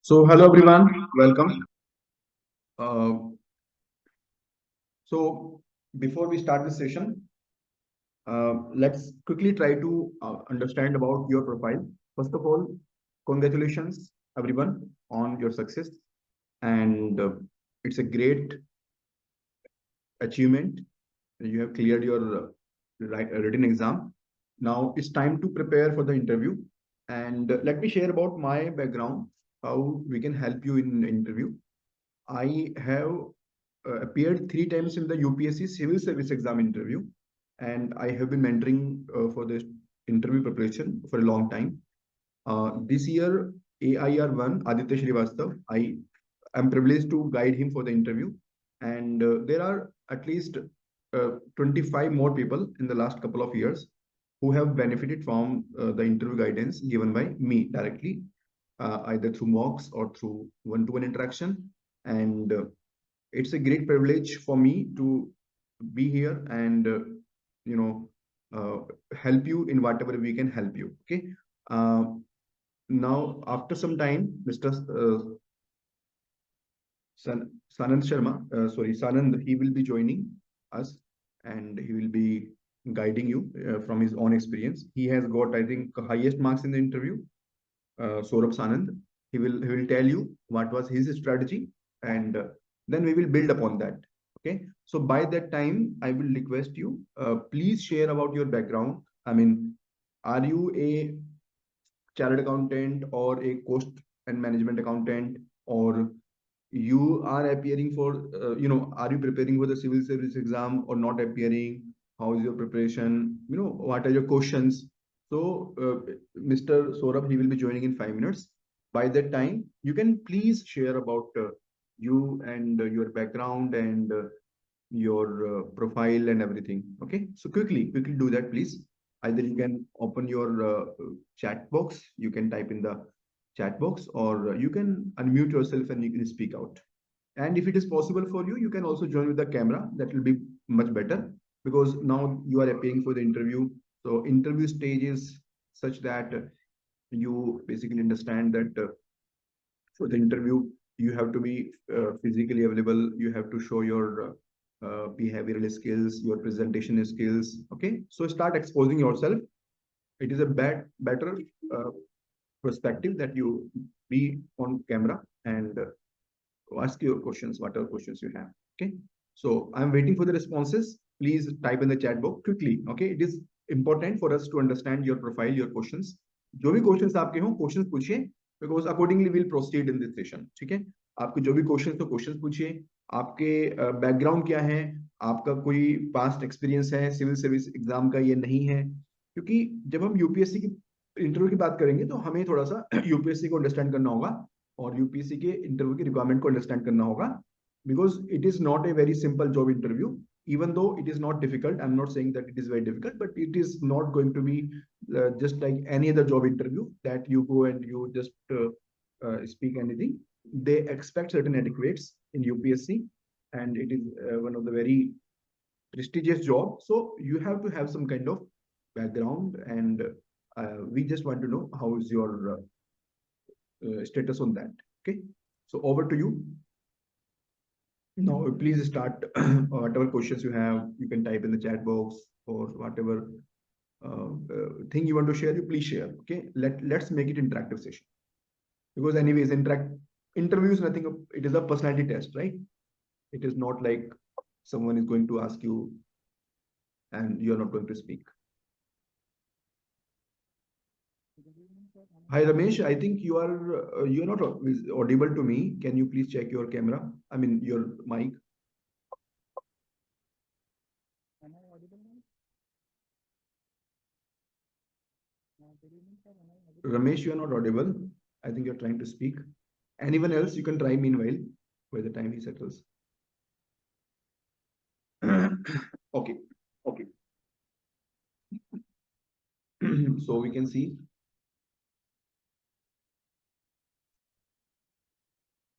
So, hello everyone, welcome. Uh, so, before we start this session, let's quickly try to understand about your profile. First of all, congratulations everyone on your success, and it's a great achievement. You have cleared your written exam. Now it's time to prepare for the interview. And let me share about my background, how we can help you in interview. I have appeared three times in the UPSC civil service exam interview, and I have been mentoring for this interview preparation for a long time. This year, AIR1, Aditya Srivastav, I am privileged to guide him for the interview. And there are at least 25 more people in the last couple of years who have benefited from the interview guidance given by me directly, either through mocks or through one-to-one interaction. And it's a great privilege for me to be here and you know help you in whatever we can help you. Okay. uh, Now after some time, Mr. Sanand Sharma, sorry, Sanand, he will be joining us, and he will be guiding you from his own experience. He has got, I think, highest marks in the interview. Saurabh Sanand, he will tell you what was his strategy, and then we will build upon that. Okay. So by that time, I will request you, please share about your background. I mean, are you a chartered accountant or a cost and management accountant, or you are appearing for are you preparing for the civil service exam or not appearing? How is your preparation? What are your questions? So Mr. Saurabh, he will be joining in 5 minutes. By that time, you can please share about you and your background and your profile and everything. Okay, so quickly do that, please. Either you can open your chat box, you can type in the chat box, or you can unmute yourself and you can speak out. And if it is possible for you, you can also join with the camera. That will be much better, because now you are appearing for the interview. So interview stage is such that you basically understand that for the interview, you have to be physically available. You have to show your behavioral skills, your presentation skills. Okay, so start exposing yourself. It is a better uh, perspective that you be on camera and ask your questions, whatever questions you have. Okay, so I'm waiting for the responses. Please type in the chat box quickly. Okay, it is important for us to understand your profile, your questions. जो भी questions आपके हो, questions पूछिए, because accordingly will proceed in this session. ठीक है, आपके जो भी क्वेश्चंस तो क्वेश्चंस पूछिए. आपके बैकग्राउंड क्या है, आपका कोई पास्ट एक्सपीरियंस है सिविल सर्विस एग्जाम का, ये नहीं है. क्योंकि जब हम यूपीएससी की इंटरव्यू की बात करेंगे तो हमें थोड़ा सा यूपीएससी को अंडरस्टैंड करना होगा और यूपीएससी के इंटरव्यू की रिक्वायरमेंट को अंडरस्टैंड करना होगा, because it is not a very simple job interview. Even though it is not difficult, I'm not saying that it is very difficult, but it is not going to be just like any other job interview that you go and you just speak anything. They expect certain etiquettes in UPSC, and it is one of the very prestigious job. So you have to have some kind of background, and we just want to know how is your status on that. Okay, so over to you. Now, please start. Whatever questions you have, you can type in the chat box, or whatever thing you want to share, you please share. Okay, let's make it interactive session, because anyways, interviews nothing. It is a personality test, right? It is not like someone is going to ask you and you're not going to speak. Hi Ramesh, I think you're not audible to me. Can you please check your camera? I mean your mic. Ramesh, you are not audible. I think you're trying to speak. Anyone else, you can try meanwhile by the time he settles. Okay, okay. So we can see.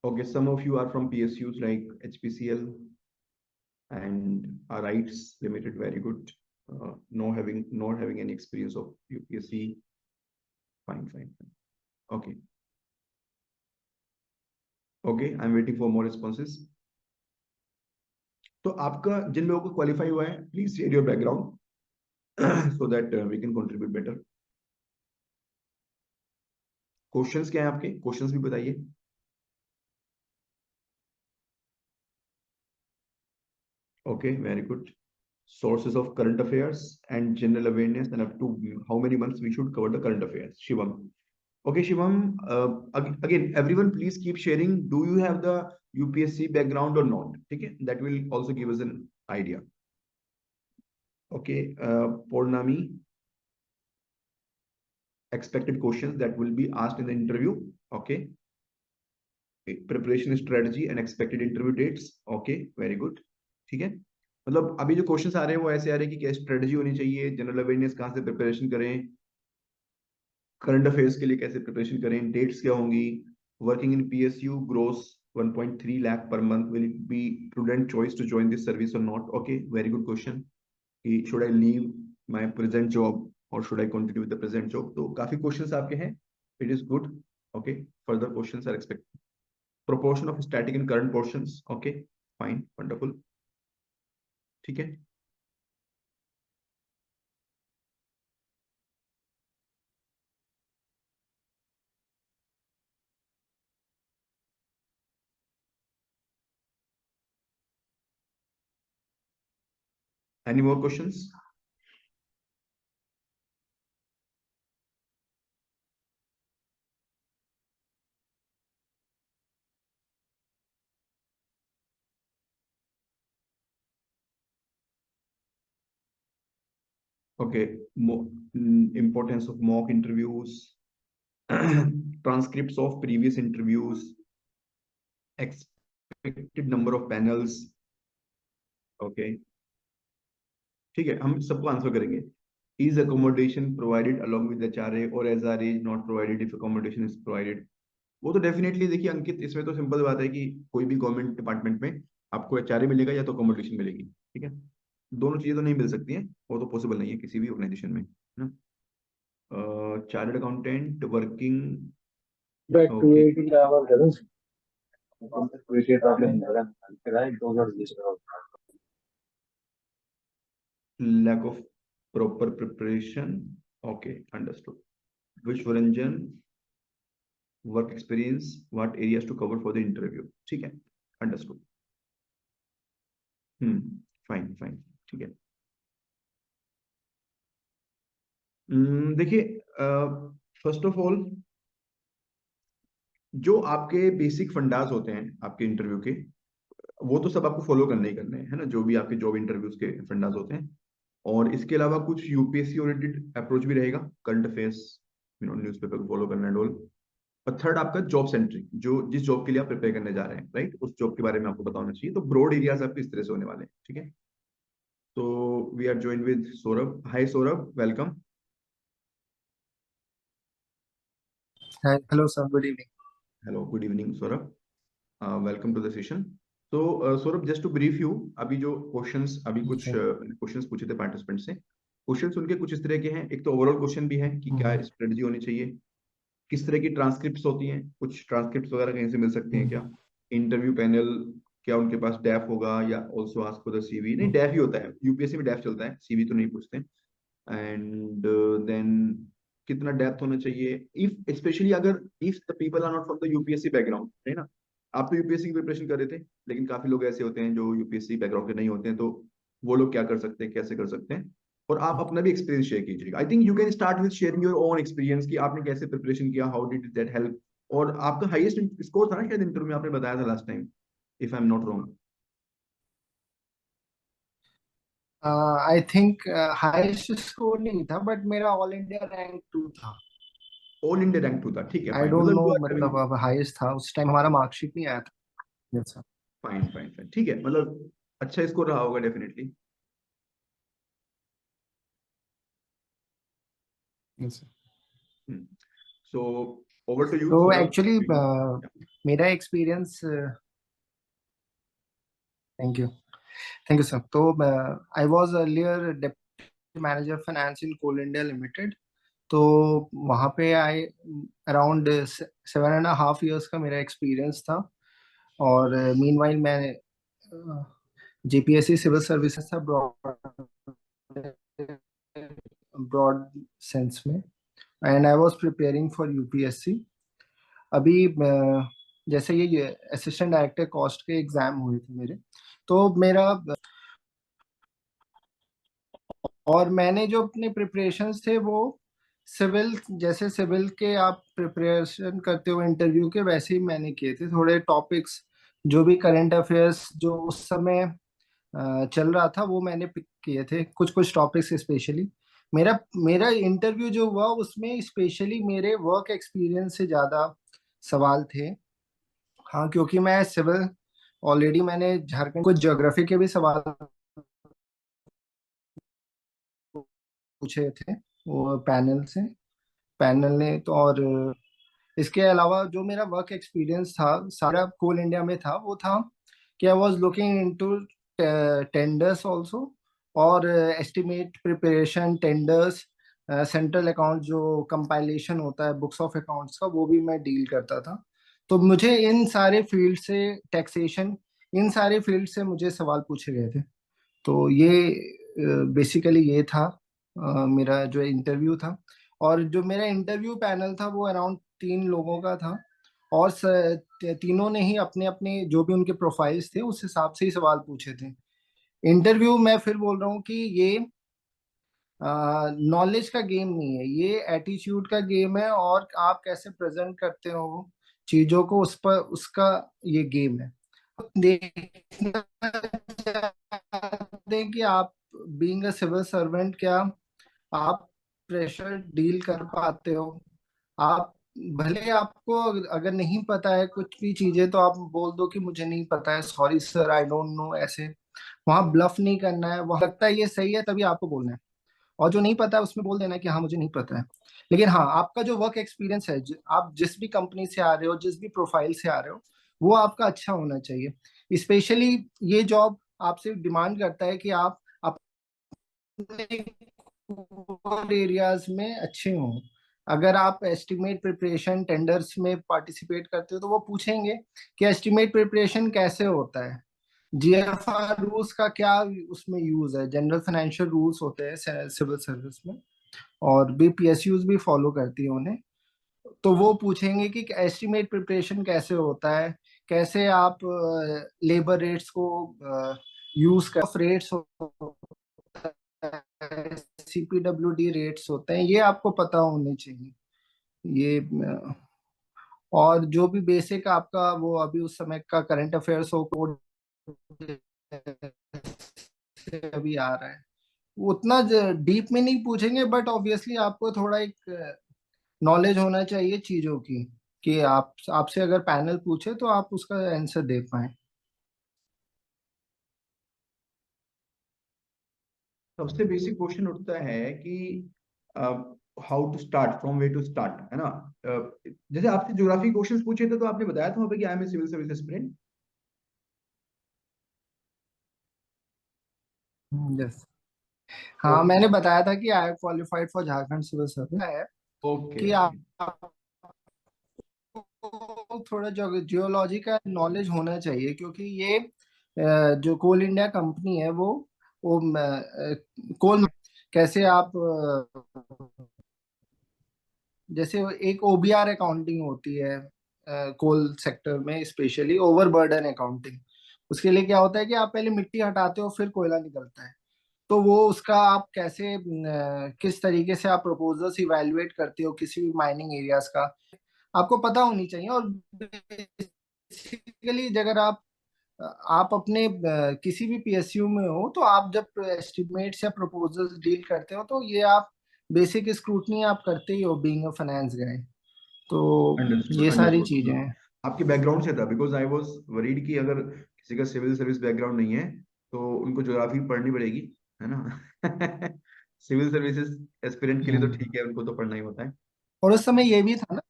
Okay, some of you are from PSUs like HPCL and our rights limited, very good. Not having any experience of UPSC. Fine, fine, fine. Okay. Okay, I am waiting for more responses. तो आपका जिन लोगों को qualify हुआ है, please share your background so that we can contribute better. Questions क्या है आपके, क्वेश्चंस भी बताइए। Okay, very good. Sources of current affairs and general awareness, and up to how many months we should cover the current affairs. Shivam. Okay, Shivam. Again, everyone, please keep sharing. Do you have the UPSC background or not? Okay, that will also give us an idea. Okay, Purnami. Expected questions that will be asked in the interview. Okay. Preparation strategy and expected interview dates. Okay, very good. ठीक है। मतलब अभी जो questions आ रहे हैं वो ऐसे आ रहे हैं कि क्या स्ट्रेटजी होनी चाहिए, जनरल अवेयरनेस कहाँ से प्रिपरेशन करें, करंट अफेयर्स के लिए कैसे प्रिपरेशन करें, डेट्स क्या होंगी, working in PSU gross 1.3 lakh पर month, will it be prudent choice to join this service और not. Okay, very good question कि should I leave my present job और should I continue with the present job. तो काफी questions आपके हैं, it is good. Okay, further questions are expected. Proportion of static and current portions. Okay, fine, wonderful. ठीक है। Any more questions? Okay, importance of mock interviews, transcripts of previous interviews, expected number of panels. Okay, ठीक है, हम सबको answer करेंगे। Is accommodation provided along with HRA or SRA is not provided if accommodation is provided? वो तो definitely देखिए अंकित, इसमें तो सिंपल बात है कि कोई भी गवर्नमेंट डिपार्टमेंट में आपको एचआरए मिलेगा या तो अकोमोडेशन मिलेगी। ठीक है, दोनों चीजें तो नहीं मिल सकती हैं, वो तो पॉसिबल नहीं है किसी भी ऑर्गेनाइजेशन में, है ना। Chartered accountant working. Back to okay, 18 hours, doesn't appreciate problem. Right? Those are these. lack of proper preparation. Okay, understood. Vishwaranjan, work experience, what areas to cover for the interview? ठीक है, understood. Fine fine, ठीक है। देखिए, first of all जो आपके basic fundas होते हैं आपके इंटरव्यू के, वो तो सब आपको फॉलो करने ही करने हैं, है ना, जो भी आपके जॉब इंटरव्यूज के फंडास होते हैं। और इसके अलावा कुछ यूपीएससी ओरिएंटेड अप्रोच भी रहेगा, करंट अफेयर्स, न्यूज़पेपर को फॉलो करना एंड ऑल। और थर्ड आपका जॉब सेंट्रिक, जो जिस जॉब के लिए आप प्रिपेयर करने जा रहे हैं, राइट, उस जॉब के बारे में आपको पता होना चाहिए। तो ब्रॉड एरियाज आपके इस तरह से होने वाले हैं। ठीक है, तो we are join with Saurabh. Hi Saurabh, welcome. Hi, hello sir, good evening. Hello, good evening Saurabh, welcome to the session. तो Saurabh, just to brief you, अभी जो क्वेश्चंस, अभी कुछ Okay. क्वेश्चंस पूछे थे पार्टिसिपेंट से, क्वेश्चंस उनके कुछ इस तरह के हैं। एक तो ओवरऑल क्वेश्चन भी है कि क्या स्ट्रेटजी होनी चाहिए, किस तरह की ट्रांसक्रिप्ट्स होती हैं, कुछ ट्रांसक्रिप्ट्स वगैरह कहीं से मिल सकती हैं क्या, इंटरव्यू पैनल, क्या उनके पास डैफ होगा, या also ask for the CV. नहीं, डैफ ही होता है, यूपीएससी में डैफ चलता है, सीवी तो नहीं पूछते। एंड देन कितना डेप्थ होना चाहिए, इफ स्पेशली अगर if the people are not from the UPSC background, है ना। आप तो यूपीएससी की प्रिपरेशन कर रहे थे, लेकिन काफी लोग ऐसे होते हैं जो यूपीएससी बैकग्राउंड के नहीं होते हैं, तो वो लोग क्या कर सकते हैं, कैसे कर सकते हैं। और आप अपना भी एक्सपीरियंस शेयर कीजिएगा। I think you can start with sharing your own experience कि आपने कैसे प्रिपरेशन किया, हाउ डिड दैट हेल्प। और आपका हाईएस्ट स्कोर था ना शायद इंटरव्यू में, आपने बताया था last time, if I am not wrong. I think highest score नहीं था, but मेरा ऑल इंडिया रैंक 2 था। ऑल इंडिया रैंक 2 था, ठीक है, I फाइन, don't मतलब know, यू आर मतलब हैविंग। अब हाईएस्ट था उस टाइम, हमारा मार्कशीट नहीं आया था। Yes sir. Fine fine fine, ठीक है, मतलब अच्छा स्कोर रहा होगा definitely. Yes sir. So over to you, तो Saurabh. Actually Yeah. मेरा एक्सपीरियंस, थैंक यू सर। तो I was earlier deputy manager finance in Coal India limited. तो वहाँ पे आई अराउंड 7.5 years का मेरा एक्सपीरियंस था। और मीनवाइल मैं जेपीएससी सिविल सर्विसेज था ब्रॉड सेंस में, and I was preparing for UPSC. अभी जैसे ये असिस्टेंट डायरेक्टर कॉस्ट के एग्जाम हुए थे मेरे, तो मेरा और मैंने जो अपने प्रिपरेशंस थे वो सिविल, जैसे सिविल के आप प्रिपरेशन करते हो इंटरव्यू के, वैसे ही मैंने किए थे। थोड़े टॉपिक्स जो भी करंट अफेयर्स जो उस समय चल रहा था वो मैंने पिक किए थे, कुछ कुछ टॉपिक्स स्पेशली। मेरा मेरा इंटरव्यू जो हुआ उसमें स्पेशली मेरे वर्क एक्सपीरियंस से ज्यादा सवाल थे। हाँ, क्योंकि मैं सिविल ऑलरेडी मैंने झारखंड कुछ ज्योग्राफी के भी सवाल पूछे थे वो पैनल ने तो। और इसके अलावा जो मेरा वर्क एक्सपीरियंस था सारा कोल इंडिया में था, वो था कि I was looking into tenders also, और estimate preparation tenders, central account जो कंपाइलेशन होता है बुक्स ऑफ अकाउंट्स का, वो भी मैं डील करता था। तो मुझे इन सारे फील्ड से, टैक्सेशन, इन सारे फील्ड से मुझे सवाल पूछे गए थे। तो ये बेसिकली ये था मेरा जो इंटरव्यू था। और जो मेरा इंटरव्यू पैनल था वो अराउंड 3 लोगों का था, और तीनों ने ही अपने अपने जो भी उनके प्रोफाइल्स थे उस हिसाब से ही सवाल पूछे थे। इंटरव्यू मैं फिर बोल रहा हूँ कि ये नॉलेज का गेम नहीं है, ये एटीट्यूड का गेम है, और आप कैसे प्रेजेंट करते हो चीजों को, उस पर उसका ये गेम है। देखना चाहते हैं कि आप बीइंग अ सिविल सर्वेंट क्या आप प्रेशर डील कर पाते हो। आप भले आपको अगर नहीं पता है कुछ भी चीजें, तो आप बोल दो कि मुझे नहीं पता है, sorry sir I don't know, ऐसे वहां ब्लफ नहीं करना है। वहां लगता है ये सही है तभी आपको बोलना है, और जो नहीं पता है उसमें बोल देना है कि हाँ मुझे नहीं पता है। लेकिन हाँ, आपका जो वर्क एक्सपीरियंस है, आप जिस भी कंपनी से आ रहे हो, जिस भी प्रोफाइल से आ रहे हो, वो आपका अच्छा होना चाहिए। स्पेशली ये जॉब आपसे डिमांड करता है कि आप अपने कोर एरियाज में अच्छे हों। अगर आप एस्टिमेट प्रिपरेशन टेंडर्स में पार्टिसिपेट करते हो तो वो पूछेंगे कि एस्टिमेट प्रिपरेशन कैसे होता है, जीएफआर रूल्स का क्या उसमें यूज है, जनरल फाइनेंशियल रूल्स होते हैं सिविल सर्विस में, और भी पीएसयूज भी फॉलो करती है उन्हें। तो वो पूछेंगे कि एस्टिमेट प्रिपरेशन कैसे होता है, कैसे आप लेबर रेट्स को यूज कर, रेट्स सीपीडब्ल्यूडी रेट्स होते हैं, ये आपको पता होने चाहिए। ये और जो भी बेसिक आपका वो अभी उस समय का करंट अफेयर्स हो, कोड अभी आ रहा है, उतना डीप में नहीं पूछेंगे, बट ऑब्वियसली आपको थोड़ा एक नॉलेज होना चाहिए चीजों की, कि आप आपसे अगर पैनल पूछे तो आप उसका आंसर दे पाए। सबसे बेसिक क्वेश्चन उठता है कि how to start, from way to start, है ना। जैसे आपसे ज्योग्राफी क्वेश्चंस पूछे थे तो आपने बताया था वहाँ पे कि I am a civil service aspirant. Yes. हाँ, मैंने बताया था कि I qualified for Jharkhand civil service है, ओके कि ओके। आपको थोड़ा जियोलॉजी का नॉलेज होना चाहिए, क्योंकि ये जो कोल इंडिया कंपनी है वो कोल, कैसे आप जैसे एक ओबीआर अकाउंटिंग होती है कोल सेक्टर में, स्पेशली ओवरबर्डन अकाउंटिंग। उसके लिए क्या होता है कि आप पहले मिट्टी हटाते हो फिर कोयला निकलता है। तो वो उसका आप कैसे किस तरीके से आप प्रपोजल्स इवैल्यूएट करते हो किसी भी माइनिंग एरियाज का, आपको पता होनी चाहिए। और बेसिकली अगर आप अपने किसी भी पीएसयू में हो, तो आप जब एस्टिमेट्स या प्रपोजल्स डील करते हो, तो ये आप बेसिक स्क्रूटनी आप करते ही हो बीइंग अ फाइनेंस गाय। तो अंडरस्टूड ये सारी चीजें अंडरस्टूड। हैं। आपके बैकग्राउंड से था, बिकॉज आई वाज वरीड कि अगर किसी का सिविल सर्विस बैकग्राउंड नहीं है तो उनको ज्योग्राफी पढ़नी पड़ेगी, है ना। सिविल सर्विसेज एस्पिरेंट के लिए तो हम्म। ठीक है, उनको तो पढ़ना ही होता है। और उस समय ये भी था ना।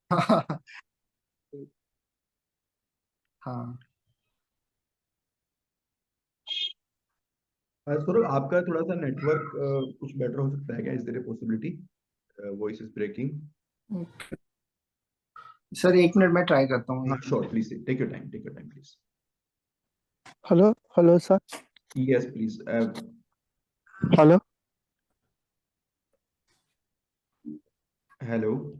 हाँ। सौरभ, आपका थोड़ा सा नेटवर्क कुछ बेटर हो सकता है क्या? Is there a possibility? Voice is breaking. Sir 1 minute में ट्राई करता हूँ, हाँ 1 minute. Sure, please take your time, take your time please. Hello, sir. Yes, please. Hello. Hello.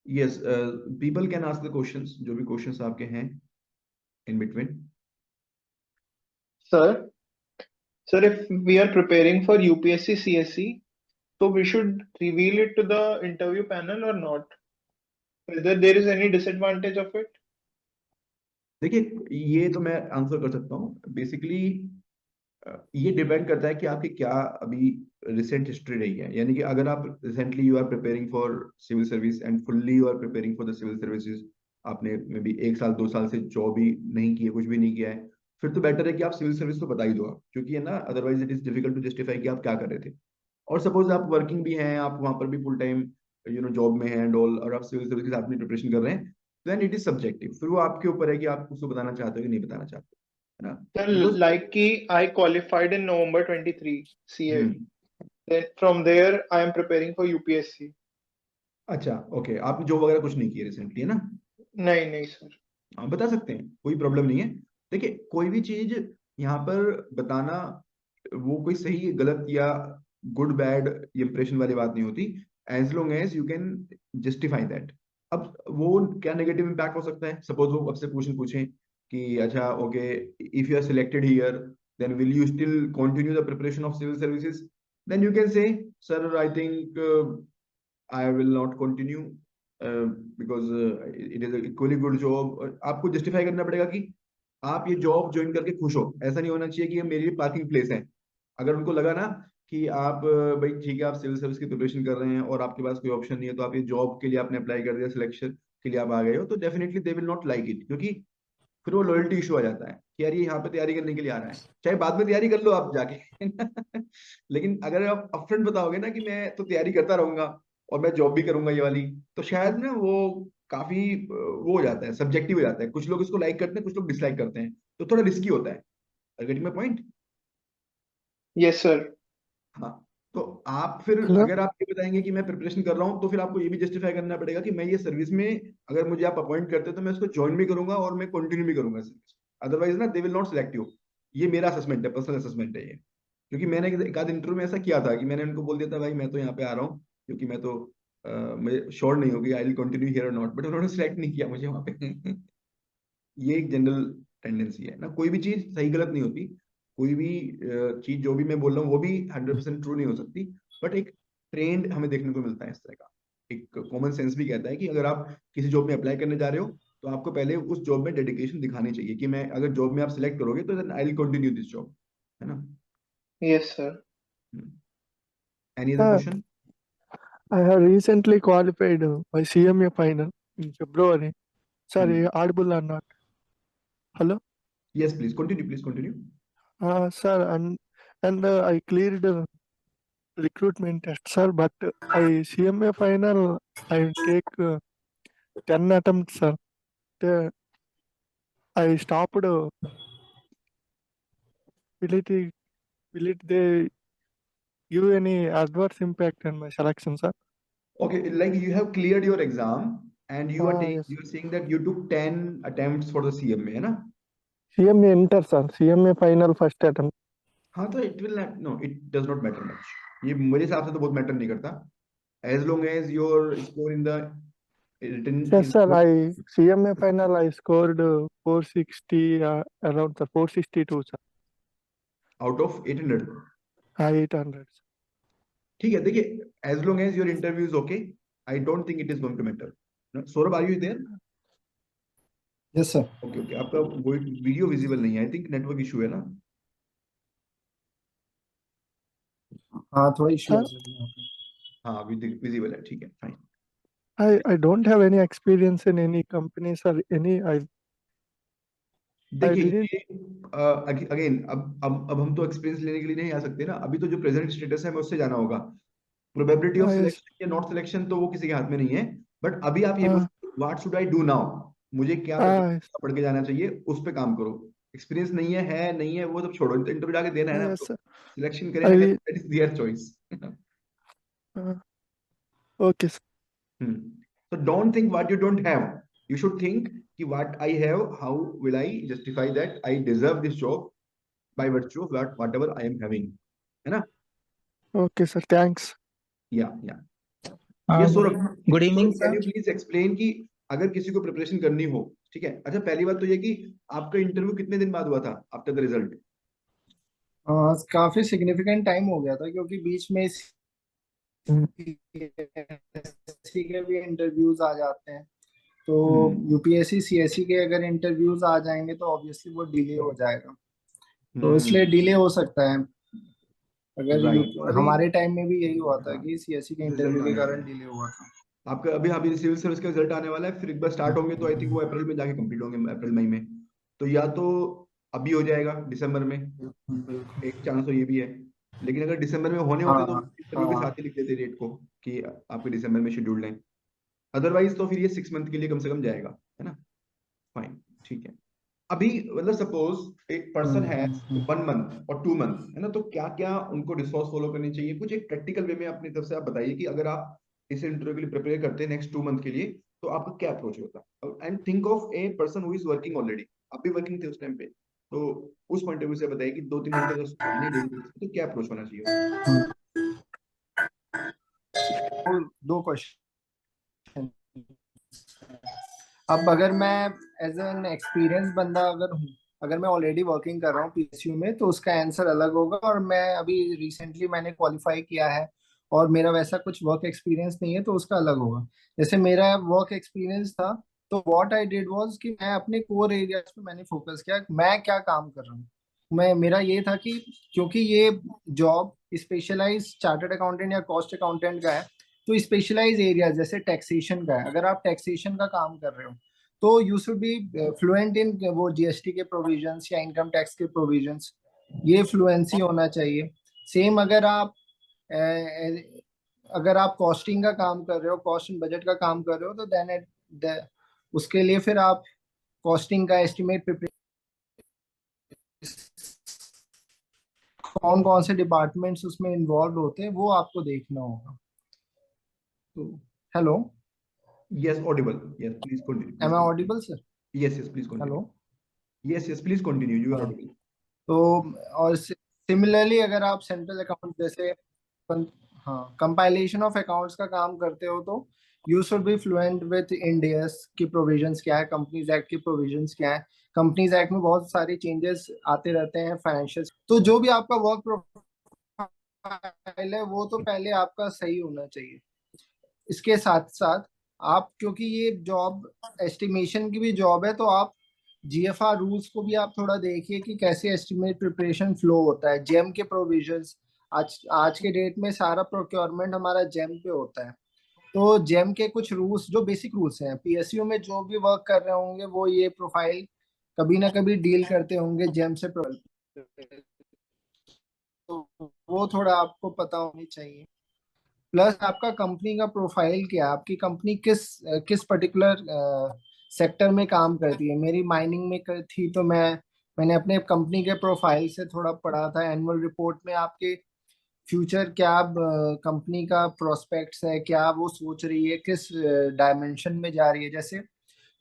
Yes, people can ask the questions, जो भी questions आपके हैं in between. Sir, sir, if we are preparing for UPSC CSC, so we should reveal it to the interview panel or not? Whether there is any disadvantage of it? देखिए, ये तो मैं answer कर सकता हूँ. Basically ये depend करता है कि आपकी क्या अभी रिसेंट हिस्ट्री रही है. यानी कि अगर आप recently you are preparing for civil service and fully you are preparing for the civil services, आपने मे बी 1 साल 2 साल से जॉब ही नहीं की है, कुछ भी नहीं किया है, फिर तो बेटर है कि आप सिविल सर्विस को बता ही दो आप, क्योंकि है ना, otherwise it is difficult to justify कि आप क्या कर रहे थे. और सपोज आप वर्किंग भी हैं, आप वहां पर भी फुल टाइम जॉब में हैं एंड ऑल, और आप सिविल सर्विस के साथ में प्रिपरेशन कर रहे हैं, देन इट इज सब्जेक्टिव. फिर वो आपके ऊपर है कि आप उसको बताना चाहते हो कि नहीं बताना चाहते, है ना. Sir, because like I qualified in November 23 CA. Hmm, Then from there I am preparing for UPSC. अच्छा, ओके, आप जॉब वगैरह कुछ नहीं किए रिसेंटली, है ना. नहीं सर. हाँ, बता सकते हैं, कोई प्रॉब्लम नहीं है. देखिए, कोई भी चीज यहाँ पर बताना, वो कोई सही गलत या गुड बैड इंप्रेशन वाली बात नहीं होती, as long as you can justify that. अब वो क्या नेगेटिव इम्पैक्ट हो सकता है, सपोज वो आपसे क्वेश्चन पूछें कि अच्छा okay, if you are selected here, then will you still continue the preparation of civil services, then you can say sir I think I will not continue because it is a equally good job. और आपको justify करना पड़ेगा कि आप ये job join करके खुश हो. ऐसा नहीं होना चाहिए कि ये मेरी पार्किंग प्लेस है. अगर उनको लगा ना कि आप भाई ठीक है, आप सिविल सर्विस की प्रिपरेशन कर रहे हैं और आपके पास कोई ऑप्शन नहीं है, तो आप ये जॉब के लिए आपने अप्लाई कर दिया, सिलेक्शन के लिए आप आ गए हो, तो definitely they will not like it, क्योंकि फिर वो लॉयल्टी इशू आ जाता है कि यार ये यहाँ पे तैयारी करने के लिए आ रहा है, चाहे बाद में तैयारी कर लो आप जाके. लेकिन अगर आप अपफ्रंट बताओगे ना कि मैं तो तैयारी करता रहूंगा और मैं जॉब भी करूंगा ये वाली, तो शायद ना वो काफी वो हो जाता है, सब्जेक्टिव हो जाता है. कुछ लोग इसको लाइक करते हैं, कुछ लोग डिसलाइक करते हैं, तो थोड़ा रिस्की होता है. Getting my point. Yes sir. हाँ, तो आप फिर Hello. अगर आप ये बताएंगे कि मैं प्रिपरेशन कर रहा हूँ, तो फिर आपको ये भी जस्टिफाई करना पड़ेगा कि मैं ये सर्विस में, अगर मुझे आप अपॉइंट करते हैं तो मैं इसको ज्वाइन भी करूंगा और मैं कंटिन्यू भी करूंगा सर्विस. अदरवाइज ना they will not select you. ये मेरा असेसमेंट है, पर्सनल असेसमेंट है ये. क्योंकि मैंने एक आध इंटरव्यू में ऐसा किया था कि मैंने उनको बोल दिया था भाई मैं तो यहाँ पे आ रहा हूँ, क्योंकि मैं तो मैं श्योर नहीं होगी आई विल कंटिन्यू हियर और नॉट, बट उन्होंने सिलेक्ट नहीं किया मुझे वहां पे. ये एक जनरल टेंडेंसी है ना. कोई भी चीज सही गलत नहीं होती. कोई भी चीज जो भी मैं बोल रहा हूँ वो भी 100% ट्रू नहीं हो सकती, बट एक ट्रेंड हमें देखने को मिलता है इस तरह का. एक कॉमन सेंस भी कहता है कि अगर आप किसी जॉब में अप्लाई करने जा रहे हो, तो आपको पहले उस जॉब में डेडिकेशन दिखानी चाहिए कि मैं, अगर जॉब में आप सिलेक्ट करोगे तो then I will continue this job, है ना. Yes sir. Any other Sir, question. I have recently qualified my CMA final in February. Sir, are you audible or not? Hello. Yes, please continue. Sir, and I cleared the recruitment test, sir. But I CMA final, I take 10 attempts, sir. The, I stopped. Will it they give any adverse impact on my selection, sir? Okay, like you have cleared your exam and you are Yes. you are saying that you took 10 attempts for the CMA, है ना. CMA enter, sir. CMA final first attempt. हाँ, तो it will not, no it does not matter much. ये मेरे हिसाब से तो बहुत मैटर नहीं करता, as long as your score in the written Yes, in sir. I CMA final I scored 460 around the 462, sir. Out of 800. 800. ठीक है, देखिए, as long as your interview is okay, I don't think it is going to matter. Saurabh, are you there? Yes sir. Okay okay, आपका वो video visible नहीं है, I think network issue है ना. हाँ, थोड़ा इश्यू है Sir, सर यहाँ पे. हाँ, विजिबल है, ठीक है, fine. I don't have any experience in any company, sir. I देखिए, didn't. ये अगेन, अब हम तो एक्सपीरियंस लेने के लिए नहीं आ सकते ना. अभी तो जो प्रेजेंट स्टेटस है, हमें उससे जाना होगा. Probability of Yes. सिलेक्शन या नॉट सिलेक्शन तो वो किसी के हाथ में नहीं है. बट अभी आप ये Uh, बोलो what should I do now, मुझे क्या yes. पढ़ के जाना चाहिए, उस पे काम करो. एक्सपीरियंस नहीं है वो सब छोड़ो, इंटरव्यू जाके देना है ना Yes, आपको. sir. सिलेक्शन करें I ना करें, will. That is their choice. Uh, okay, sir. So don't think what you don't have. You should think कि what I have, how will I justify that I deserve this job by virtue of whatever I am having, है ना? Okay, sir. Thanks. Yeah. Yes, Saurabh. Good evening Can you sir. please explain कि अगर किसी को preparation करनी हो, ठीक है? अच्छा, पहली बात तो ये कि आपका इंटरव्यू कितने दिन बाद हुआ था आफ्टर द रिजल्ट? काफी सिग्निफिकेंट टाइम हो गया था, क्योंकि बीच में CSC के भी इंटरव्यूज आ जाते हैं, तो यूपीएससी सीएससी के अगर इंटरव्यूज आ जाएंगे तो ऑब्वियसली वो डिले हो जाएगा, तो इसलिए डिले हो सकता है। अगर Right. हमारे टाइम में भी यही हुआ था कि सीएससी के इंटरव्यू के Result कारण आने डिले हुआ था। आपका अभी सिविल सर्विस का रिजल्ट आने वाला है, फिर एक बार स्टार्ट होंगे तो आई थिंक वो अप्रैल में जाके कंप्लीट होंगे, अप्रैल मई में। तो या तो अभी हो जाएगा दिसंबर में, एक चांस तो ये भी है, लेकिन अगर दिसंबर में होने होते तो इंटरव्यू के साथ ही लिख देते डेट को कि आपके दिसंबर में शेड्यूल्ड है। अदरवाइज तो फिर ये 6 मंथ के लिए कम से कम जाएगा, है ना? फाइन, ठीक है। अभी मतलब सपोज एक पर्सन है 1 मंथ और 2 मंथ, है ना, तो क्या क्या उनको रिसोर्स फॉलो करनी चाहिए? कुछ एक प्रैक्टिकल वे में अपनी तरफ से आप बताइए कि अगर आप इस इंटरव्यू के लिए प्रिपेयर करते हैं नेक्स्ट 2 मंथ के लिए, तो आपका क्या अप्रोच होता? And think of a person who is working already, आप भी वर्किंग थे उस टाइम पे, तो उस पॉइंट ऑफ व्यू से बताइए कि 2-3 घंटे अगर पढ़ने हैं daily basis पे, तो क्या अप्रोच होना चाहिए उसका? और 2 क्वेश्चन। अब अगर मैं एज एन एक्सपीरियंस बंदा अगर हूँ, अगर मैं ऑलरेडी वर्किंग कर रहा हूँ पीएसयू में, तो उसका आंसर अलग होगा। और मैं अभी रिसेंटली मैंने क्वालिफाई किया है और मेरा वैसा कुछ वर्क एक्सपीरियंस नहीं है, तो उसका अलग होगा। जैसे मेरा वर्क एक्सपीरियंस था, तो व्हाट आई डिड वाज कि मैं अपने कोर एरियाज पे मैंने फोकस किया, मैं क्या काम कर रहा हूँ। मेरा ये था कि क्योंकि ये जॉब स्पेशलाइज चार्टर्ड अकाउंटेंट या कॉस्ट अकाउंटेंट का है, तो स्पेशलाइज एरिया जैसे टैक्सेशन का है, अगर आप टैक्सेशन का काम कर रहे हो तो you should be fluent in वो जीएसटी के प्रोविजंस या इनकम टैक्स के प्रोविजंस, ये फ्लुएंसी होना चाहिए। सेम अगर आप कॉस्टिंग का काम कर रहे हो, कॉस्ट एंड बजट का काम कर रहे हो, तो देन उसके लिए फिर आप कॉस्टिंग का एस्टिमेट प्रिपेयर, कौन कौन से डिपार्टमेंट्स उसमें इन्वॉल्व होते हैं वो आपको देखना होगा। तो hello, Yes, audible. Yes, please continue. Am I audible sir? Yes, please continue. Hello. Yes, please continue. You are हाँ। audible. तो और सिमिलरली अगर आप सेंट्रल अकाउंट जैसे हाँ कंपाइलेशन ऑफ अकाउंट्स का काम करते हो, तो you should be fluent with Indians की प्रोविजंस क्या है, कंपनीज एक्ट की प्रोविजंस क्या है। कंपनीज एक्ट में बहुत सारे चेंजेस आते रहते हैं फाइनेंशियल, तो जो भी आपका वर्क प्रोफाइल है वो तो पहले आपका सही होना चाहिए। इसके साथ साथ आप, क्योंकि ये जॉब एस्टिमेशन की भी जॉब है, तो आप जीएफआर रूल्स को भी आप थोड़ा देखिए कि कैसे एस्टिमेट प्रिपरेशन फ्लो होता है, जेम के प्रोविजंस। आज के डेट में सारा प्रोक्योरमेंट हमारा जेम पे होता है, तो जेम के कुछ रूल्स जो बेसिक रूल्स हैं, पीएसयू में जो भी वर्क कर रहे होंगे वो ये प्रोफाइल कभी ना कभी डील करते होंगे जेम से, तो वो थोड़ा आपको पता होनी चाहिए। प्लस आपका कंपनी का प्रोफाइल क्या है, आपकी कंपनी किस किस पर्टिकुलर सेक्टर में काम करती है। मेरी माइनिंग में थी, तो मैंने अपने कंपनी के प्रोफाइल से थोड़ा पढ़ा था। एनुअल रिपोर्ट में आपके फ्यूचर क्या कंपनी का प्रोस्पेक्ट्स है, क्या वो सोच रही है, किस डायमेंशन में जा रही है। जैसे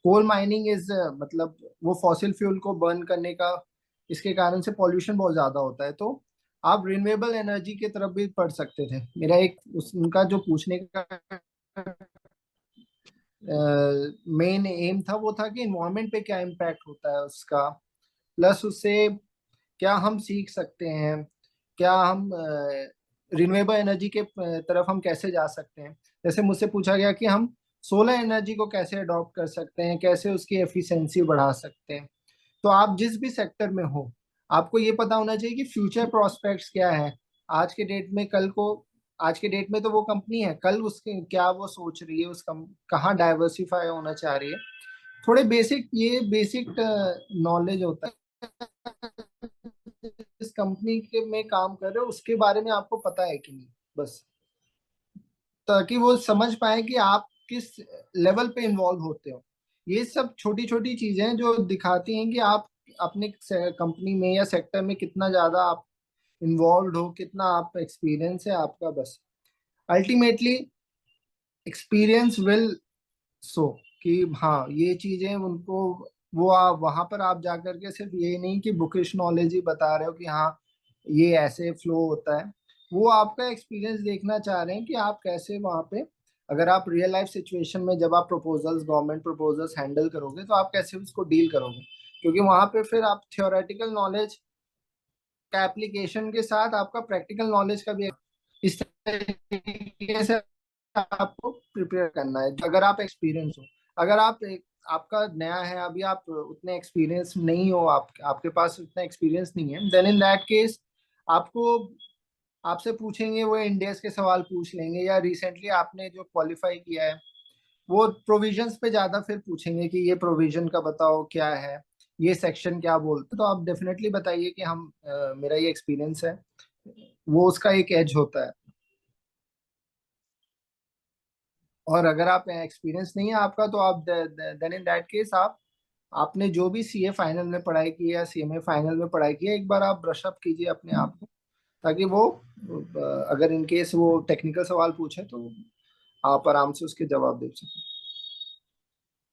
कोल माइनिंग इज मतलब वो फॉसिल फ्यूल को बर्न करने का, इसके कारण से पॉल्यूशन बहुत ज्यादा होता है, तो आप रिन्यूएबल एनर्जी की तरफ भी पढ़ सकते थे। मेरा उनका जो पूछने का मेन एम था वो था कि इन्वायरमेंट पे क्या इम्पैक्ट होता है उसका, प्लस उससे क्या हम सीख सकते हैं, क्या हम रिन्यूएबल एनर्जी के तरफ हम कैसे जा सकते हैं। जैसे मुझसे पूछा गया कि हम सोलर एनर्जी को कैसे अडॉप्ट कर सकते हैं, कैसे उसकी एफिशिएंसी बढ़ा सकते हैं। तो आप जिस भी सेक्टर में हो, आपको ये पता होना चाहिए कि फ्यूचर प्रोस्पेक्ट्स क्या है। आज के डेट में आज के डेट में तो वो कंपनी है, कल उसके क्या वो सोच रही है, कहाँ डाइवर्सिफाई होना चाह रही है। थोड़े बेसिक नॉलेज होता है, जिस कंपनी के में काम कर रहे हो उसके बारे में आपको पता है कि नहीं, बस ताकि वो समझ पाए कि आप किस लेवल पे इन्वॉल्व होते हो। ये सब छोटी छोटी चीजें हैं जो दिखाती हैं कि आप अपने कंपनी में या सेक्टर में कितना ज्यादा आप इन्वॉल्व हो, कितना आप एक्सपीरियंस है आपका। बस अल्टीमेटली एक्सपीरियंस विल सो कि हाँ ये चीजें उनको, वो वहां पर आप जाकर के सिर्फ ये नहीं कि बुकिश नॉलेज ही बता रहे हो कि हाँ ये ऐसे फ्लो होता है, वो आपका एक्सपीरियंस देखना चाह रहे हैं कि आप कैसे वहां पे, अगर आप रियल लाइफ सिचुएशन में जब आप प्रपोजल्स, गवर्नमेंट प्रपोजल्स हैंडल करोगे तो आप कैसे उसको डील करोगे, क्योंकि वहां पे फिर आप थियोरेटिकल नॉलेज का एप्लीकेशन के साथ आपका प्रैक्टिकल नॉलेज का भी इस तरीके से आपको प्रिपेयर करना है। अगर आप एक्सपीरियंस हो, अगर आप आपका नया है, अभी आप उतने एक्सपीरियंस नहीं हो, आपके पास उतना एक्सपीरियंस नहीं है, देन इन दैट केस आपको, आपसे पूछेंगे वो इंडेक्स के सवाल पूछ लेंगे, या रिसेंटली आपने जो क्वालिफाई किया है वो प्रोविजंस पे ज्यादा फिर पूछेंगे कि ये प्रोविजन का बताओ क्या है, ये सेक्शन क्या बोलते, तो आप डेफिनेटली बताइए कि हम मेरा ये एक्सपीरियंस है, वो उसका एक एज होता है। और अगर आप एक्सपीरियंस नहीं है आपका, तो आप देन इन दैट केस आप, आपने जो भी सीए फाइनल में पढ़ाई की है या सीएमए फाइनल में पढ़ाई की है, एक बार आप ब्रश अप कीजिए अपने आप को, ताकि वो अगर इन केस वो टेक्निकल सवाल पूछे तो आप आराम से उसके जवाब दे सकें।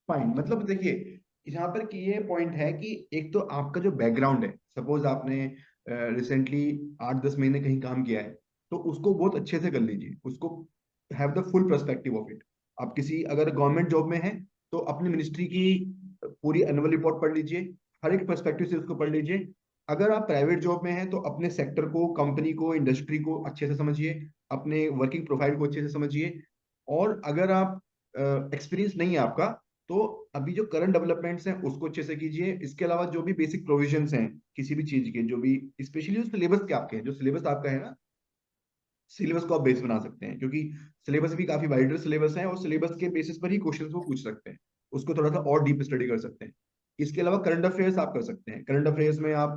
फाइन, मतलब देखिए यहाँ पर कि ये पॉइंट है कि एक तो आपका जो बैकग्राउंड है, सपोज आपने रिसेंटली 8-10 महीने कहीं काम किया है, तो उसको बहुत अच्छे से कर लीजिए, उसको have the full perspective of it. आप किसी अगर गवर्नमेंट जॉब में हैं तो अपनी मिनिस्ट्री की पूरी एनुअल रिपोर्ट पढ़ लीजिए, हर एक पर्सपेक्टिव से उसको पढ़ लीजिए। अगर आप प्राइवेट जॉब में हैं तो अपने सेक्टर को, कंपनी को, इंडस्ट्री को अच्छे से समझिए, अपने वर्किंग प्रोफाइल को अच्छे से समझिए। और अगर आप एक्सपीरियंस नहीं है आपका, तो अभी जो करंट डेवलपमेंट्स हैं उसको अच्छे से कीजिए। इसके अलावा जो भी बेसिक प्रोविजंस हैं किसी भी चीज के, जो भी स्पेशली जो सिलेबस के आपके हैं, जो सिलेबस आपका है ना, सिलेबस को आप बेस बना सकते हैं, क्योंकि सिलेबस भी काफी वाइडर सिलेबस है और सिलेबस के बेसिस पर ही क्वेश्चंस वो पूछ सकते हैं, उसको थोड़ा सा और डीप स्टडी कर सकते हैं। इसके अलावा करंट अफेयर्स आप कर सकते हैं। करंट अफेयर्स में आप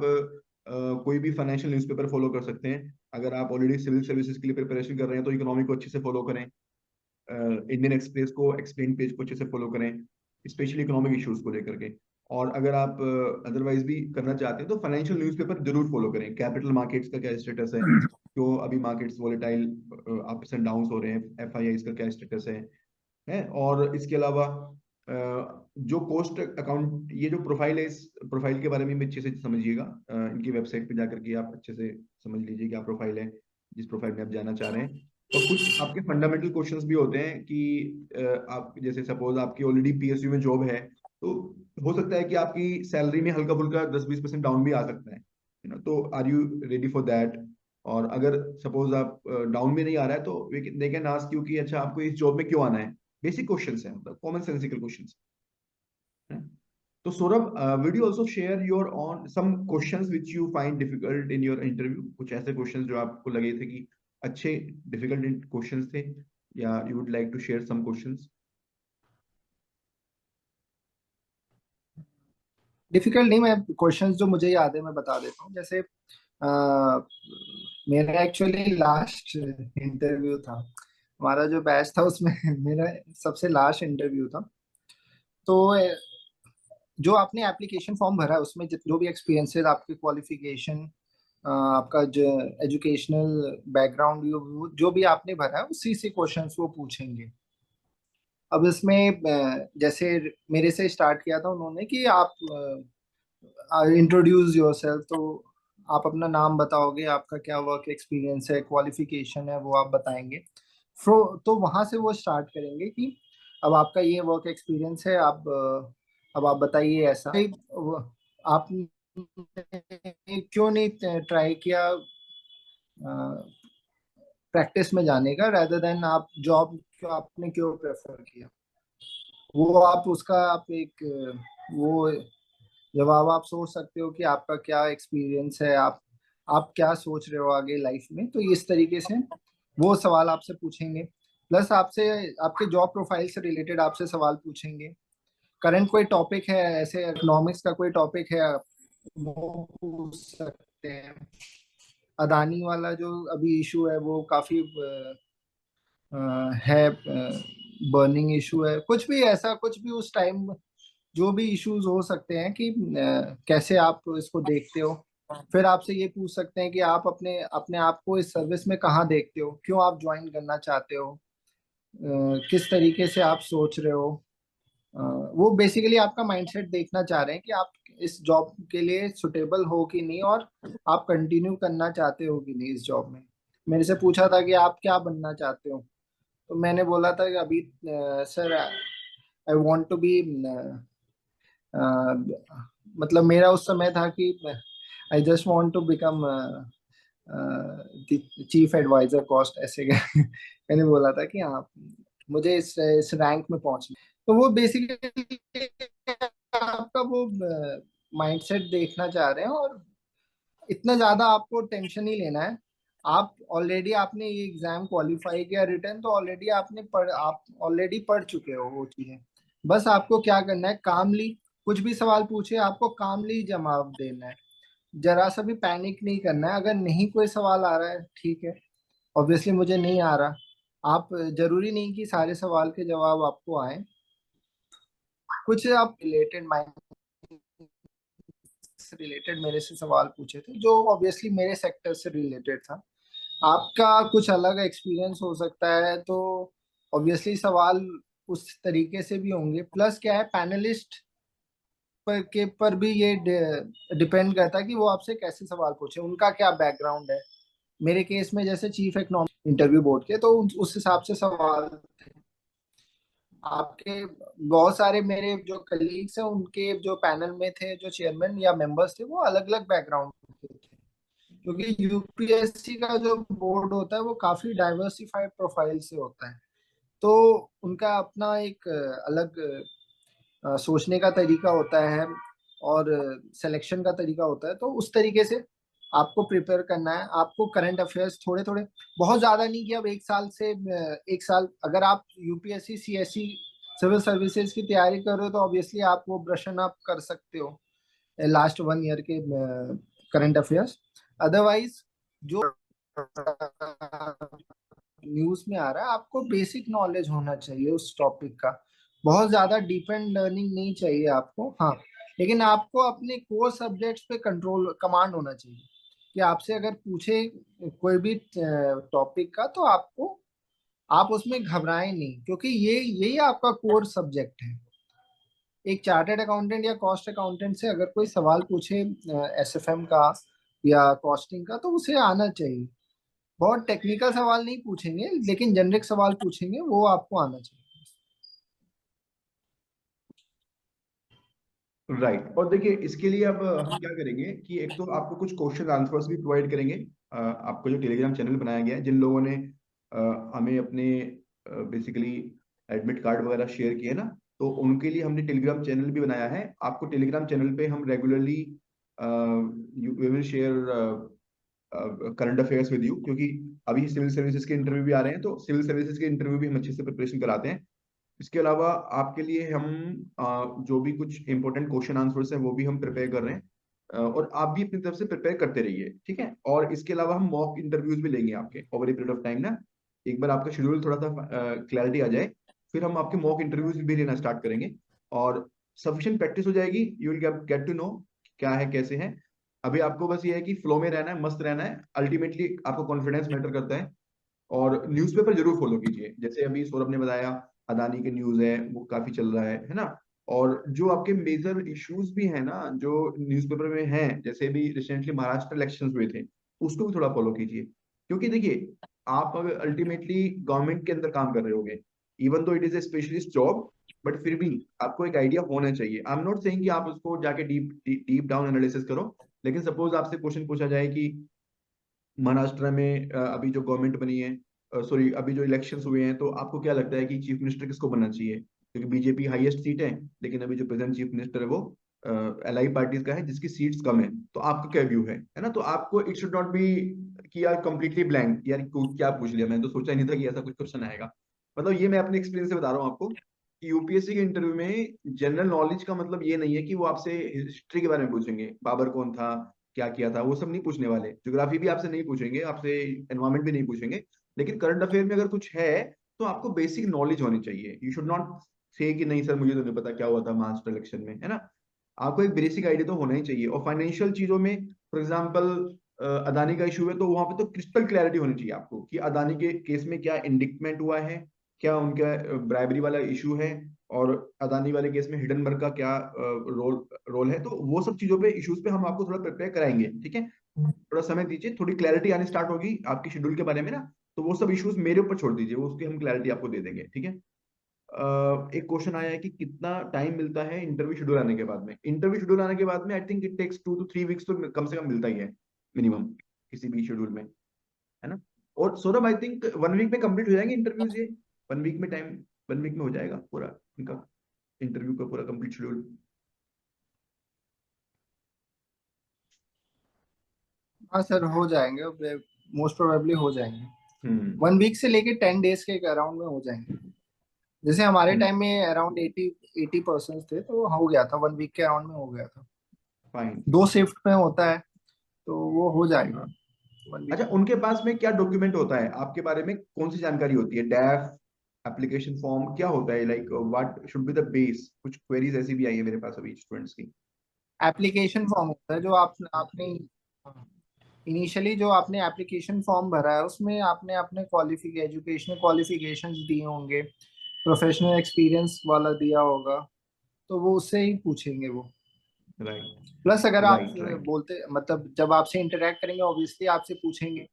कोई भी फाइनेंशियल न्यूज़पेपर फॉलो कर सकते हैं। अगर आप ऑलरेडी सिविल सर्विसेज के लिए प्रिपरेशन कर रहे हैं तो इकोनॉमी को अच्छे से फॉलो करें, इंडियन एक्सप्रेस को, एक्सप्लेन पेज को अच्छे से फॉलो करें, स्पेशली इकोनॉमिक इश्यूज को लेकर के। और अगर आप अदरवाइज भी करना चाहते हैं तो फाइनेंशियल न्यूज़पेपर जरूर फॉलो करें। कैपिटल मार्केट्स का क्या स्टेटस है, क्यों अभी markets volatile, ups and downs हो रहे हैं, एफआईआई का क्या स्टेटस है। और इसके अलावा जो पोस्ट अकाउंट, ये जो प्रोफाइल है, इस प्रोफाइल के बारे में भी अच्छे से समझिएगा। इनकी वेबसाइट पे जाकर के आप अच्छे से समझ लीजिए क्या प्रोफाइल है, जिस प्रोफाइल में आप जाना चाह रहे हैं। और कुछ आपके फंडामेंटल क्वेश्चंस भी होते हैं कि आप जैसे सपोज आपकी ऑलरेडी पीएसयू में जॉब है, तो हो सकता है कि आपकी सैलरी में हल्का फुल्का 10-20% डाउन भी आ सकता है, तो are you ready for that. और अगर सपोज आप डाउन में नहीं आ रहा है तो दे कैन आस्क यू कि अच्छा आपको इस जॉब में क्यों आना है। बेसिक क्वेश्चंस हैं, मतलब कॉमन सेंसिकल क्वेश्चंस है। तो Saurabh, will you also share your on some questions which you find difficult in your interview, कुछ ऐसे क्वेश्चंस जो आपको लगे थे कि अच्छे डिफिकल्ट क्वेश्चंस थे, या you would like to share some questions? Difficult नहीं, मैं क्वेश्चंस जो मुझे याद है मैं बता देता हूँ। जैसे मेरा एक्चुअली लास्ट इंटरव्यू था, हमारा जो बैच था उसमें मेरा सबसे लास्ट इंटरव्यू था। तो जो आपने एप्लीकेशन फॉर्म भरा है उसमें जो भी एक्सपीरियंसेस, आपके क्वालिफिकेशन, आपका जो एजुकेशनल बैकग्राउंड, जो भी आपने भरा है उसी से क्वेश्चंस वो पूछेंगे। अब इसमें जैसे मेरे से स्टार्ट किया था उन्होंने कि आप इंट्रोड्यूस योरसेल्फ, तो आप अपना नाम बताओगे, आपका क्या वर्क एक्सपीरियंस है, क्वालिफिकेशन है, वो आप बताएंगे। तो वहां से वो स्टार्ट करेंगे कि अब आपका ये वर्क एक्सपीरियंस है, आप अब आप बताइए ऐसा आपने क्यों नहीं ट्राई किया प्रैक्टिस में जाने का, rather देन आप जॉब क्यों, आपने क्यों प्रेफर किया, वो आप उसका आप एक वो जवाब आप सोच सकते हो कि आपका क्या एक्सपीरियंस है, आप क्या सोच रहे हो आगे लाइफ में। तो इस तरीके से वो सवाल आपसे पूछेंगे, प्लस आपसे आपके जॉब प्रोफाइल से रिलेटेड आपसे सवाल पूछेंगे। करंट कोई टॉपिक है, ऐसे इकोनॉमिक्स का कोई टॉपिक है, वो पूछ सकते हैं। अदानी वाला जो अभी इशू है वो काफी है, बर्निंग इशू है, कुछ भी ऐसा, कुछ भी उस टाइम जो भी इश्यूज हो सकते हैं कि कैसे आप इसको देखते हो। फिर आपसे ये पूछ सकते हैं कि आप अपने अपने आप को इस सर्विस में कहाँ देखते हो, क्यों आप ज्वाइन करना चाहते हो, किस तरीके से आप सोच रहे हो, वो बेसिकली आपका माइंडसेट देखना चाह रहे हैं कि आप इस जॉब के लिए सुटेबल हो कि नहीं, और आप कंटिन्यू करना चाहते हो कि नहीं इस जॉब में। मेरे से पूछा था कि आप क्या बनना चाहते हो, तो मैंने बोला था कि अभी sir I want to be, मतलब मेरा उस समय था कि I just want to become chief adviser cost, ऐसे मैंने बोला था कि हाँ मुझे इस रैंक में पहुंचना। तो वो बेसिकली आपका वो माइंडसेट देखना चाह रहे हैं, और इतना ज्यादा आपको टेंशन नहीं लेना है। आप ऑलरेडी आपने ये एग्जाम क्वालिफाई किया रिटर्न, तो ऑलरेडी आप ऑलरेडी पढ़ चुके हो वो चीजें। बस आपको क्या करना है, कामली कुछ भी सवाल पूछे आपको कामली जवाब देना है, जरा सा भी पैनिक नहीं करना है। अगर नहीं कोई सवाल आ रहा है ठीक है, ऑब्वियसली मुझे नहीं आ रहा, आप जरूरी नहीं कि सारे सवाल के जवाब आपको आए। कुछ आप रिलेटेड माइंड से रिलेटेड मेरे से सवाल पूछे थे जो ऑब्वियसली मेरे सेक्टर से रिलेटेड था। आपका कुछ अलग एक्सपीरियंस हो सकता है, तो ऑब्वियसली सवाल उस तरीके से भी होंगे। प्लस क्या है, पैनलिस्ट पर भी ये डिपेंड करता है कि वो आपसे कैसे सवाल पूछे, उनका क्या बैकग्राउंड है। मेरे केस में जैसे चीफ इकोनॉमिक इंटरव्यू बोर्ड के, तो उस हिसाब से सवाल थे। आपके बहुत सारे मेरे जो कलीग्स हैं उनके जो पैनल में थे, जो चेयरमैन या मेंबर्स थे, वो अलग अलग बैकग्राउंड के थे, क्योंकि यूपीएससी का जो बोर्ड होता है वो काफी डाइवर्सिफाइड प्रोफाइल से होता है। तो उनका अपना एक अलग सोचने का तरीका होता है, और सिलेक्शन का तरीका होता है। तो उस तरीके से आपको प्रिपेयर करना है। आपको करंट अफेयर्स थोड़े थोड़े, बहुत ज्यादा नहीं कि अब एक साल अगर आप यूपीएससी सीएससी सिविल सर्विसेज की तैयारी कर रहे हो, तो ऑब्वियसली आप वो ब्रशन अप कर सकते हो लास्ट 1 ईयर के करंट अफेयर्स। अदरवाइज जो न्यूज में आ रहा है, आपको बेसिक नॉलेज होना चाहिए उस टॉपिक का। बहुत ज्यादा डीप एंड लर्निंग नहीं चाहिए आपको, हाँ, लेकिन आपको अपने कोर सब्जेक्ट्स पे कंट्रोल कमांड होना चाहिए, कि आपसे अगर पूछे कोई भी टॉपिक का, तो आप उसमें घबराएं नहीं, क्योंकि ये यही आपका कोर सब्जेक्ट है। एक चार्टर्ड अकाउंटेंट या कॉस्ट अकाउंटेंट से अगर कोई सवाल पूछे एसएफएम का या कॉस्टिंग का, तो उसे आना चाहिए। बहुत टेक्निकल सवाल नहीं पूछेंगे, लेकिन जेनरिक सवाल पूछेंगे, वो आपको आना चाहिए। राइट। और देखिए इसके लिए अब हम क्या करेंगे कि एक तो आपको कुछ क्वेश्चन आंसर्स भी प्रोवाइड करेंगे। आपको जो टेलीग्राम चैनल बनाया गया है, जिन लोगों ने हमें अपने बेसिकली एडमिट कार्ड वगैरह शेयर किए ना, तो उनके लिए हमने टेलीग्राम चैनल भी बनाया है। आपको टेलीग्राम चैनल पे हम regularly we will share current affairs with you, क्योंकि अभी सिविल सर्विसेज के इंटरव्यू भी आ रहे हैं, तो सिविल सर्विसेज के इंटरव्यू भी हम अच्छे से प्रिपरेशन कराते हैं। इसके अलावा आपके लिए हम जो भी कुछ इंपॉर्टेंट क्वेश्चन आंसर्स हैं वो भी हम प्रिपेयर कर रहे हैं, और आप भी अपनी तरफ से प्रिपेयर करते रहिए, ठीक है। और इसके अलावा हम मॉक इंटरव्यूज भी लेंगे आपके over a period of time ना। एक बार आपका शेड्यूल थोड़ा सा क्लैरिटी आ जाए, फिर हम आपके मॉक इंटरव्यूज भी लेना स्टार्ट करेंगे, और सफिशिएंट प्रैक्टिस हो जाएगी। You will get to know क्या है कैसे है। अभी आपको बस ये है कि फ्लो में रहना है, मस्त रहना है। अल्टीमेटली आपको कॉन्फिडेंस मैटर करता है। और न्यूज़पेपर जरूर फॉलो कीजिए, जैसे अभी सौरभ ने बताया अदानी के न्यूज है वो काफी चल रहा है ना। और जो आपके मेजर इश्यूज भी है ना जो न्यूज़पेपर में हैं, जैसे भी रिसेंटली महाराष्ट्र इलेक्शंस हुए थे, उसको भी थोड़ा फॉलो कीजिए। क्योंकि देखिए आप अगर अल्टीमेटली गवर्नमेंट के अंदर काम कर रहे होगे, even though it is a specialist job, but फिर भी आपको एक आइडिया होना चाहिए। आई एम नॉट सेइंग कि आप उसको जाके डीप डीप डाउन एनालिसिस करो, लेकिन सपोज आपसे क्वेश्चन पूछा जाए कि महाराष्ट्र में अभी जो गवर्नमेंट बनी है, सॉरी अभी जो इलेक्शंस हुए हैं, तो आपको क्या लगता है कि चीफ मिनिस्टर किसको बनना चाहिए? क्योंकि बीजेपी हाईएस्ट सीट है, लेकिन अभी जो प्रेजेंट चीफ मिनिस्टर है वो एलआई पार्टीज का है जिसकी सीट्स कम है। तो आपका क्या व्यू है ना? तो आपको इट शुड नॉट बी कि यार कंप्लीटली ब्लैंक, यार क्या पूछ लिया, मैंने तो सोचा ही नहीं था कि ऐसा कुछ क्वेश्चन आएगा। मतलब ये मैं अपने एक्सपीरियंस से बता रहा हूँ आपको कि यूपीएससी के इंटरव्यू में जनरल नॉलेज का मतलब ये नहीं है कि वो आपसे हिस्ट्री के बारे में पूछेंगे, बाबर कौन था, क्या किया था, वो सब नहीं पूछने वाले। ज्योग्राफी भी आपसे नहीं पूछेंगे, आपसे एनवायरमेंट भी नहीं पूछेंगे। लेकिन करंट अफेयर में अगर कुछ है तो आपको बेसिक नॉलेज होनी चाहिए। यू शुड नॉट से कि नहीं सर मुझे तो नहीं पता क्या हुआ था महाराष्ट्र इलेक्शन में, है ना। आपको एक बेसिक आइडिया तो होना ही चाहिए। और फाइनेंशियल चीजों में फॉर एग्जाम्पल अदानी का इशू है, तो वहां पे तो क्रिस्टल क्लैरिटी होनी चाहिए आपको कि अदानी के केस में क्या इंडिक्टमेंट हुआ है, क्या उनका ब्राइबरी वाला इशू है, और अदानी वाले केस में हिडनबर्ग का क्या रोल रोल है, तो वो सब चीजों पे इश्यूज पे हम आपको थोड़ा प्रिपेयर कराएंगे, ठीक है। थोड़ा समय दीजिए, थोड़ी क्लैरिटी आनी स्टार्ट होगी आपकी शेड्यूल के बारे में ना, तो वो सब इश्यूज मेरे ऊपर छोड़ दीजिए, वो उसकी हम क्लैरिटी आपको दे देंगे, ठीक है। एक क्वेश्चन आया है कि कितना टाइम मिलता है इंटरव्यू शेड्यूल आने के बाद में। इंटरव्यू शेड्यूल आने के बाद में I think it takes 2 to 3 weeks तो कम से कम मिलता ही है मिनिमम, किसी भी शेड्यूल में, है ना। और सौरभ आई थिंक 1 week में कंप्लीट हो जाएंगे इंटरव्यूज ये, 1 week में टाइम, 1 week में हो जाएगा पूरा इनका इंटरव्यू का पूरा कंप्लीट शेड्यूल। हाँ सर, हो जाएंगे, मोस्ट प्रोबेबली हो जाएंगे। हम्म 1 वीक से लेके 10 डेज के अराउंड में हो जाएंगे। जैसे हमारे हम्म, टाइम में अराउंड 80% थे, तो हो गया था, 1 वीक के अराउंड में हो गया था। फाइन। 2 शिफ्ट में होता है, तो वो हो जाएगा 1 वीक अच्छा, में। उनके पास में क्या डॉक्यूमेंट होता है आपके बारे में, कौन सी जानकारी होती है, डैफ, एप्लीकेशन फॉर्म, क्या होता है, like what should be the base. कुछ क्वेरीज ऐसी भी आई है मेरे पास अभी स्टूडेंट्स की। एप्लीकेशन फॉर्म होता है जो आपने इनिशियली जो आपने एप्लीकेशन फॉर्म भरा है, उसमें आपने अपने एजुकेशनल क्वालिफिकेशंस दिए होंगे, प्रोफेशनल एक्सपीरियंस वाला दिया होगा, तो वो उससे ही पूछेंगे वो। राइट प्लस अगर आप राइट राइट। बोलते, मतलब जब आपसे इंटरेक्ट करेंगे ऑब्वियसली आपसे पूछेंगे,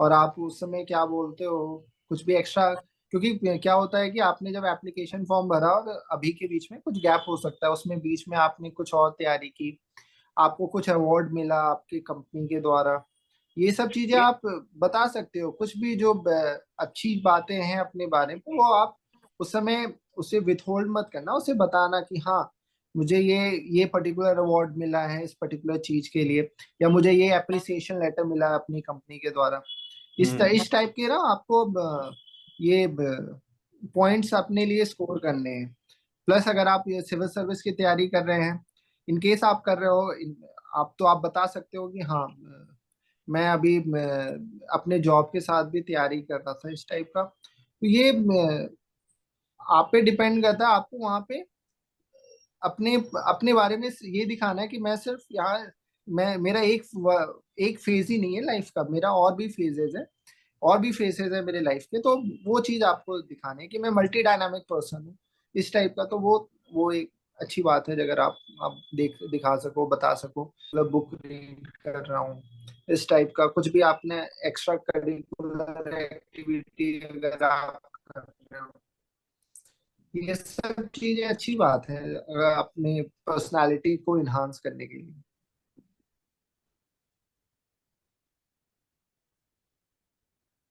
और आप उस समय क्या बोलते हो, कुछ भी एक्स्ट्रा। क्योंकि क्या होता है कि आपने जब एप्लीकेशन फॉर्म भरा और अभी के बीच में कुछ गैप हो सकता है, उसमें बीच में आपने कुछ और तैयारी की, आपको कुछ अवार्ड मिला आपकी कंपनी के द्वारा, ये सब चीजें आप बता सकते हो। कुछ भी जो अच्छी बातें हैं अपने बारे में, वो आप उस समय उसे विथहोल्ड मत करना, उसे बताना कि हाँ, मुझे ये पर्टिकुलर अवार्ड मिला है इस पर्टिकुलर चीज के लिए, या मुझे ये अप्रिसिएशन लेटर मिला है अपनी कंपनी के द्वारा। इस टाइप के ना आपको ये पॉइंट्स अपने लिए स्कोर करने हैं। प्लस अगर आप ये सिविल सर्विस की तैयारी कर रहे हैं, इन केस आप कर रहे हो, आप तो आप बता सकते हो कि हाँ, मैं अभी अपने जॉब के साथ भी तैयारी कर रहा था, इस टाइप का। तो ये आप पे डिपेंड करता है, आपको वहाँ पे अपने अपने बारे में ये दिखाना है कि मैं सिर्फ यहाँ, मैं मेरा एक फेज ही नहीं है लाइफ का, मेरा और भी फेजेस है, और भी फेसेस है मेरे लाइफ के। तो वो चीज आपको दिखाने है कि मैं मल्टी डायनामिक पर्सन हूँ, इस टाइप का। तो वो एक अच्छी बात है, अगर आप दिखा सको, बता सको, मतलब बुक रीड कर रहा हूँ, इस टाइप का कुछ भी आपने एक्स्ट्रा करिकुलर एक्टिविटी अगर आप कर रहे हो, ये सब चीजें अच्छी बात है अगर अपने पर्सनालिटी को इन्हांस करने के लिए।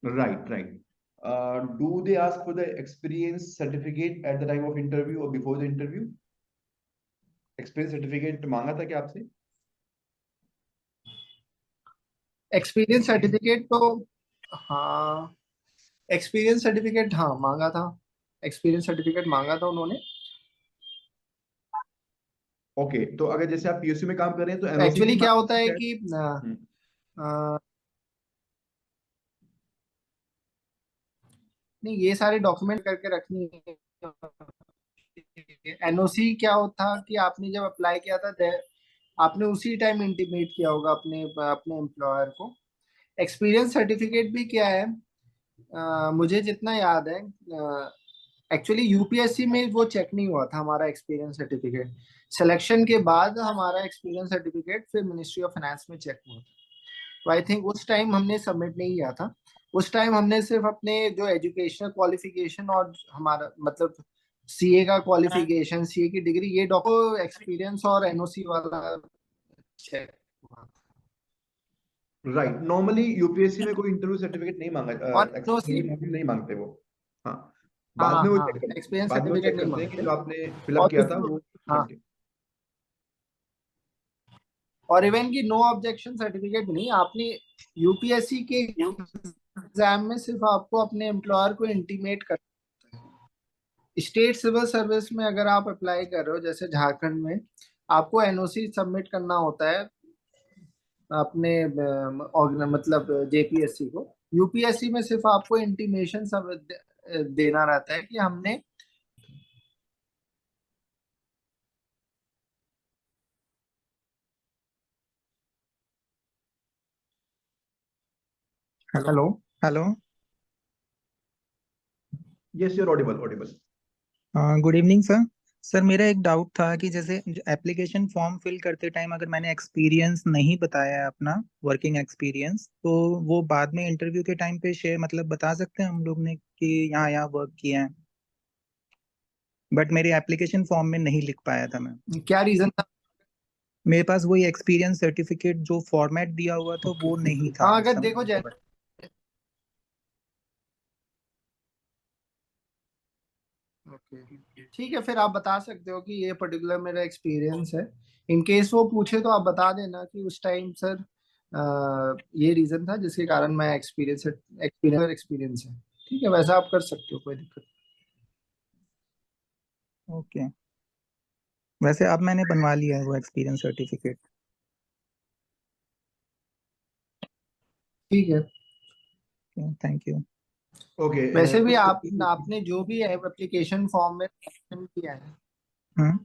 Right right. Do they ask for the experience certificate at the time of interview और before the interview? Experience certificate मांगा था क्या आपसे? एक्सपीरियंस सर्टिफिकेट तो, हाँ, एक्सपीरियंस सर्टिफिकेट हाँ मांगा था, एक्सपीरियंस सर्टिफिकेट मांगा था उन्होंने। ओके, तो अगर जैसे आप पीएसयू में काम कर रहे हैं तो एनओसी भी एक्चुअली क्या होता मांगा है शायद। कि हम्म, नहीं, ये सारे डॉक्यूमेंट करके रखनी है। एनओसी क्या होता कि आपने जब अप्लाई किया था, आपने उसी टाइम इंटीमेट किया होगा अपने अपने एम्प्लॉयर को। एक्सपीरियंस सर्टिफिकेट भी क्या है, मुझे जितना याद है, एक्चुअली यूपीएससी में वो चेक नहीं हुआ था हमारा एक्सपीरियंस सर्टिफिकेट। सिलेक्शन के बाद हमारा एक्सपीरियंस सर्टिफिकेट फिर मिनिस्ट्री ऑफ फाइनेंस में चेक हुआ था। तो आई थिंक उस टाइम हमने सबमिट नहीं किया था। उस टाइम हमने सिर्फ अपने जो एजुकेशनल क्वालिफिकेशन और हमारा मतलब सीए का क्वालिफिकेशन, सीए की डिग्री, ये डॉक्टर एक्सपीरियंस और एनओसी वाला चेक हुआ। राइट। नॉर्मली यूपीएससी में कोई इंटरव्यू सर्टिफिकेट नहीं मांगा, और एनओसी, एक्सपीरियंस नहीं मांगते वो। हाँ, बाद हाँ में वो हाँ, चेक करते हैं, एक्सपीरियंस बाद में वो सर्टिफिकेट चेक नहीं करते हैं कि मांगते। जो आपने फिलअप और किया था वो हाँ, ठीक है। और इवन की नो ऑब्जेक्शन सर्टिफिकेट भी नहीं, आपने यूपीएससी के एग्जाम में सिर्फ आपको अपने एम्प्लॉयर को इंटीमेट कर, स्टेट सिविल सर्विस में अगर आप अप्लाई कर रहे हो जैसे झारखंड में, आपको एनओसी सबमिट करना होता है अपने मतलब जेपीएससी को। यूपीएससी में सिर्फ आपको इंटीमेशन सब देना रहता है कि हमने। Hello. Hello. Yes, you're audible audible. Good evening sir. Sir मेरा एक डाउट था कि जैसे एप्लीकेशन फॉर्म फिल करते टाइम अगर मैंने एक्सपीरियंस नहीं बताया है अपना वर्किंग एक्सपीरियंस, तो वो बाद में इंटरव्यू के टाइम पे शेयर मतलब बता सकते हैं हम लोग ने कि यहाँ यहाँ वर्क किया है, बट मेरे एप्लीकेशन फॉर्म में नहीं लिख पाया था मैं। क्या रीजन था? मेरे पास वही एक्सपीरियंस सर्टिफिकेट जो फॉर्मेट दिया हुआ था वो नहीं था हाँ, उस अगर समय देखो मेरे पास। ओके, ठीक है, फिर आप बता सकते हो कि ये पर्टिकुलर मेरा एक्सपीरियंस है। इन केस वो पूछे तो आप बता देना कि उस टाइम सर ये रीजन था जिसके कारण मैं एक्सपीरियंस है। ठीक है, वैसा आप कर सकते हो, कोई दिक्कत ओके, वैसे अब मैंने बनवा लिया है वो एक्सपीरियंस सर्टिफिकेट। नहीं। ठीक है, थैंक यू। Okay, वैसे भी कुछ आपने जो भी एप्लीकेशन फॉर्म में mention किया है हम्म।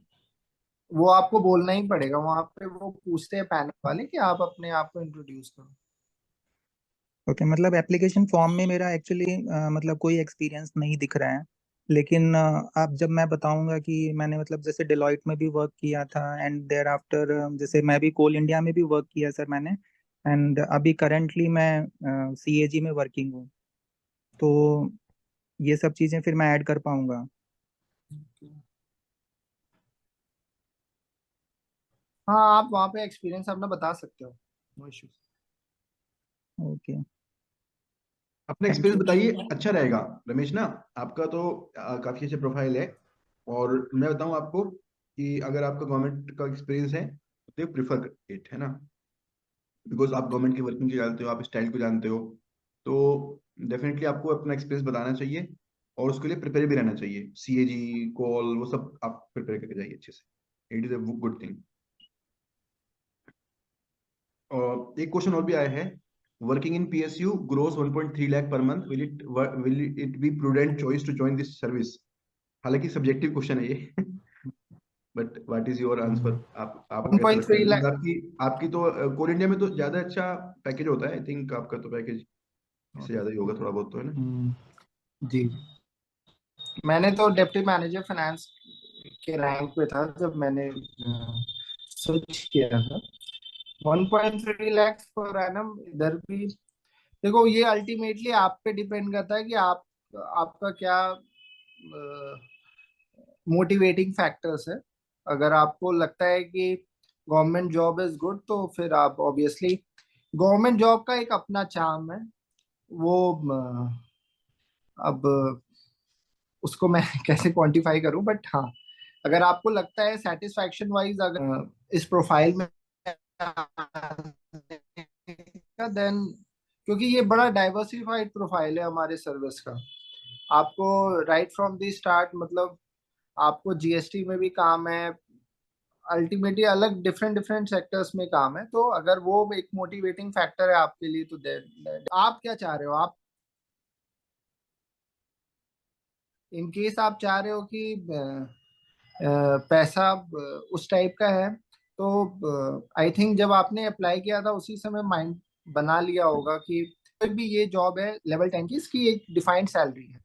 वो आपको बोलना ही पड़ेगा। वहां पे वो पूछते हैं पैनल वाले कि आप अपने आप को इंट्रोड्यूस करो। ओके, मतलब एप्लीकेशन फॉर्म में मेरा एक्चुअली मतलब कोई एक्सपीरियंस नहीं दिख रहा है, लेकिन आप जब मैं बताऊंगा कि मैंने मतलब जैसे डिलॉयट में भी वर्क किया था एंड देयर आफ्टर जैसे मैं भी कोल इंडिया में भी वर्क किया सर मैंने, एंड अभी करंटली मैं सीएजी में वर्किंग हूँ, तो ये सब चीज़ें फिर मैं ऐड कर पाऊंगा। हाँ, आप वहाँ पे एक्सपीरियंस अपना बता सकते हो, नो इश्यूज। ओके, अपना थैंक एक्सपीरियंस यू। बताइए, अच्छा रहेगा। रमेश ना, आपका तो काफी अच्छा प्रोफाइल है। और मैं बताऊं आपको कि अगर आपका गवर्नमेंट का एक्सपीरियंस है तो प्रिफर इट, है ना, बिकॉज आप गवर्नमेंट की वर्किंग को जानते हो, आप स्टाइल को जानते हो, तो डेफिनेटली आपको अपना एक्सपीरियंस बताना चाहिए और उसके लिए प्रिपेयर भी रहना चाहिए। सीएजी कॉल वो सब आप प्रिपेयर करके जाइए अच्छे से, it is a good thing. और एक क्वेश्चन और भी आया है, working in PSU gross 1.3 lakh पर month, will it be prudent choice to join this service? हालांकि सब्जेक्टिव क्वेश्चन है ये but what is your answer? आप आपको वन कैसा पॉइंट लगता है? थ्री Because लाख आपकी आपकी तो कोल इंडिया में तो ज्यादा अच्छा पैकेज होता है, आई थिंक आपका तो पैकेज इससे ज्यादा ही होगा थोड़ा बहुत तो, है ना? जी, मैंने तो डिप्टी मैनेजर फाइनेंस के रैंक पे था जब मैंने स्विच किया था। 1.3 लाख पर एनम इधर भी देखो, ये अल्टीमेटली आप पे डिपेंड करता है कि आप आपका क्या मोटिवेटिंग फैक्टर्स है। अगर आपको लगता है कि गवर्नमेंट जॉब इज गुड तो फिर आप ऑब्वियसली, गवर्नमेंट जॉब का एक अपना चार्म है वो। अब उसको मैं कैसे क्वांटिफाई करूं, बट हाँ, अगर आपको लगता है सेटिस्फैक्शन वाइज अगर इस प्रोफाइल में देन, क्योंकि ये बड़ा डाइवर्सिफाइड प्रोफाइल है हमारे सर्विस का। आपको राइट फ्रॉम द स्टार्ट मतलब आपको जीएसटी में भी काम है, अल्टीमेटली अलग डिफरेंट डिफरेंट सेक्टर्स में काम है। तो अगर वो एक मोटिवेटिंग फैक्टर है आपके लिए तो आप क्या चाह रहे हो? आप इन केस आप चाह रहे हो कि पैसा उस टाइप का है तो आई थिंक जब आपने अप्लाई किया था उसी समय माइंड बना लिया होगा कि कोई भी ये जॉब है लेवल 10 की, इसकी एक डिफाइंड सैलरी है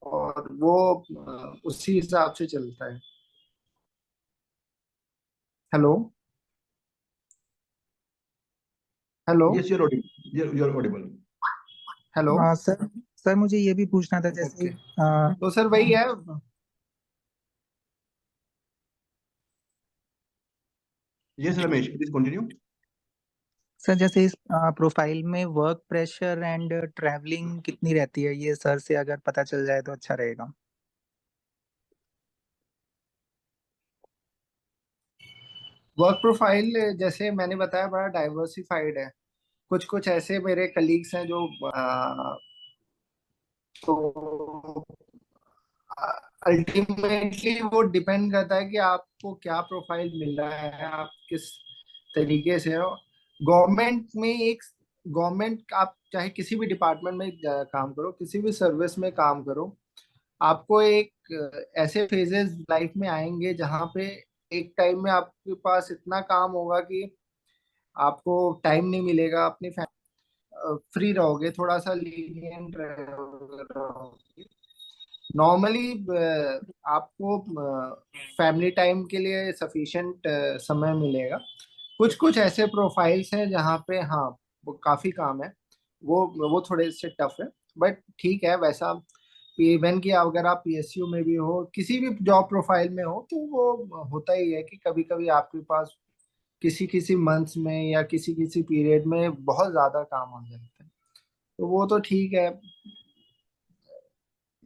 और वो उसी हिसाब से चलता है। Hello, hello, yes, you're audible. Hello. हाँ सर, सर मुझे ये भी पूछना था जैसे ओके, तो सर वही है। Yes Ramesh, please continue. Sir जैसे इस प्रोफाइल में वर्क प्रेशर एंड ट्रैवलिंग कितनी रहती है, ये सर से अगर पता चल जाए तो अच्छा रहेगा। वर्क प्रोफाइल जैसे मैंने बताया बड़ा डाइवर्सिफाइड है। कुछ कुछ ऐसे मेरे कलीग्स हैं जो तो अल्टीमेटली वो डिपेंड करता है कि आपको क्या प्रोफाइल मिल रहा है, आप किस तरीके से हो। गवर्नमेंट में एक गवर्नमेंट आप चाहे किसी भी डिपार्टमेंट में काम करो, किसी भी सर्विस में काम करो, आपको एक ऐसे फेजेस लाइफ में आएंगे जहाँ पे एक टाइम में आपके पास इतना काम होगा कि आपको टाइम नहीं मिलेगा अपनी फ्री रहोगे, थोड़ा सा लीनियंट रहोगे। नॉर्मली आपको फैमिली टाइम के लिए सफिशिएंट समय मिलेगा। कुछ कुछ ऐसे प्रोफाइल्स हैं जहाँ पे हाँ वो काफी काम है, वो थोड़े से टफ है, बट ठीक है वैसा। इवन कि अगर आप पीएसयू में भी हो, किसी भी जॉब प्रोफाइल में हो, तो वो होता ही है कि कभी कभी आपके पास किसी किसी मंथ्स में या किसी किसी पीरियड में बहुत ज्यादा काम आ जाता है, तो वो तो ठीक है।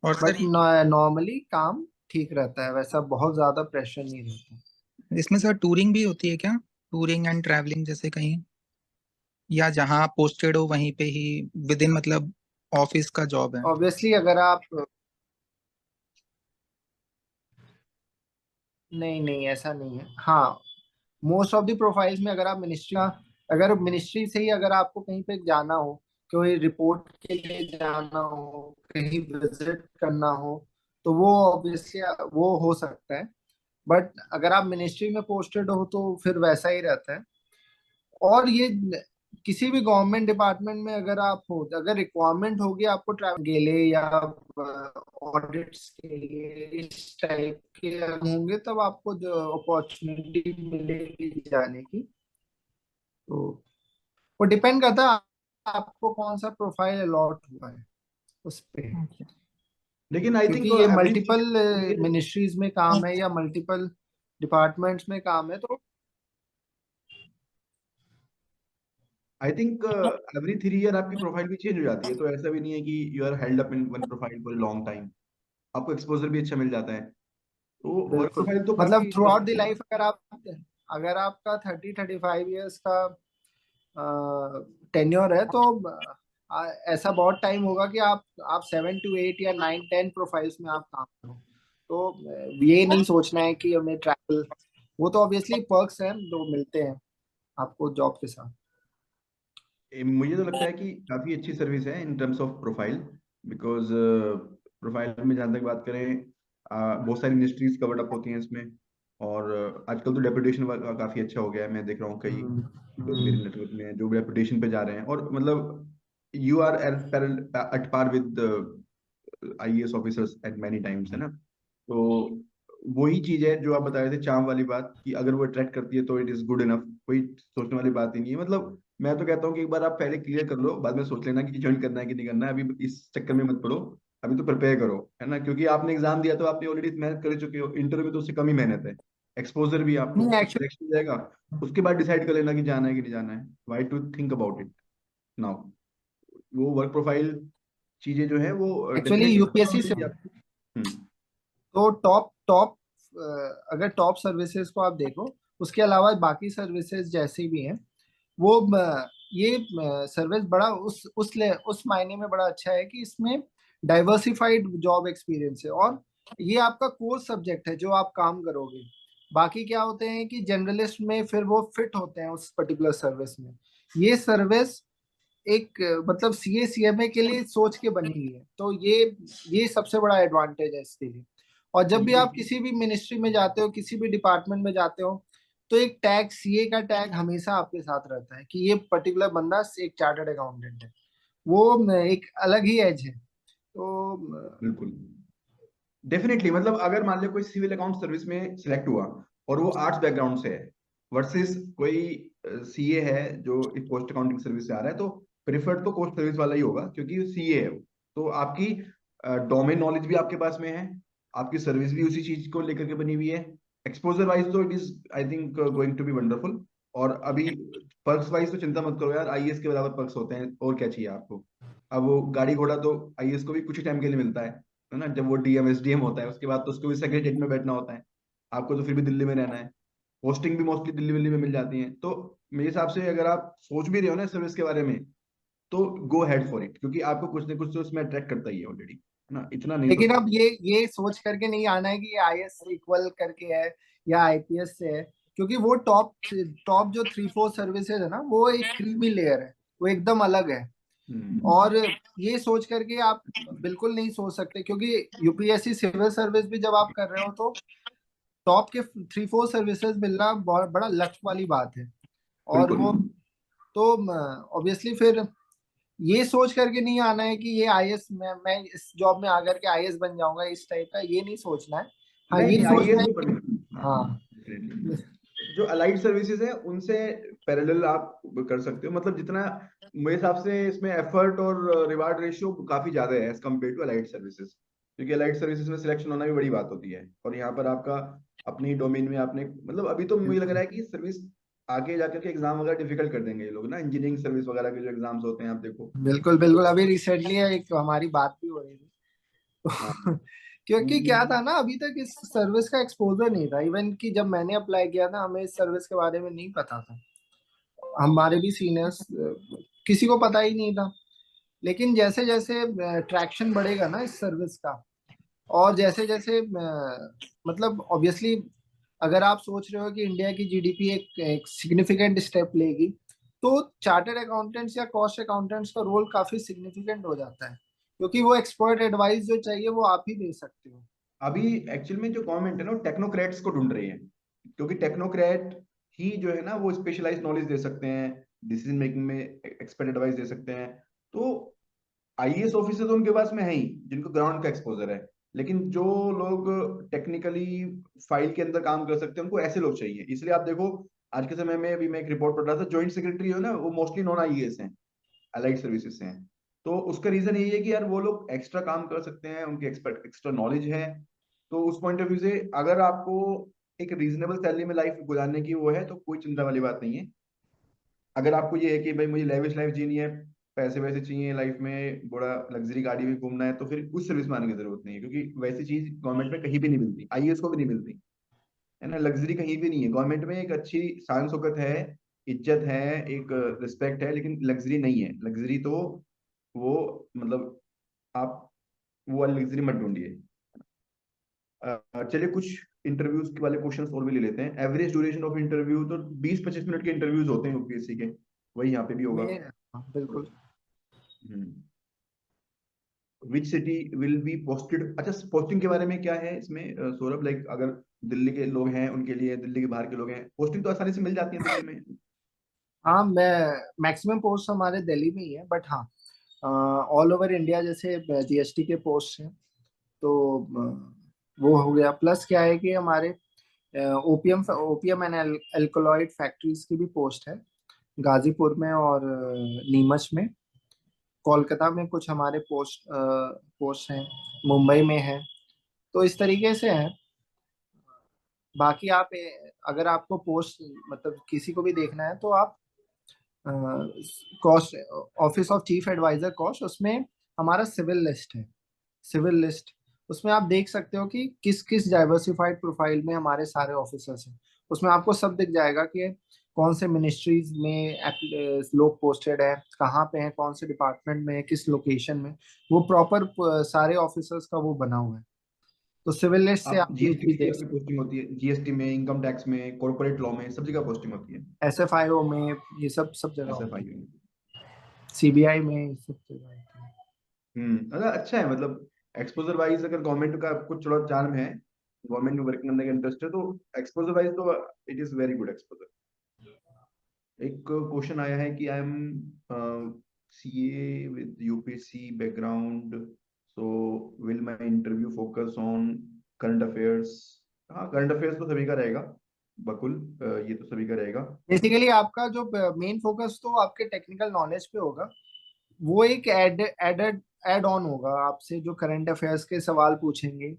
और बट सर नॉर्मली काम ठीक रहता है, वैसा बहुत ज्यादा प्रेशर नहीं रहता। इसमें सर टूरिंग भी होती है क्या? टूरिंग एंड ट्रैवलिंग जैसे कहीं, या जहाँ आप पोस्टेड हो वहीं पे ही विद इन मतलब ऑफिस का जॉब है? ऑब्वियसली अगर आप, नहीं नहीं ऐसा नहीं है। हाँ, मोस्ट ऑफ द प्रोफाइल्स में अगर आप मिनिस्ट्री, अगर मिनिस्ट्री से ही अगर आपको कहीं पे जाना हो, कोई रिपोर्ट के लिए जाना हो, कहीं विजिट करना हो, तो वो ऑब्वियसली वो हो सकता है। बट अगर आप मिनिस्ट्री में पोस्टेड हो तो फिर वैसा ही रहता है। और ये किसी भी गवर्नमेंट डिपार्टमेंट में अगर आप हो, अगर रिक्वायरमेंट होगी आपको ट्रैवल के लिए या ऑडिट्स के लिए, इस टाइप के होंगे, तब आपको जो अपॉर्चुनिटी मिलेगी जाने की। तो वो डिपेंड करता है आपको कौन सा प्रोफाइल अलॉट हुआ है उस पे, Okay. लेकिन आई क्योंकि थिंक ये एवरी मल्टीपल मिनिस्ट्रीज में काम है या मल्टीपल डिपार्टमेंट्स में काम है, तो आई थिंक एवरी 3 ईयर आपकी प्रोफाइल भी चेंज हो जाती है, तो ऐसा भी नहीं है कि you are held up in one profile for long time. आपको एक्सपोजर भी अच्छा मिल जाता है, तो वर्क बिल्कुल। प्रोफाइल तो मतलब काफी थ्रू आउट द लाइफ अगर आप, अगर आपका 30-35 ईयर्स का टेन्योर है, तो ऐसा बहुत टाइम होगा कि आप 7 to 8 या 9-10 प्रोफाइल्स में आप काम करो। तो ये नहीं सोचना है कि हमें ट्रैवल, वो तो ऑब्वियसली पर्क्स हैं जो मिलते हैं आपको जॉब के साथ। मुझे तो लगता है कि काफी अच्छी सर्विस है in terms of profile, because profile में जहाँ तक बात करें, बहुत सारी इंडस्ट्रीज कवर्ड अप होती हैं इसमें। और आजकल तो डेपुटेशन काफी अच्छा हो गया है, मैं देख रहा हूँ कई हम्म, लोग मेरे हम्म, नेटवर्क में हैं जो डेपुटेशन पे जा रहे हैं, और मतलब you are at par with IAS officers at many times, है ना। तो वही चीज है जो आप बता रहे थे, चार्म वाली बात, कि अगर वो अट्रैक्ट करती है तो इट इज गुड इनफ, कोई सोचने वाली बात ही नहीं है। मतलब मैं तो कहता हूँ कि एक बार आप पहले क्लियर कर लो, बाद में सोच लेना कि ज्वाइन करना है कि नहीं करना है। अभी इस चक्कर में मत पड़ो, अभी तो प्रिपेयर करो, है ना, क्योंकि आपने एग्जाम दिया तो आपने ऑलरेडी मेहनत कर चुके हो। इंटरव्यू में तो उससे कम ही मेहनत है, एक्सपोजर भी आपको, नहीं एक्चुअली, सिलेक्शन जाएगा, उसके बाद डिसाइड कर लेना कि जाना है कि नहीं जाना है। Why to think about it now. वो वर्क प्रोफाइल चीजें जो है वो एक्चुअली यूपीएससी से, डेफिनेटली आपको। हम्म। तो टॉप टॉप अगर टॉप सर्विसेज को आप देखो, उसके अलावा बाकी सर्विसेज जैसी भी हैं, वो ये सर्विस बड़ा उस मायने में बड़ा अच्छा है कि इसमें डाइवर्सिफाइड जॉब एक्सपीरियंस है, और ये आपका कोर सब्जेक्ट है जो आप काम करोगे। बाकी क्या होते हैं कि जनरलिस्ट में फिर वो फिट होते हैं उस पर्टिकुलर सर्विस में। ये सर्विस एक मतलब सीए सीएमए के लिए सोच के बनी हुई है, तो ये सबसे बड़ा एडवांटेज है इसके लिए। और जब भी आप किसी भी मिनिस्ट्री में जाते हो, किसी भी डिपार्टमेंट में जाते हो, तो एक टैग, सीए का टैग हमेशा आपके साथ रहता है कि ये पर्टिकुलर बंदा एक चार्टर्ड अकाउंटेंट है। वो एक अलग ही एज है। तो बिल्कुल, डेफिनेटली। मतलब अगर मान लो कोई सिविल अकाउंट सर्विस में सिलेक्ट हुआ और वो आर्ट्स बैकग्राउंड से है, वर्सेस कोई सीए है जो एक कॉस्ट अकाउंटिंग सर्विस से आ रहा है, तो प्रिफर्ड तो कॉस्ट सर्विस वाला ही होगा, क्योंकि सीए है वो। तो आपकी डोमेन नॉलेज भी आपके पास में है, आपकी सर्विस भी उसी चीज को लेकर के बनी हुई है। एक्सपोजर वाइज तो it is I think going to be wonderful. और अभी पर्क्स वाइज तो चिंता मत करो यार, आईएएस के बराबर पर्क्स होते हैं, और क्या चाहिए आपको। अब वो गाड़ी घोड़ा तो आईएएस को भी कुछ ही टाइम के लिए मिलता है ना। जब वो डीएम एसडीएम होता है उसके बाद तो उसको भी सेक्रेटरीट में बैठना होता है, आपको तो फिर भी दिल्ली में रहना है। पोस्टिंग भी मोस्टली दिल्ली विल्ली में मिल जाती है। तो मेरे हिसाब से अगर आप सोच भी रहे हो ना सर्विस के बारे में, तो गो हेड फॉर इट, क्योंकि आपको कुछ ना कुछ तो उसमें अट्रैक्ट करता ही है ऑलरेडी, है ना, इतना नहीं तो। लेकिन अब ये सोच करके नहीं आना है कि ये आईएएस इक्वल करके है या आईपीएस से है, क्योंकि वो टॉप टॉप जो 3-4 सर्विसेज है ना, वो एक क्रीमी लेयर है, वो एकदम अलग है। हम्म। और ये सोच करके आप बिल्कुल नहीं सोच सकते, क्योंकि यूपीएससी सिविल सर्विस भी जब आप कर रहे हो, तो टॉप के 3-4 सर्विसेज मिलना बहुत बड़ा लक वाली बात है। और बिल्कुल। वो तो ऑब्वियसली फिर ये सोच करके नहीं आना है कि ये आईएएस, मैं इस जॉब में आकर के आईएएस बन जाऊंगा, इस टाइप का ये नहीं सोचना है। हाँ, नहीं ये नहीं, सोचना आईएएस है भी कि बने। हाँ, जो अलाइड सर्विसेज है उनसे पैरेलल आप कर सकते हो, मतलब जितना मेरे हिसाब से इसमें एफर्ट और रिवार्ड रेशियो काफी ज्यादा है as compared to allied services, क्योंकि अलाइड सर्विसेज में सिलेक्शन होना भी बड़ी बात होती है, और यहाँ पर आपका अपनी डोमेन में आपने, मतलब अभी तो मुझे लग रहा है कि सर्विस आगे जाकर के एग्जाम वगैरह डिफिकल्ट कर देंगे ये लोग ना, इंजीनियरिंग सर्विस वगैरह के जो एग्जाम्स होते हैं आप देखो। बिल्कुल बिल्कुल। अभी रिसेंटली एक हमारी बात भी हो रही थी हाँ। क्योंकि क्या था ना, अभी तक इस सर्विस का एक्सपोजर नहीं था। इवन कि जब मैंने अप्लाई किया था, हमें इस सर्विस के बारे में नहीं पता था। हमारे भी सीनियर्स, किसी को पता ही नहीं था। लेकिन जैसे जैसे ट्रैक्शन बढ़ेगा ना इस सर्विस का, और जैसे जैसे मतलब ऑब्वियसली अगर आप सोच रहे हो कि इंडिया की जीडीपी एक सिग्निफिकेंट स्टेप लेगी, तो चार्टर्ड अकाउंटेंट्स या कॉस्ट अकाउंटेंट्स का रोल काफी सिग्निफिकेंट हो जाता है, क्योंकि वो एक्सपर्ट एडवाइस जो चाहिए वो आप ही दे सकते हो। अभी एक्चुअल में जो गवर्नमेंट है ना, टेक्नोक्रेट्स को ढूंढ रही है, क्योंकि टेक्नोक्रेट ही जो है ना वो स्पेशलाइज नॉलेज दे सकते हैं, डिसीजन मेकिंग में एक्सपर्ट एडवाइस दे सकते हैं। तो आईएएस ऑफिसर तो उनके पास में है ही जिनको ग्राउंड का एक्सपोजर है, लेकिन जो लोग टेक्निकली फाइल के अंदर काम कर सकते हैं उनको ऐसे लोग चाहिए। इसलिए आप देखो आज के समय में, अभी मैं एक रिपोर्ट पढ़ रहा था, जॉइंट सेक्रेटरी हो ना वो मोस्टली नॉन आईएएस हैं, अलाइड सर्विसेज से हैं। तो उसका रीजन यही है कि यार वो लोग एक्स्ट्रा काम कर सकते हैं, उनकी एक्सपर्ट एक्स्ट्रा नॉलेज है। तो उस पॉइंट ऑफ व्यू से अगर आपको एक रीजनेबल सैलरी में लाइफ गुजारने की वो है तो कोई चिंता वाली बात नहीं है। अगर आपको ये है कि भाई मुझे लेविश लाइफ जीनी है, पैसे वैसे चाहिए लाइफ में, बड़ा लग्जरी गाड़ी में घूमना है, तो फिर उस सर्विस में आने की जरूरत नहीं है, क्योंकि वैसी चीज गवर्नमेंट में कहीं भी नहीं मिलती, आईएएस को भी नहीं मिलती है ना। लग्जरी कहीं भी नहीं है गवर्नमेंट में, एक अच्छी शान शौकत है, इज्जत है, एक रिस्पेक्ट है, लेकिन लग्जरी नहीं है। लग्जरी तो वो, मतलब आप वो वाली लग्जरी मत ढूंढिए। चलिए कुछ इंटरव्यूज के वाले क्वेश्चंस और भी ले लेते हैं। एवरेज ड्यूरेशन ऑफ इंटरव्यू तो 20-25 मिनट के इंटरव्यूज होते हैं यूपीएससी के, वही यहाँ पे भी होगा। मैं हाँ, बिल्कुल। Which city will be posted, अच्छा पोस्टिंग के बारे में क्या है इसमें सौरभ, लाइक अगर दिल्ली के लोग हैं उनके लिए, दिल्ली के बाहर के लोग हैं, पोस्टिंग तो आसानी से मिल जाती है दिल्ली में। हाँ, मैं मैक्सिमम पोस्ट हमारे दिल्ली में ही है, बट हाँ, ऑल ओवर इंडिया जैसे जीएसटी के पोस्ट हैं, तो वो हो गया। प्लस क्या है कि हमारे ओपीएम एंड एल्कोलॉइड फैक्ट्रीज की भी पोस्ट है, गाजीपुर में और नीमच में। कोलकाता में कुछ हमारे पोस्ट हैं, मुंबई में है। तो इस तरीके से है। बाकी आप अगर आपको पोस्ट मतलब किसी को भी देखना है, तो आप cost, office of chief adviser cost, उसमें हमारा सिविल लिस्ट है, सिविल लिस्ट। उसमें आप देख सकते हो कि किस किस डाइवर्सिफाइड प्रोफाइल में हमारे सारे ऑफिसर्स हैं। उसमें आपको सब दिख जाएगा कि कौन से मिनिस्ट्रीज में लोग पोस्टेड है, कहाँ पे हैं, कौन से डिपार्टमेंट में है, किस लोकेशन में। वो प्रॉपर सारे ऑफिसर्स का वो बना हुआ है। तो सिविल लिस्ट से आप आप ये जीएसटी चीज में भी देख आपकी सकते पोस्टिंग होती है, जीएसटी में, इनकम टैक्स में, कॉर्पोरेट लॉ में, सब जगह पोस्टिंग होती है। हो, एसएफआईओ में, ये सब जगह होती एसएफआई है, में। सीबीआई में, ये सब जगह होती है। मतलब अच्छा है, मतलब एक्सपोजर वाइज अगर गवर्नमेंट का कुछ थोड़ा चार्म है, गवर्नमेंट में वर्किंग करने का इंटरेस्ट है, तो एक्सपोजर वाइज तो it is very good exposure. एक क्वेश्चन आया है कि I M CA with UPSC background, so will my interview focus on current affairs. हाँ, करंट अफेयर्स तो सभी का रहेगा बकुल, ये तो सभी का रहेगा। बेसिकली आपका जो मेन फोकस तो आपके टेक्निकल नॉलेज पे होगा। वो एक एडेड एड ऑन होगा, आपसे जो करंट अफेयर्स के सवाल पूछेंगे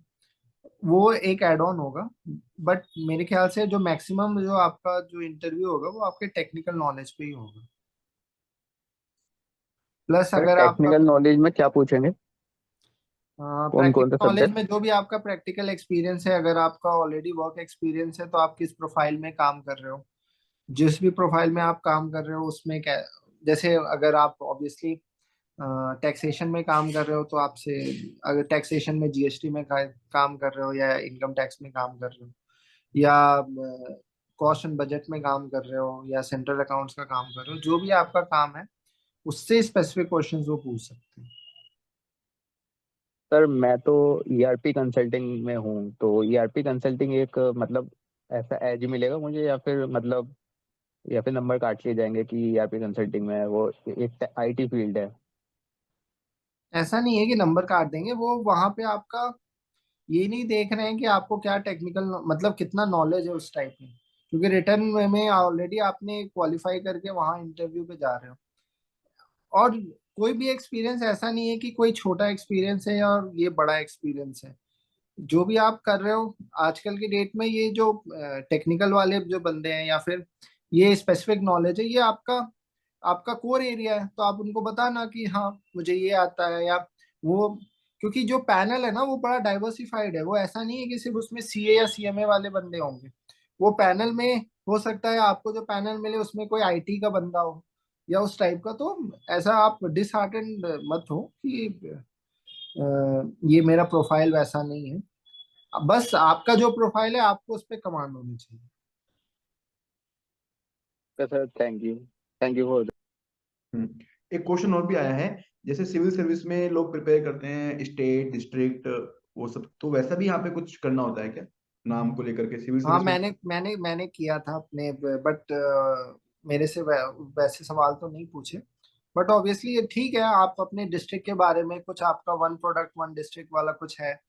वो एक एड ऑन होगा। बट मेरे ख्याल से जो मैक्सिमम जो आपका जो इंटरव्यू होगा वो आपके टेक्निकल नॉलेज पे ही होगा। प्लस सर अगर आपका टेक्निकल नॉलेज में क्या पूछेंगे, कौन कौन सा प्रैक्टिकल नॉलेज सब्जेक्ट? में जो भी आपका प्रैक्टिकल एक्सपीरियंस है, अगर आपका ऑलरेडी वर्क एक्सपीरियंस है तो आप किस प्रोफाइल में काम कर रहे हो, जिस भी प्रोफाइल में आप काम कर रहे हो उसमें क्या, जैसे अगर आप ऑब्वियसली टैक्सेशन में काम कर रहे हो तो आपसे, अगर टैक्सेशन में जीएसटी में काम कर रहे हो, या इनकम टैक्स में काम कर रहे हो, या कॉस्ट एंड बजट में काम कर रहे हो, या सेंट्रल अकाउंट्स का काम कर रहे हो, जो भी आपका काम है उससे स्पेसिफिक क्वेश्चंस वो पूछ सकते हैं। सर मैं तो ईआरपी कंसल्टिंग में हूँ, तो ईआरपी कंसल्टिंग एक मतलब ऐसा एज मिलेगा मुझे, या फिर मतलब या फिर नंबर काट लिए जाएंगे कि ईआरपी कंसल्टिंग में है, वो एक आईटी फील्ड है, ऐसा नहीं है कि नंबर काट देंगे, वो वहां पे आपका ये नहीं देख रहे हैं कि आपको क्या टेक्निकल मतलब कितना नॉलेज है उस टाइप में, क्योंकि रिटर्न में ऑलरेडी आपने क्वालिफाई करके वहां इंटरव्यू पे जा रहे हो। और कोई भी एक्सपीरियंस ऐसा नहीं है कि कोई छोटा एक्सपीरियंस है और ये बड़ा एक्सपीरियंस है। जो भी आप कर रहे हो आजकल की डेट में, ये जो टेक्निकल वाले जो बंदे हैं या फिर ये स्पेसिफिक नॉलेज है, ये आपका आपका कोर एरिया है, तो आप उनको बताना कि हाँ मुझे ये आता है या वो। क्योंकि जो पैनल है ना वो बड़ा डाइवर्सिफाइड है, वो ऐसा नहीं है कि सिर्फ उसमें सीए या सीएमए वाले बंदे होंगे। वो पैनल में हो सकता है आपको जो पैनल मिले उसमें कोई आईटी का बंदा हो या उस टाइप का। तो ऐसा आप डिसहार्टेंड मत हो कि ये मेरा प्रोफाइल वैसा नहीं है। बस आपका जो प्रोफाइल है आपको उस पर कमांड होनी चाहिए। Sir thank you for. एक क्वेश्चन और भी आया है, जैसे सिविल सर्विस में लोग प्रिपेयर करते हैं स्टेट डिस्ट्रिक्ट वो सब, तो वैसा भी यहाँ पे कुछ करना होता है क्या नाम को लेकर के सिविल हाँ, सर्विस में? मैंने किया था अपने, बट मेरे से वैसे सवाल तो नहीं पूछे। बट ऑब्वियसली ये ठीक है, आप अपने डिस्ट्रिक्ट के बारे में कुछ आपका वन प्रोडक्ट वन डिस्ट्रिक्ट वाला कुछ है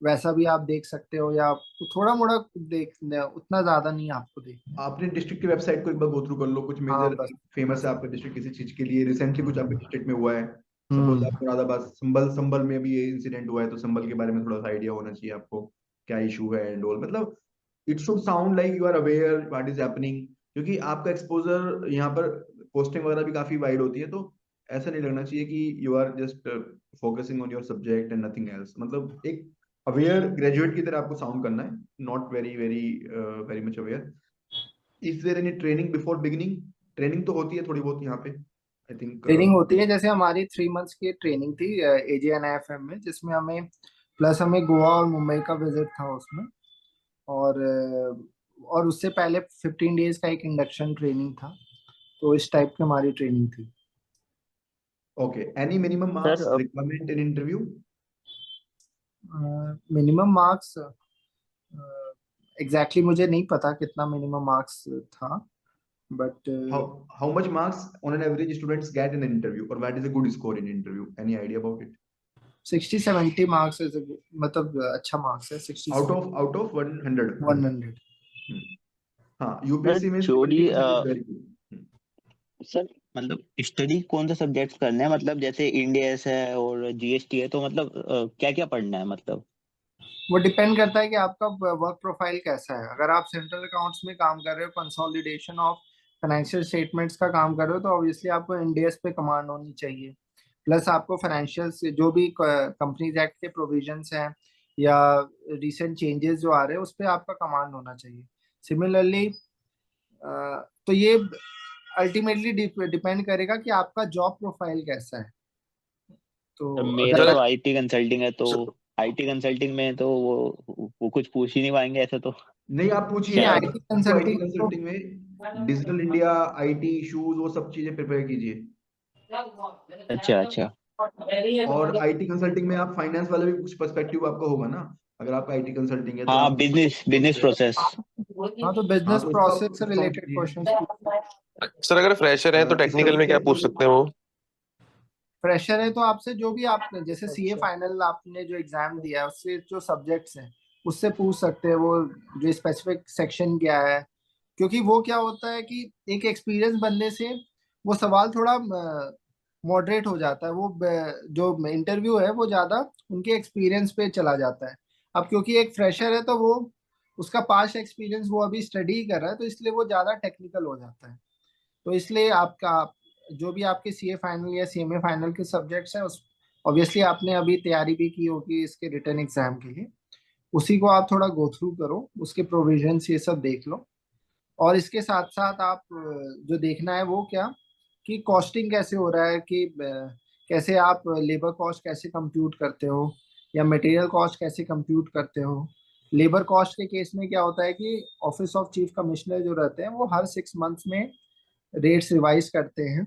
वैसा भी आप देख सकते हो, या थोड़ा मोड़ा देख, उतना ज्यादा नहीं आपको देखना है। आपने डिस्ट्रिक्ट की वेबसाइट को एक बार गो थ्रू कर लो, कुछ हाँ मेजर बस फेमस बस। है आपका डिस्ट्रिक्ट किसी चीज के लिए, रिसेंटली कुछ आपके डिस्ट्रिक्ट में हुआ है, सपोज हम्म। आप मुरादाबाद संभल संभल में भी ये इंसिडेंट हुआ है, तो संभल के बारे में थोड़ा सा आइडिया होना चाहिए आपको, क्या इशू है एंड ऑल, मतलब it should sound like you are aware what is happening, क्योंकि आपका एक्सपोजर यहाँ पर पोस्टिंग वगैरह भी काफी वाइड होती है, तो ऐसा नहीं लगना चाहिए कि you are just focusing on your subject and nothing else, मतलब एक अवेयर ग्रेजुएट की तरह आपको साउंड करना है, not very very very much aware. Is there any training before beginning? Training तो होती है थोड़ी बहुत यहाँ पे आई थिंक। ट्रेनिंग होती है, जैसे हमारी 3 मंथ्स की ट्रेनिंग थी AJNIFM में, जिसमें हमें प्लस हमें गोवा और मुंबई का विजिट था उसमें। और उससे पहले 15 डेज का एक इंडक्शन ट्रेनिंग था। तो इस टाइप की हमारी ट्रेनिंग थी। Okay, any minimum sir marks requirement in interview? Minimum marks exactly मुझे नहीं पता कितना मिनिमम मार्क्स था, but how much marks on an average students get in an interview, or what is a good score in interview? Any idea about it? 60-70 marks मतलब अच्छा marks है, 60 out of 100? 100। हाँ, sir UPSC में theory 70% is very good। Sir मतलब study कौन सा subject करना है, मतलब जैसे इंडियस है और जीएसटी है, तो मतलब क्या क्या पढ़ना है मतलब? वो डिपेंड करता है कि आपका वर्क प्रोफाइल कैसा है। अगर आप सेंट्रल अकाउंट्स में काम कर रहे हो, कंसोलिडेशन ऑफ फाइनेंशियल स्टेटमेंट्स का काम कर रहे हो, तो ऑब्वियसली आपको इंडियस पे कमांड होनी चाहिए। प्लस आपको फाइनेंशियल जो भी कंपनीज एक्ट के प्रोविजंस हैं या रिसेंट चेंजेस जो आ रहे हैं उस पर आपका कमांड होना चाहिए। सिमिलरली तो ये अल्टीमेटली डिपेंड करेगा कि आपका जॉब प्रोफाइल कैसा है। तो सर मेरा अगर तो आईटी कंसल्टिंग है, तो आईटी कंसल्टिंग में तो वो कुछ पूछ ही नहीं पाएंगे ऐसे तो नहीं, आप पूछिए, नहीं, शायद। आईटी आपको आईटी कंसल्टिंग तो कंसल्टिंग में डिजिटल इंडिया, आईटी इश्यूज, वो सब चीजें प्रिपेयर कीजिए। अच्छा अच्छा। और आईटी कंसल्टिंग में आप फाइनेंस वाला भी कुछ पर्सपेक्टिव आपका होगा ना, अगर आपका आईटी कंसल्टिंग है तो हाँ, आप बिजनेस प्रोसेस। हाँ, तो हाँ बिजनेस तो उसका प्रोसेस से उसका रिलेटेड क्वेश्चंस पूछो। सर अगर फ्रेशर है तो इसका टेक्निकल में क्या पूछ सकते हैं वो? फ्रेशर है तो आपसे जो भी आप जैसे सीए फाइनल आपने जो एग्जाम दिया है उससे जो सब्जेक्ट्स हैं उससे पूछ सकते हैं, वो जो स्पेसिफिक सेक्शन क्या है। क्योंकि वो क्या होता है कि एक एक्सपीरियंस बनने से वो सवाल थोड़ा मॉडरेट हो जाता है, वो जो इंटरव्यू है वो ज्यादा उनके एक्सपीरियंस पे चला जाता है। अब क्योंकि एक फ्रेशर है तो वो उसका पास्ट एक्सपीरियंस वो अभी स्टडी कर रहा है, तो इसलिए वो ज्यादा टेक्निकल हो जाता है। तो इसलिए आपका जो भी आपके सीए फाइनल या सीएमए फाइनल के सब्जेक्ट्स हैं उस ऑब्वियसली आपने अभी तैयारी भी की होगी इसके रिटर्न एग्जाम के लिए, उसी को आप थोड़ा गो थ्रू करो, उसके प्रोविजंस ये सब देख लो। और इसके साथ साथ आप जो देखना है वो क्या, कि कॉस्टिंग कैसे हो रहा है, कि कैसे आप लेबर कॉस्ट कैसे कंप्यूट करते हो या मटेरियल कॉस्ट कैसे कंप्यूट करते हो। लेबर कॉस्ट के केस में क्या होता है कि ऑफिस ऑफ चीफ कमिश्नर जो रहते हैं वो हर 6 मंथ्स में रेट्स रिवाइज करते हैं,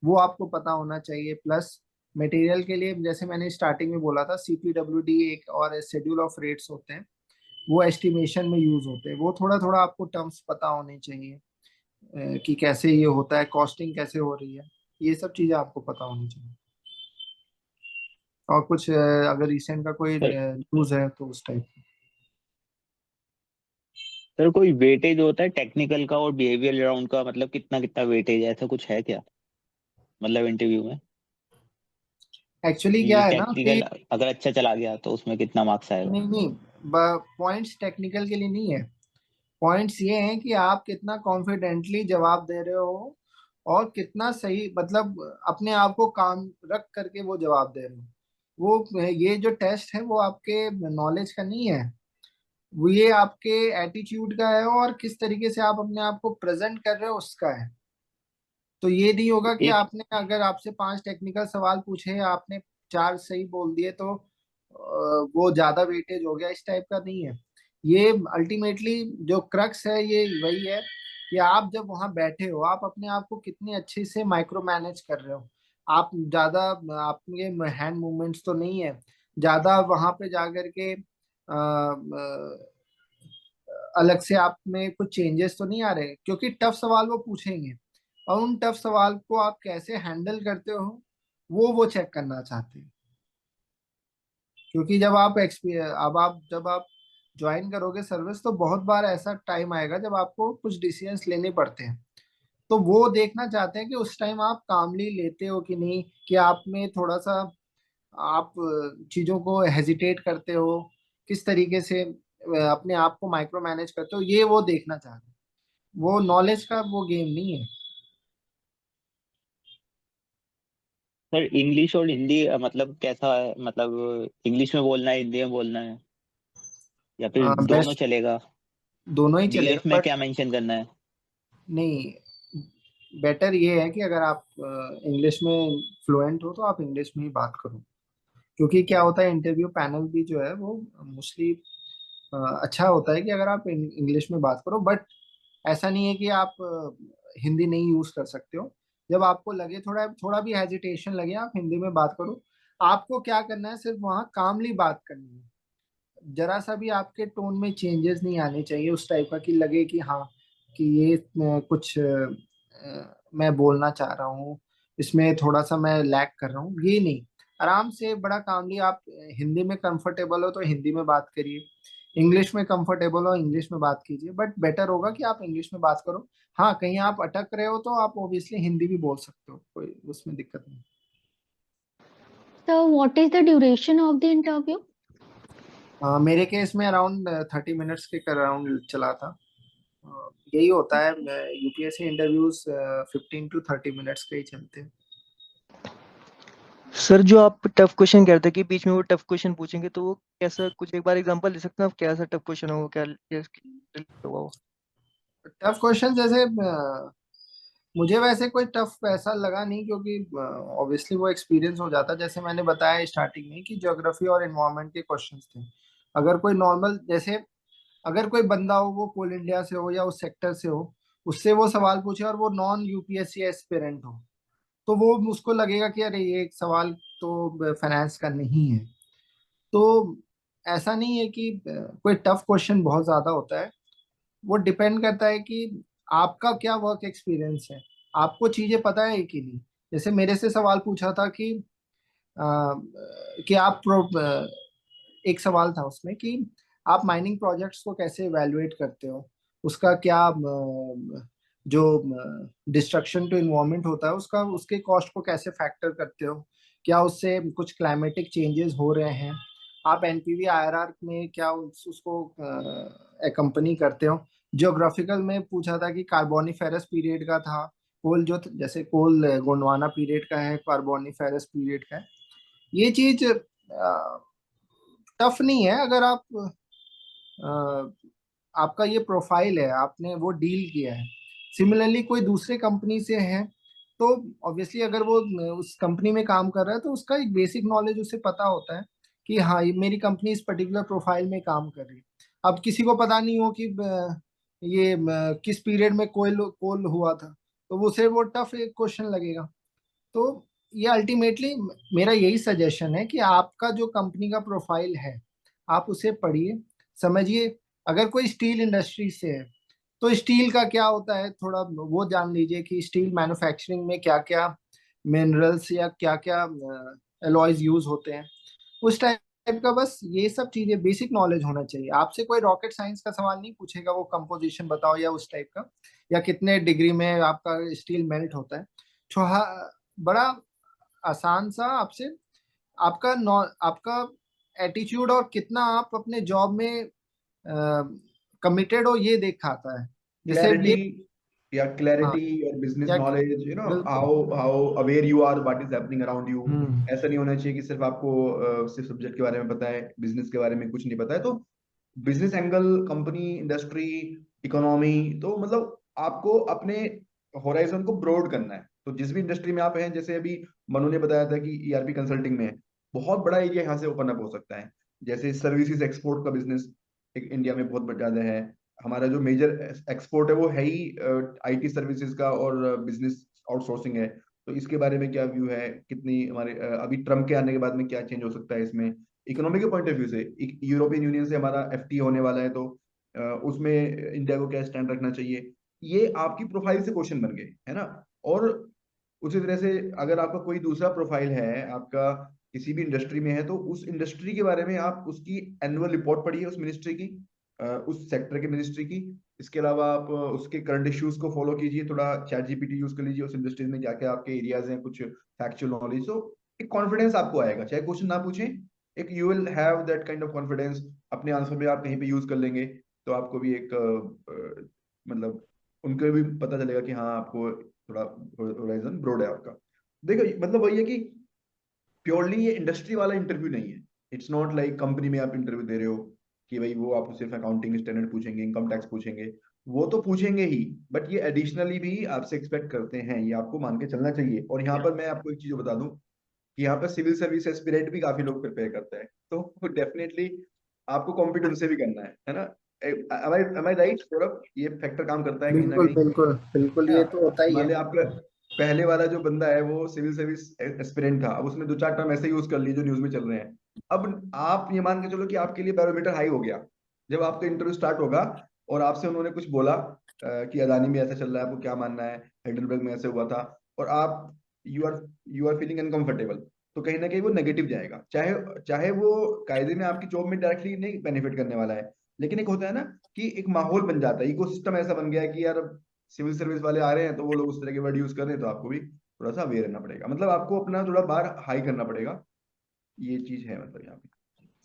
वो आपको पता होना चाहिए। प्लस मटेरियल के लिए जैसे मैंने स्टार्टिंग में बोला था, CPWD एक और शेड्यूल ऑफ रेट्स होते हैं, वो एस्टिमेशन में यूज होते हैं। वो थोड़ा थोड़ा आपको टर्म्स पता होने चाहिए कि कैसे ये होता है, कॉस्टिंग कैसे हो रही है, ये सब चीजें आपको पता होनी चाहिए। और कुछ अगर रिसेंट का कोई न्यूज है तो उस टाइप। सर कोई वेटेज होता है टेक्निकल का और बिहेवियर राउंड का, मतलब कितना कितना वेटेज है, ऐसा कुछ है क्या मतलब इंटरव्यू में? एक्चुअली क्या कि है ना कि टेक्निकल अगर अच्छा चला गया तो उसमें कितना मार्क्स आएगा? नहीं नहीं, पॉइंट्स टेक्निकल के लिए नहीं है। पॉइंट्स ये हैं कि आप कितना कॉन्फिडेंटली जवाब दे रहे हो और कितना सही, मतलब अपने आप को काम रख करके वो जवाब दे रहे हो। वो ये जो टेस्ट है वो आपके नॉलेज का नहीं है, वो ये आपके एटीट्यूड का है और किस तरीके से आप अपने आप को प्रेजेंट कर रहे हो उसका है। तो ये नहीं होगा कि एक आपने अगर आपसे 5 टेक्निकल सवाल पूछे, आपने 4 सही बोल दिए तो वो ज्यादा वेटेज हो गया, इस टाइप का नहीं है। ये अल्टीमेटली जो क्रक्स है ये वही है कि आप जब वहां बैठे हो आप अपने आप को कितने अच्छे से माइक्रो मैनेज कर रहे हो। आप ज्यादा, आपके हैंड मूवमेंट्स तो नहीं है ज्यादा वहां पे जाकर के अलग से आप में कुछ चेंजेस तो नहीं आ रहे, क्योंकि टफ सवाल वो पूछेंगे और उन टफ सवाल को आप कैसे हैंडल करते हो वो चेक करना चाहते हैं। क्योंकि जब आप ज्वाइन करोगे सर्विस तो बहुत बार ऐसा टाइम आएगा जब आपको कुछ डिसीजंस लेने पड़ते हैं। तो वो देखना चाहते हैं कि उस टाइम आप कामली लेते हो कि नहीं, कि आप में थोड़ा सा आप चीजों को हेजिटेट करते हो, किस तरीके से अपने आप को माइक्रो मैनेज करते हो, ये वो देखना चाहते हैं। वो नॉलेज का वो गेम नहीं है। सर इंग्लिश और हिंदी मतलब कैसा है, मतलब इंग्लिश में बोलना है हिंदी में बोलना है या फिर दोनों बेस्ट, चलेगा? दोनों ही डीएफ चलेगा में बट क्या मेंशन करना है? नहीं, बेटर ये है कि अगर आप इंग्लिश में फ्लुएंट हो तो आप इंग्लिश में ही बात करो। क्योंकि क्या होता है, इंटरव्यू पैनल भी जो है वो मोस्टली अच्छा होता है कि अगर आप इंग्लिश में बात करो, बट ऐसा नहीं है कि आप हिंदी नहीं यूज कर सकते हो। जब आपको लगे थोड़ा थोड़ा भी हेजिटेशन लगे आप हिंदी में बात करो। आपको क्या करना है, सिर्फ वहाँ कामली बात करनी है। जरा सा भी आपके टोन में चेंजेस नहीं आने चाहिए उस टाइप का कि लगे कि हाँ कि ये कुछ मैं बोलना चाह रहा हूँ, इसमें थोड़ा सा मैं लैग कर रहा हूँ, ये नहीं। आराम से बड़ा कामली आप हिंदी में कंफर्टेबल हो तो हिंदी में बात करिए, इंग्लिश में कंफर्टेबल हो इंग्लिश में बात कीजिए, बट बेटर होगा कि आप इंग्लिश में बात करो। हाँ, कहीं आप अटक रहे हो तो आप ओबियसली हिंदी भी बोल सकते हो, कोई उसमें दिक्कत नहीं। So, what is the duration of the interview? मेरे केस में अराउंड 30 मिनट्स के अराउंड चला था। यही होता है यूपीएससी इंटरव्यूज 15 to 30 मिनट्स के ही चलते हैं। सर जो आप टफ क्वेश्चन कहते हैं कि बीच में वो टफ क्वेश्चन पूछेंगे, तो वो कैसा, कुछ एक बार एग्जांपल दे सकते हैं आप, कैसा टफ क्वेश्चन होगा, क्या होगा वो? टफ क्वेश्चन जैसे मुझे वैसे कोई टफ ऐसा लगा नहीं, क्योंकि ऑब्वियसली वो एक्सपीरियंस हो जाता है। जैसे मैंने बताया स्टार्टिंग में कि ज्योग्राफी और एनवायरनमेंट के क्वेश्चंस थे। अगर कोई नॉर्मल, जैसे अगर कोई बंदा हो वो कोल इंडिया से हो या उस सेक्टर से हो, उससे वो सवाल पूछे और वो नॉन यूपीएससी एस्पिरेंट हो, तो वो उसको लगेगा कि अरे ये एक सवाल तो फाइनेंस का नहीं है। तो ऐसा नहीं है कि कोई टफ क्वेश्चन बहुत ज्यादा होता है। वो डिपेंड करता है कि आपका क्या वर्क एक्सपीरियंस है, आपको चीजें पता है कि नहीं। जैसे मेरे से सवाल पूछा था अ, कि एक सवाल था उसमें कि आप माइनिंग प्रोजेक्ट्स को कैसे इवेलुएट करते हो, उसका क्या जो डिस्ट्रक्शन टू इन्वायरमेंट होता है उसका, उसके कॉस्ट को कैसे फैक्टर करते हो, क्या उससे कुछ क्लाइमेटिक चेंजेस हो रहे हैं, आप एनपीवी आईआरआर में क्या उसको कंपनी करते हो। जियोग्राफिकल में पूछा था कि कार्बोनिफेरस पीरियड का था, कोल जो जैसे कोल गोंडवाना पीरियड का है, कार्बोनिफेरस पीरियड का है। ये चीज टफ नहीं है अगर आप आपका ये प्रोफाइल है, आपने वो डील किया है। सिमिलरली कोई दूसरे कंपनी से है तो ऑब्वियसली अगर वो उस कंपनी में काम कर रहा है तो उसका एक बेसिक नॉलेज उसे पता होता है कि हाँ ये मेरी कंपनी इस पर्टिकुलर प्रोफाइल में काम कर रही है। अब किसी को पता नहीं हो कि ये किस पीरियड में कोल कोल हुआ था, तो उसे वो टफ एक क्वेश्चन लगेगा। तो ये अल्टीमेटली मेरा यही सजेशन है कि आपका जो कंपनी का प्रोफाइल है आप उसे पढ़िए, समझिए। अगर कोई स्टील इंडस्ट्री से है तो स्टील का क्या होता है थोड़ा वो जान लीजिए कि स्टील मैन्युफैक्चरिंग में क्या क्या मिनरल्स या क्या क्या एलॉयज यूज होते हैं। उस टाइप का, बस ये सब चीजें बेसिक नॉलेज होना चाहिए। आपसे कोई रॉकेट साइंस का सवाल नहीं पूछेगा, वो कंपोजिशन बताओ या उस टाइप का, या कितने डिग्री में आपका स्टील मेल्ट होता है। छोहा बड़ा आसान सा आपसे, आपका एटीट्यूड और कितना आप अपने जॉब में कमिटेड हो ये देखा आता है। जैसे ये Clarity, yeah, हाँ, clarity, your business या knowledge, बिल्कुल। how aware you are what is happening around you. हम्म। ऐसा नहीं होना चाहिए कि सिर्फ आपको सिर्फ सब्जेक्ट के बारे में पता है, बिजनेस के बारे में कुछ नहीं पता है। तो business angle, company, industry, economy, तो मतलब आपको अपने होराइजन को ब्रॉड करना है। तो जिस भी इंडस्ट्री में आप हैं, जैसे अभी मनु ने बताया था कि ईआरपी कंसल्टिंग में है, बहुत बड़ा एरिया यहाँ से ओपन अप हो सकता है। जैसे सर्विसेज एक्सपोर्ट का बिजनेस एक इंडिया में बहुत ज्यादा है। हमारा जो मेजर एक्सपोर्ट है वो है ही आईटी सर्विसेज का, और बिजनेस आउटसोर्सिंग है। तो इसके बारे में क्या व्यू है, कितनी हमारे अभी ट्रम्प के आने के बाद में क्या चेंज हो सकता है इसमें, इकोनॉमी के पॉइंट ऑफ व्यू से। यूरोपियन यूनियन से हमारा एफटी होने वाला है, तो उसमें इंडिया को क्या स्टैंड रखना चाहिए, ये आपकी प्रोफाइल से क्वेश्चन बन गए, है ना। और उसी तरह से अगर आपका कोई दूसरा प्रोफाइल है, आपका किसी भी इंडस्ट्री में है, तो उस इंडस्ट्री के बारे में आप उसकी एनुअल रिपोर्ट पढ़िए, उस मिनिस्ट्री की, उस सेक्टर के मिनिस्ट्री की। इसके अलावा आप उसके करंट इश्यूज को फॉलो कीजिए, थोड़ा चैट जीपीटी यूज कर लीजिए, उस इंडस्ट्रीज में क्या क्या आपके एरियाज हैं, कुछ फैक्चुअल नॉलेज। तो एक कॉन्फिडेंस आपको आएगा, चाहे क्वेश्चन ना पूछें, एक you will have that kind of confidence. अपने आंसर में आप कहीं पे यूज कर लेंगे, तो आपको भी एक मतलब उनको भी पता चलेगा कि हाँ, आपको थोड़ा होराइजन ब्रॉड है आपका। देखो मतलब वही है कि प्योरली ये इंडस्ट्री वाला इंटरव्यू नहीं है। इट्स नॉट लाइक कंपनी में आप इंटरव्यू दे रहे हो कि भाई वो आपको सिर्फ अकाउंटिंग स्टैंडर्ड पूछेंगे, इनकम टैक्स पूछेंगे, वो तो पूछेंगे ही, बट ये एडिशनली भी आपसे एक्सपेक्ट करते हैं, ये आपको मान के चलना चाहिए। और यहाँ पर मैं आपको एक चीज बता दूं कि यहाँ पर सिविल सर्विस एस्पिरेंट भी काफी लोग प्रिपेयर करते हैं, तो डेफिनेटली आपको कॉम्पीट उनसे भी करना है ना। am I right सौरभ, ये फैक्टर काम करता है कहीं ना बिल्कुल कहीं। बिल्कुल बिल्कुल, ये तो होता ही मान है। लिया आपका पहले वाला जो बंदा है वो सिविल सर्विस एस्पिरेंट था, अब उसने दो चार टर्म ऐसे यूज कर लिए जो न्यूज में चल रहे हैं। अब आप ये मान के चलो कि आपके लिए बैरोमीटर हाई हो गया। जब आपका इंटरव्यू स्टार्ट होगा और आपसे उन्होंने कुछ बोला कि अदानी में ऐसा चल रहा है, आपको क्या मानना है, हाइडेलबर्ग में ऐसे हुआ था, और आप यू आर फीलिंग अनकंफर्टेबल, तो कहीं ना कहीं वो नेगेटिव जाएगा। चाहे चाहे वो कायदे में आपकी जॉब में डायरेक्टली नहीं बेनिफिट करने वाला है, लेकिन एक होता है ना कि एक माहौल बन जाता है, इकोसिस्टम ऐसा बन गया है कि यार सिविल सर्विस वाले आ रहे हैं तो वो लोग उस तरह के वर्ड यूज कर रहे हैं, तो आपको भी थोड़ा सा अवेयर रहना पड़ेगा, मतलब आपको अपना थोड़ा बार हाई करना पड़ेगा। ये चीज है मतलब यहाँ पे।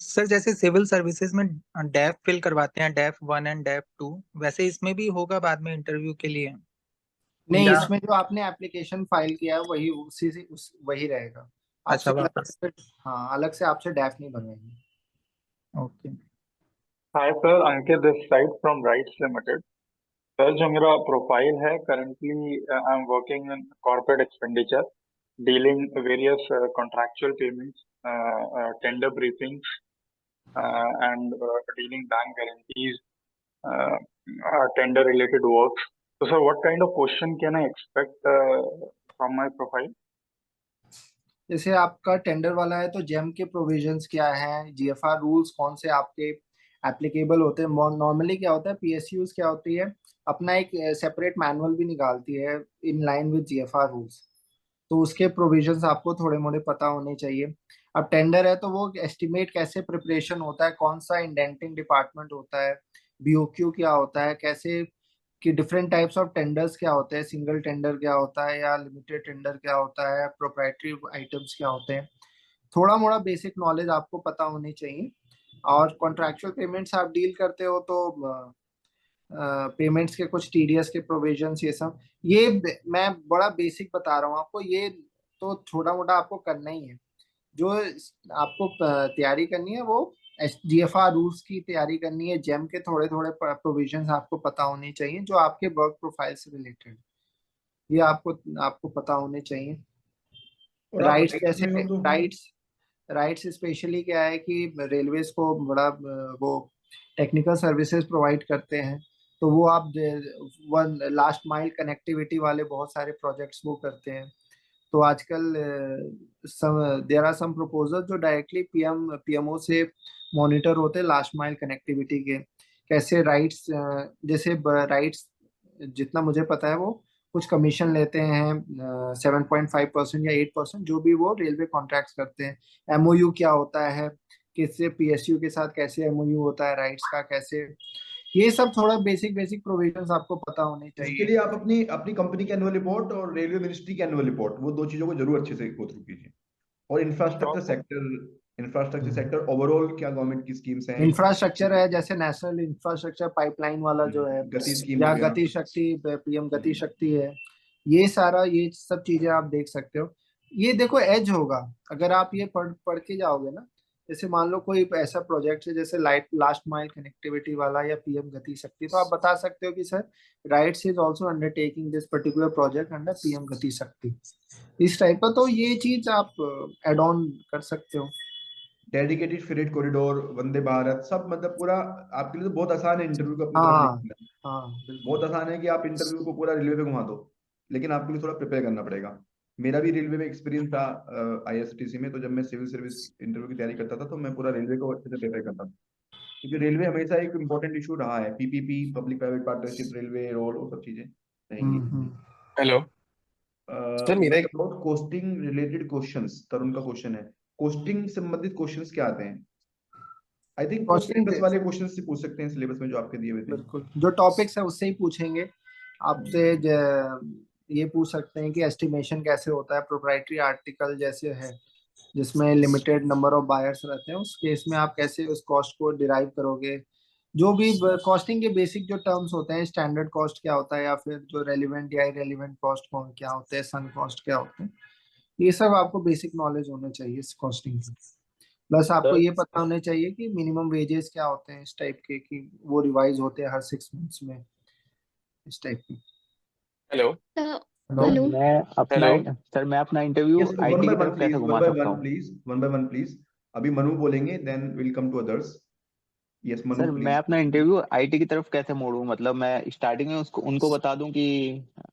सर जैसे सिविल सर्विसेज में डेफ फिल करवाते हैं, डेफ 1 एंड डेफ 2, वैसे इसमें भी होगा बाद में इंटरव्यू के लिए नहीं, या? इसमें जो आपने एप्लीकेशन फाइल किया है वही उसी से वही रहेगा। अच्छा, आपसे अलग वापस। से, हाँ, अलग से आपसे डैफ नहीं बनवाएंगे। Okay. Hi sir, Ankit this side from rights limited. Sir जो मेरा प्रोफाइल है currently, I am working in corporate expenditure, dealing various contractual payments, tender briefings, and dealing bank guarantees, tender related works. So sir, what kind of question can I expect from my profile? जैसे आपका tender वाला है तो GeM के provisions क्या हैं, GFR rules कौन से आपके एप्लीकेबल होते हैं। नॉर्मली क्या होता है, पीएसयूज क्या होती है, अपना एक सेपरेट मैनुअल भी निकालती है in line with GFR rules, तो उसके प्रोविजंस आपको थोड़े मोड़े पता होने चाहिए। अब टेंडर है तो वो एस्टिमेट कैसे प्रिपरेशन होता है, कौन सा इंडेंटिंग डिपार्टमेंट होता है, बीओक्यू क्या होता है, कैसे कि डिफरेंट टाइप्स ऑफ टेंडर्स क्या होते हैं, सिंगल टेंडर क्या होता है या लिमिटेड टेंडर क्या होता है, प्रोप्राइटरी आइटम्स क्या होते हैं, थोड़ा मोड़ा बेसिक नॉलेज आपको पता होनी चाहिए। और कॉन्ट्रैक्चुअल पेमेंट्स आप डील करते हो तो पेमेंट्स के कुछ टीडीएस के प्रोविजंस, ये सब, ये मैं बड़ा बेसिक बता रहा हूँ आपको, ये तो छोटा मोटा आपको करना ही है। जो आपको तैयारी करनी है वो जीएफआर रूल्स की तैयारी करनी है, जेम के थोड़े थोड़े प्रोविजंस आपको पता होने चाहिए जो आपके वर्क प्रोफाइल से रिलेटेड, ये आपको आपको पता होने चाहिए। और आप राइट्स राइट्स जैसे, में हो तो राइट्स स्पेशली क्या है कि रेलवेज को बड़ा वो टेक्निकल सर्विसेज प्रोवाइड करते हैं, तो वो आप वन लास्ट माइल कनेक्टिविटी वाले बहुत सारे प्रोजेक्ट्स वो करते हैं। तो आजकल देयर आर सम प्रपोजल जो डायरेक्टली पीएमओ से मॉनिटर होते हैं लास्ट माइल कनेक्टिविटी के, कैसे राइट्स, जैसे राइट्स जितना मुझे पता है वो कुछ कमीशन लेते हैं 7.5% या 8%, जो भी वो रेलवे कॉन्ट्रैक्ट्स करते हैं। एमओयू क्या होता है, किससे पीएसयू के साथ कैसे एमओयू होता है, राइट्स का कैसे, ये सब थोड़ा बेसिक बेसिक प्रोविजंस आपको पता होने इसके चाहिए। लिए आप अपनी अपनी कंपनी के एनुअल रिपोर्ट और रेलवे मिनिस्ट्री के एनुअल रिपोर्ट, वो दो चीजों को जरूर अच्छे से गो थ्रू कीजिए। और इंफ्रास्ट्रक्चर सेक्टर ओवरऑल क्या गवर्नमेंट की स्कीम्स हैं, इंफ्रास्ट्रक्चर है, जैसे नेशनल इंफ्रास्ट्रक्चर पाइपलाइन वाला जो है, गति स्कीम या हो गया। गति शक्ति, पीएम गति शक्ति है, ये सारा, ये सब चीजें आप देख सकते हो। ये देखो एज होगा अगर आप ये पढ़ के जाओगे ना। जैसे मान लो कोई ऐसा प्रोजेक्ट है जैसे लास्ट माइल कनेक्टिविटी वाला या पीएम गति शक्ति, तो आप बता सकते हो कि sir rights is also undertaking this particular project under PM गति शक्ति, इस टाइप का। तो ये चीज आप एड ऑन कर सकते हो। Dedicated freight corridor, Vande Bharat, सब मतलब पूरा आपके लिए तो बहुत आसान है इंटरव्यू को अपनी तरफ हाँ लिखना। हाँ बिल्कुल। बहुत आसान है कि आप इंटरव्यू को पूरा रेलवे पे घुमा दो, लेकिन आपके लिए थोड़ा प्रिपेयर करना पड़ेगा। मेरा भी रेलवे में एक्सपीरियंस था आईआरसीटीसी में, तो जब मैं सिविल सर्विस इंटरव्यू की तैयारी करता था तो मैं पूरा रेलवे को अच्छे से प्रिपेयर करता था, क्योंकि रेलवे हमेशा एक इम्पोर्टेंट इशू रहा है। PPP, public private partnership, railway road, वो सब चीजें रहेंगी। हेलो सर, मेरा एक अबाउट कोस्टिंग रिलेटेड क्वेश्चंस, तरुण का क्वेश्चन है, कोस्टिंग संबंधित क्वेश्चंस क्या आते हैं? आई थिंक वो Costing सिलेबस से- वाले क्वेश्चन से पूछ सकते हैं, सिलेबस में जो आपके दिए हुए थे। बिल्कुल, जो टॉपिक्स है उससे ही पूछेंगे आपसे। ये पूछ सकते हैं कि एस्टिमेशन कैसे होता है, प्रोप्राइटरी आर्टिकल जैसे है जिसमें लिमिटेड नंबर ऑफ बायर्स रहते हैं, उस केस में आप कैसे उस कॉस्ट को डिराइव करोगे। जो भी कॉस्टिंग के बेसिक जो टर्म्स होते हैं, स्टैंडर्ड कॉस्ट क्या होता है, या फिर जो रेलिवेंट या इरेलीवेंट कॉस्ट कौन क्या होते हैं, सन कॉस्ट क्या होते हैं, ये सब आपको बेसिक नॉलेज होना चाहिए इस कॉस्टिंग की। प्लस आपको ये पता होना चाहिए कि मिनिमम वेजेस क्या होते हैं इस टाइप के, कि वो रिवाइज होते हैं हर 6 मंथ्स में, इस टाइप की। हेलो हेलो मैं अपना हेलो सर मैं अपना interview yes, one IT by की वन तरफ प्लीज, कैसे वन घुमा बाय सकता वन हूँ? Please, one by one please. अभी मनु बोलेंगे, then will come to others. Yes Manu sir मैं प्लीज। अपना इंटरव्यू आईटी की तरफ कैसे मोड़ूं? मतलब मैं स्टार्टिंग में उसको उनको बता दूं कि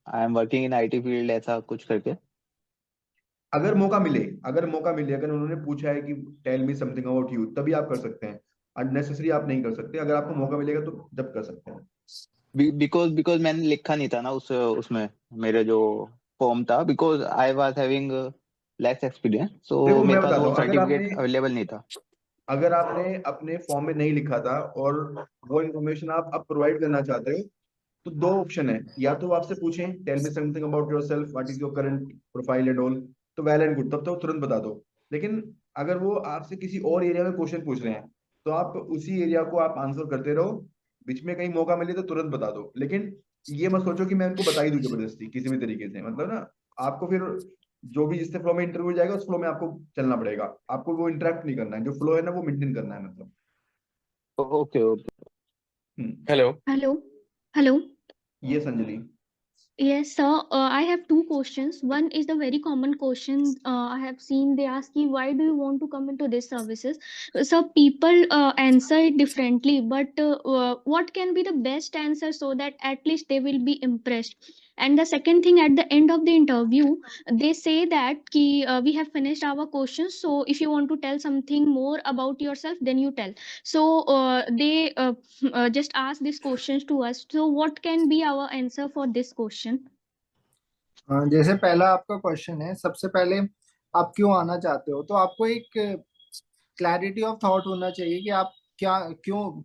I am working in IT field, ऐसा कुछ करके। अगर मौका मिले, अगर उन्होंने पूछा है कि tell me something about you, तभी आप कर सकते हैं। अननेसेसरी आप नहीं कर सकते। अगर आपको मौका मिलेगा तो जब कर सकते हैं। बिकॉज मैंने लिखा नहीं था ना उसमें मेरे जो फॉर्म था, because I was having less experience, देखो तो मैं मेरे पास बताता वो हूँ, सर्टिफिकेट अवेलेबल नहीं था। अगर आपने अपने फॉर्म में नहीं लिखा था और वो इन्फॉर्मेशन आप अब प्रोवाइड करना चाहते हो, तो दो ऑप्शन है। या तो वो आपसे पूछें tell me something about yourself, what is your current profile and all, तो वेल एंड गुड, तब तो तुरंत बता दो। लेकिन अगर वो आपसे किसी और एरिया में क्वेश्चन पूछ रहे हैं, तो आप उसी एरिया को आप आंसर करते रहो। बीच में कहीं मौका मिले तो तुरंत बता दो, लेकिन ये मत सोचो कि मैं उनको बता ही दूं जबरदस्ती किसी भी तरीके से। मतलब ना, आपको फिर जो भी जिससे फ्लो में इंटरव्यू जाएगा उस फ्लो में आपको चलना पड़ेगा। आपको वो इंटरेक्ट नहीं करना है, जो फ्लो है ना वो मेंटेन करना है, मतलब। Okay okay. Hello hello hello ये Anjali. Yes, sir. I have two questions. One is the very common question I have seen. They ask you, why do you want to come into these services? So people answer it differently, but what can be the best answer so that at least they will be impressed? And the second thing, at the end of the interview, they say that we have finished our questions. So if you want to tell something more about yourself, then you tell. So they just ask these questions to us. So what can be our answer for this question? जैसे पहला आपका question है, सबसे पहले आप क्यों आना चाहते हो, तो आपको एक क्लैरिटी ऑफ थॉट होना चाहिए कि आप क्या क्यों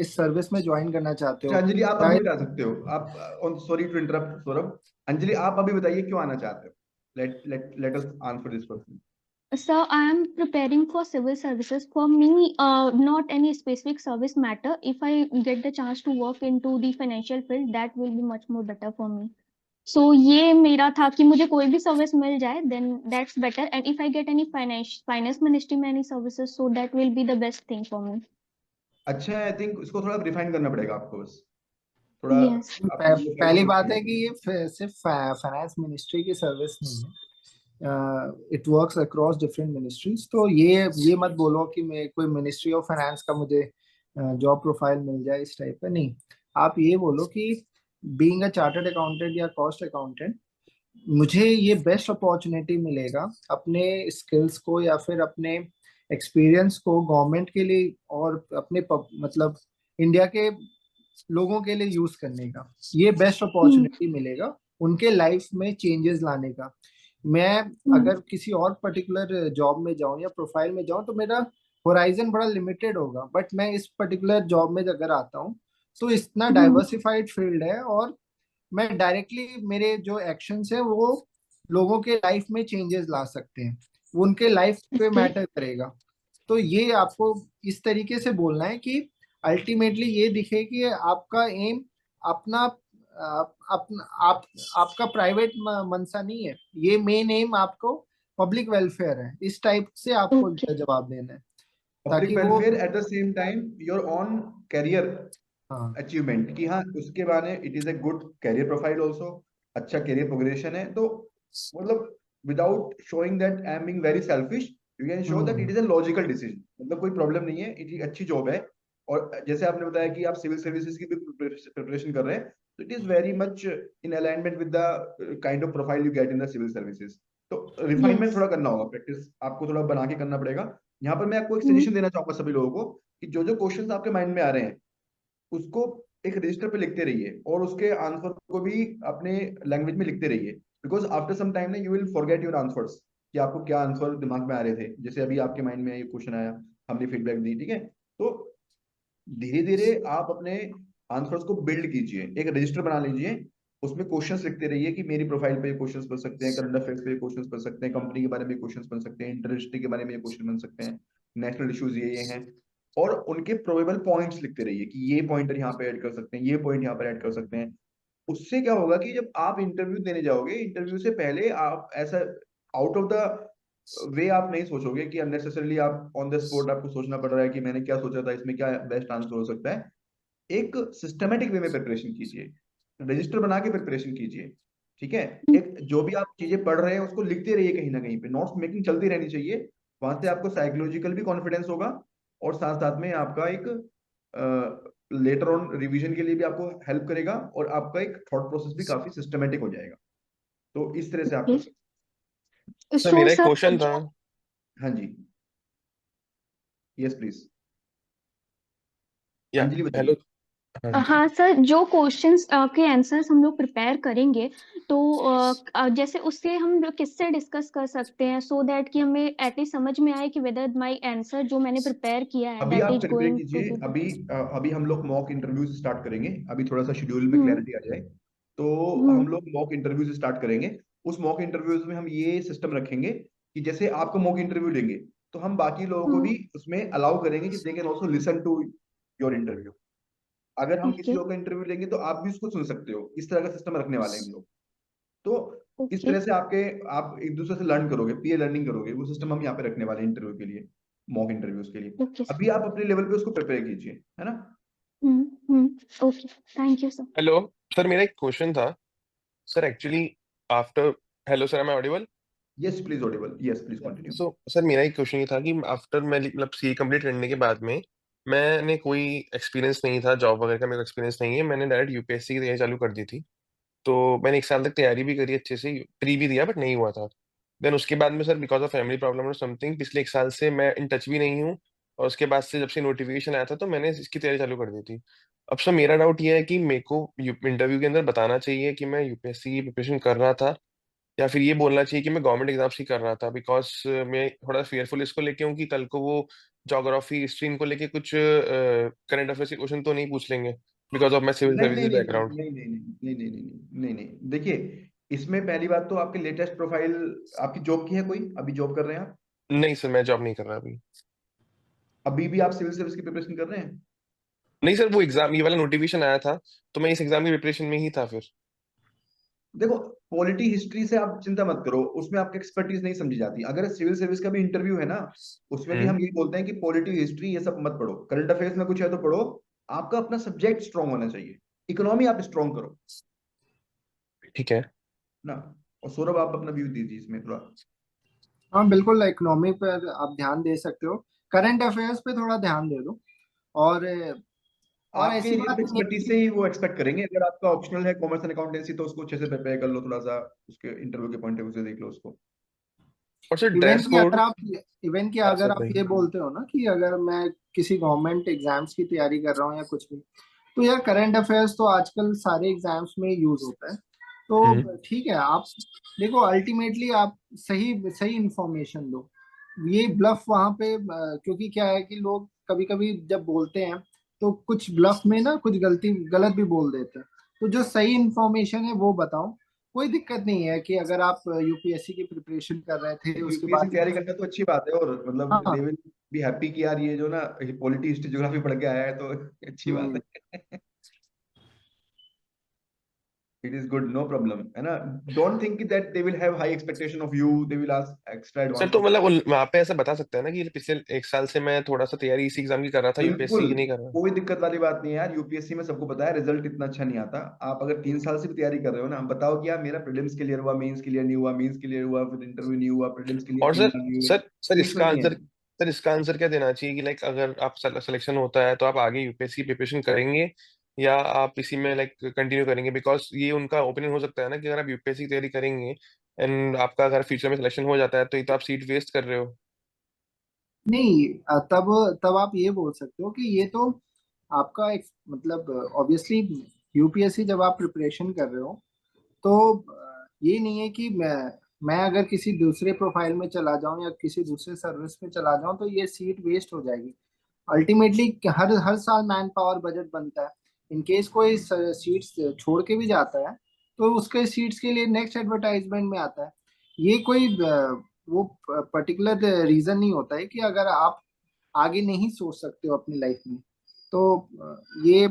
इस सर्विस में ज्वाइन करना चाहते हो। अंजलि आप अभी बता सकते हो। आप, sorry to interrupt Saurabh, Anjali आप अभी बताइए क्यों आना चाहते हो। Let us answer this question. So I am preparing for civil services. For me, not any specific service matter. If I get the chance to work into the financial field, that will be much more better for me. So ये मेरा था कि मुझे कोई भी service मिल जाए, then that's better. And if I get any finance ministry में any services, so that will be the best thing for me. अच्छा, आई थिंक इसको थोड़ा रिफाइन करना पड़ेगा आपको, बस थोड़ा। Yes. पहली बात है कि ये सिर्फ फाइनेंस मिनिस्ट्री की सर्विस नहीं है, it works across different ministries. तो ये मत बोलो कि मैं कोई मिनिस्ट्री ऑफ फाइनेंस का मुझे जॉब प्रोफाइल मिल जाए, इस टाइप का नहीं। आप ये बोलो कि बीइंग अ चार्टर्ड अकाउंटेंट या कॉस्ट अकाउंटेंट, मुझे ये बेस्ट अपॉर्चुनिटी मिलेगा अपने स्किल्स को या फिर अपने एक्सपीरियंस को गवर्नमेंट के लिए और अपने मतलब इंडिया के लोगों के लिए यूज करने का। ये बेस्ट अपॉर्चुनिटी मिलेगा उनके लाइफ में चेंजेस लाने का। मैं अगर किसी और पर्टिकुलर जॉब में जाऊं या प्रोफाइल में जाऊं तो मेरा होराइजन बड़ा लिमिटेड होगा, बट मैं इस पर्टिकुलर जॉब में अगर आता हूं तो इतना डाइवर्सिफाइड फील्ड है और मैं डायरेक्टली मेरे जो एक्शंस है वो लोगों के लाइफ में चेंजेस ला सकते हैं, वो उनके लाइफ पे मैटर करेगा। तो ये आपको इस तरीके से बोलना है कि अल्टीमेटली ये दिखे कि आपका एम अपना आपका प्राइवेट मनसा नहीं है, ये मेन एम आपको पब्लिक वेलफेयर है। इस टाइप से आपको जवाब देना है पब्लिक ताकि वो welfare at the same time your on career achievement कि हाँ उसके बारे में it is a good career profile also, अच्छा करियर प्रोग्रेशन है। तो मतलब without showing that I am being very selfish, you can show that it is a logical decision, मतलब कोई प्रॉब्लम नहीं है, इट अच्छी जॉब है। और जैसे आपने बताया कि आप सिविल सर्विसेज की भी प्रिपरेशन कर रहे हैं, तो it is very much in alignment with the kind of profile you get in the civil services. तो रिफाइनमेंट थोड़ा करना होगा, प्रैक्टिस आपको थोड़ा बना के करना पड़ेगा। यहाँ पर मैं आपको एक सजेशन देना चाहूंगा सभी लोगों को कि जो जो क्वेश्चंस आपके माइंड में आ रहे हैं उसको एक रजिस्टर पे लिखते रहिए और उसके आंसर को भी अपने लैंग्वेज में लिखते रहिए, बिकॉज आफ्टर सम टाइम ना you will forget your answers कि आपको क्या आंसर दिमाग में आ रहे थे। जैसे अभी आपके माइंड में ये क्वेश्चन आया, हमने फीडबैक दी, ठीक है, तो धीरे धीरे आप अपने आंसर्स को बिल्ड कीजिए, एक रजिस्टर बना लीजिए, उसमें क्वेश्चंस लिखते रहिए कि मेरी प्रोफाइल पे क्वेश्चंस बन सकते हैं, करंट अफेयर्स पे क्वेश्चंस बन सकते हैं, कंपनी के बारे में क्वेश्चंस बन सकते हैं, इंडस्ट्री के बारे में क्वेश्चन बन सकते हैं, नेशनल इश्यूज ये हैं, और उनके प्रोबेबल पॉइंट्स लिखते रहिए कि ये पॉइंटर यहाँ पे ऐड कर सकते हैं, ये पॉइंट यहाँ पर ऐड कर सकते हैं। उससे क्या होगा कि जब आप इंटरव्यू देने जाओगे, इंटरव्यू से पहले आप ऐसा आउट ऑफ द वे आप नहीं सोचोगे कि अननेसेसरली आप ऑन द स्पॉट आपको सोचना पड़ रहा है कि मैंने क्या सोचा था, इसमें क्या बेस्ट आंसर हो सकता है। एक सिस्टमेटिक वे में प्रिपरेशन कीजिए, रजिस्टर बना के प्रिपरेशन कीजिए, ठीक है। एक जो भी आप चीजें पढ़ रहे हैं उसको लिखते रहिए, कहीं ना कहीं पे नोट्स मेकिंग चलती रहनी चाहिए। वहां से आपको साइकोलॉजिकल भी कॉन्फिडेंस होगा और साथ साथ में आपका एक लेटर ऑन रिवीजन के लिए भी आपको हेल्प करेगा और आपका एक थॉट प्रोसेस भी काफी सिस्टमेटिक हो जाएगा। तो इस तरह से आप कर सकते सर मेरा एक क्वेश्चन था। हाँ जी, यस प्लीज। अंजलि हेलो। हाँ सर, जो क्वेश्चंस के आंसर्स हम लोग प्रिपेयर करेंगे तो जैसे उससे हम लोग किससे डिस्कस कर सकते हैं सो दैट कि हमें एटलीस्ट समझ में आए कि वेदर माय आंसर जो मैंने प्रिपेयर किया है अभी दैट आप इज प्रिपेयर गोइंग कीजिए। टू अभी हम लोग मॉक इंटरव्यूज स्टार्ट करेंगे, अभी थोड़ा सा शेड्यूल में क्लैरिटी आ जाए तो हम लोग मॉक इंटरव्यूज स्टार्ट करेंगे। उस मॉक इंटरव्यूज में हम ये सिस्टम रखेंगे कि जैसे आपको मॉक इंटरव्यू लेंगे तो हम बाकी लोगों को भी उसमें अलाउ करेंगे कि they can also listen to your interview. अगर हम किसी और का इंटरव्यू लेंगे तो आप भी उसको सुन सकते हो, इस तरह का सिस्टम रखने वाले हैं हम लोग। तो इस तरह से आप एक दूसरे से लर्न करोगे, पीयर लर्निंग करोगे, वो सिस्टम हम यहाँ पे रखने वाले हैं इंटरव्यू के लिए, मॉक इंटरव्यूज के लिए। अभी आप अपने लेवल पे उसको प्रिपेयर कीजिए, है ना। Okay, thank you sir. Hello sir, मेरा एक क्वेश्चन था sir. Actually after hello sir, am I audible? Yes please audible, yes please continue. So sir मेरा एक क्वेश्चन ये था कि आफ्टर मैं मतलब सीए कंप्लीट करने के बाद में मैंने कोई एक्सपीरियंस नहीं था, जॉब वगैरह का मेरा एक्सपीरियंस नहीं है, मैंने डायरेक्ट यूपीएससी की तैयारी चालू कर दी थी। तो मैंने 1 साल तक तैयारी भी करी अच्छे से, प्री भी दिया बट नहीं हुआ था। देन उसके बाद में sir because of family problem और समथिंग पिछले 1 साल से मैं इन टच भी नहीं हूँ। और उसके बाद से जब से नोटिफिकेशन आया था तो मैंने इसकी तैयारी चालू कर दी थी। अब सर मेरा डाउट ये है कि मेरे को इंटरव्यू के अंदर बताना चाहिए कि मैं यूपीएससी की प्रिपरेशन कर रहा था, या फिर ये बोलना चाहिए कि मैं गवर्नमेंट एग्जाम्स की कर रहा था। बिकॉज मैं थोड़ा फेयरफुल इसको लेके हूँ कि कल को वो ज्योग्राफी हिस्ट्री इनको लेके कुछ करंट अफेयर्स के क्वेश्चन तो नहीं पूछ लेंगे बिकॉज ऑफ माई सिविल नहीं नहीं सर्विसेज नहीं बैकग्राउंड। नहीं नहीं नहीं नहीं नहीं नहीं नहीं, देखिए इसमें पहली बात तो आपके लेटेस्ट प्रोफाइल आपकी जॉब की है, कोई अभी जॉब कर रहे हैं आप? नहीं सर, मैं जॉब नहीं कर रहा अभी। अभी भी आप सिविल सर्विस की प्रिपरेशन कर रहे हैं? नहीं सर, वो एग्जाम ये वाला नोटिफिकेशन आया था तो मैं इस एग्जाम की प्रिपरेशन में ही था फिर। देखो पॉलिटी हिस्ट्री से आप चिंता मत करो, उसमें आपकी एक्सपर्टीज नहीं समझी जाती। अगर सिविल सर्विस का भी इंटरव्यू है ना, उसमें भी हम यही बोलते हैं कि पॉलिटी हिस्ट्री ये सब मत पढ़ो, करंट अफेयर्स में कुछ है तो पढ़ो, आपका अपना सब्जेक्ट स्ट्रांग होना चाहिए, इकोनॉमी आप स्ट्रांग करो, ठीक है ना। और सौरभ आप अपना व्यू दीजिए इसमें थोड़ा। हाँ बिल्कुल, इकोनॉमी पर आप ध्यान दे सकते हो, करंट अफेयर्स पे थोड़ा ध्यान दे दो। और आपके ऐसी एरिया बात ऑफ नहीं है एक्सपर्टीज से ही वो एक्सपेक्ट करेंगे। अगर आपका ऑप्शनल है कॉमर्स एंड अकाउंटेंसी तो उसको अच्छे से प्रिपेयर कर लो, थोड़ा सा उसके इंटरव्यू के पॉइंट ऑफ व्यू से देख लो उसको। और सर इवन ड्रेस की कोड। अगर आप इवन की अगर सर आप भाई ये बोलते हो ना कि अगर मैं किसी गवर्नमेंट एग्जाम्स की तैयारी कर रहा हूँ या कुछ भी, तो यार करंट अफेयर्स तो आजकल सारे एग्जाम्स में यूज होता है। तो ठीक है, आप देखो अल्टीमेटली आप सही सही इंफॉर्मेशन दो। ये ब्लफ वहां पे क्योंकि क्या है कि लोग कभी कभी जब बोलते हैं तो कुछ ब्लफ में ना कुछ गलत भी बोल देते हैं। तो जो सही इंफॉर्मेशन है वो बताओ। कोई दिक्कत नहीं है कि अगर आप यूपीएससी की प्रिपरेशन कर रहे थे उसके यूपीएससी बाद। तैयारी करना तो अच्छी बात है, और मतलब हाँ। दे विल बी हैप्पी कि यार ये जो ना पॉलिटी हिस्ट्री ज्योग्राफी पढ़ के आया है, तो अच्छी बात है। It is good, no problem, है ना? Don't think that they will have high expectation of you. They will ask extra sir advance तो of. मतलब वहाँ पे ऐसा बता सकते हैं ना कि पिछले 1 साल से मैं थोड़ा सा तैयारी इसी एग्जाम की कर रहा था, यूपीएससी बिल्कुल, की नहीं कर रहा। कोई दिक्कत वाली बात नहीं है यार। यूपीएससी में सबको पता है रिजल्ट इतना अच्छा नहीं आता। आप अगर 3 साल से भी तैयारी कर रहे हो ना, बताओ कि यार मेरा प्रीलिम्स क्लियर हुआ, मेंस क्लियर नहीं हुआ, मेंस क्लियर हुआ, फिर इंटरव्यू नहीं हुआ, प्रीलिम्स क्लियर और 3 बार नहीं हुए, सर सर कुछ इसका नहीं है। आंसर सर इसका आंसर क्या देना चाहिए कि लाइक अगर आप सिलेक्शन होता है तो आप आगे यूपीएससी की प्रिपरेशन करेंगे या आप इसी में लाइक कंटिन्यू करेंगे? बिकॉज ये उनका ओपिनियन हो सकता है ना कि अगर आप यूपीएससी की तैयारी करेंगे एंड आपका अगर फ्यूचर में सिलेक्शन हो जाता है तो ये तो आप सीट वेस्ट कर रहे हो। नहीं, तब तब आप ये बोल सकते हो कि ये तो आपका एक मतलब ऑब्वियसली यूपीएससी जब आप प्रिपरेशन कर रहे हो तो ये नहीं है कि मैं अगर किसी दूसरे प्रोफाइल में चला जाऊं या किसी दूसरे सर्विस में चला जाऊं तो ये सीट वेस्ट हो जाएगी। अल्टीमेटली हर हर साल मैन पावर बजट बनता है। इन केस कोई सीट्स छोड़ के भी जाता है तो उसके सीट्स के लिए नेक्स्ट एडवर्टाइजमेंट में आता है। ये कोई वो पर्टिकुलर रीजन नहीं होता है कि अगर आप आगे नहीं सोच सकते हो अपनी लाइफ में तो ये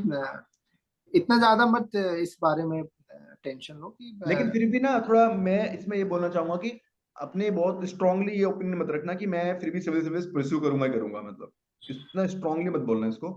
इतना ज्यादा मत इस बारे में टेंशन लो कि लेकिन फिर भी ना थोड़ा मैं इसमें ये बोलना चाहूंगा कि अपने बहुत स्ट्रांगली ये ओपिनियन मत रखना कि मैं फिर भी सिविल सर्विस परस्यू करूंगा ही करूंगा, मतलब इतना स्ट्रांगली मत बोलना इसको।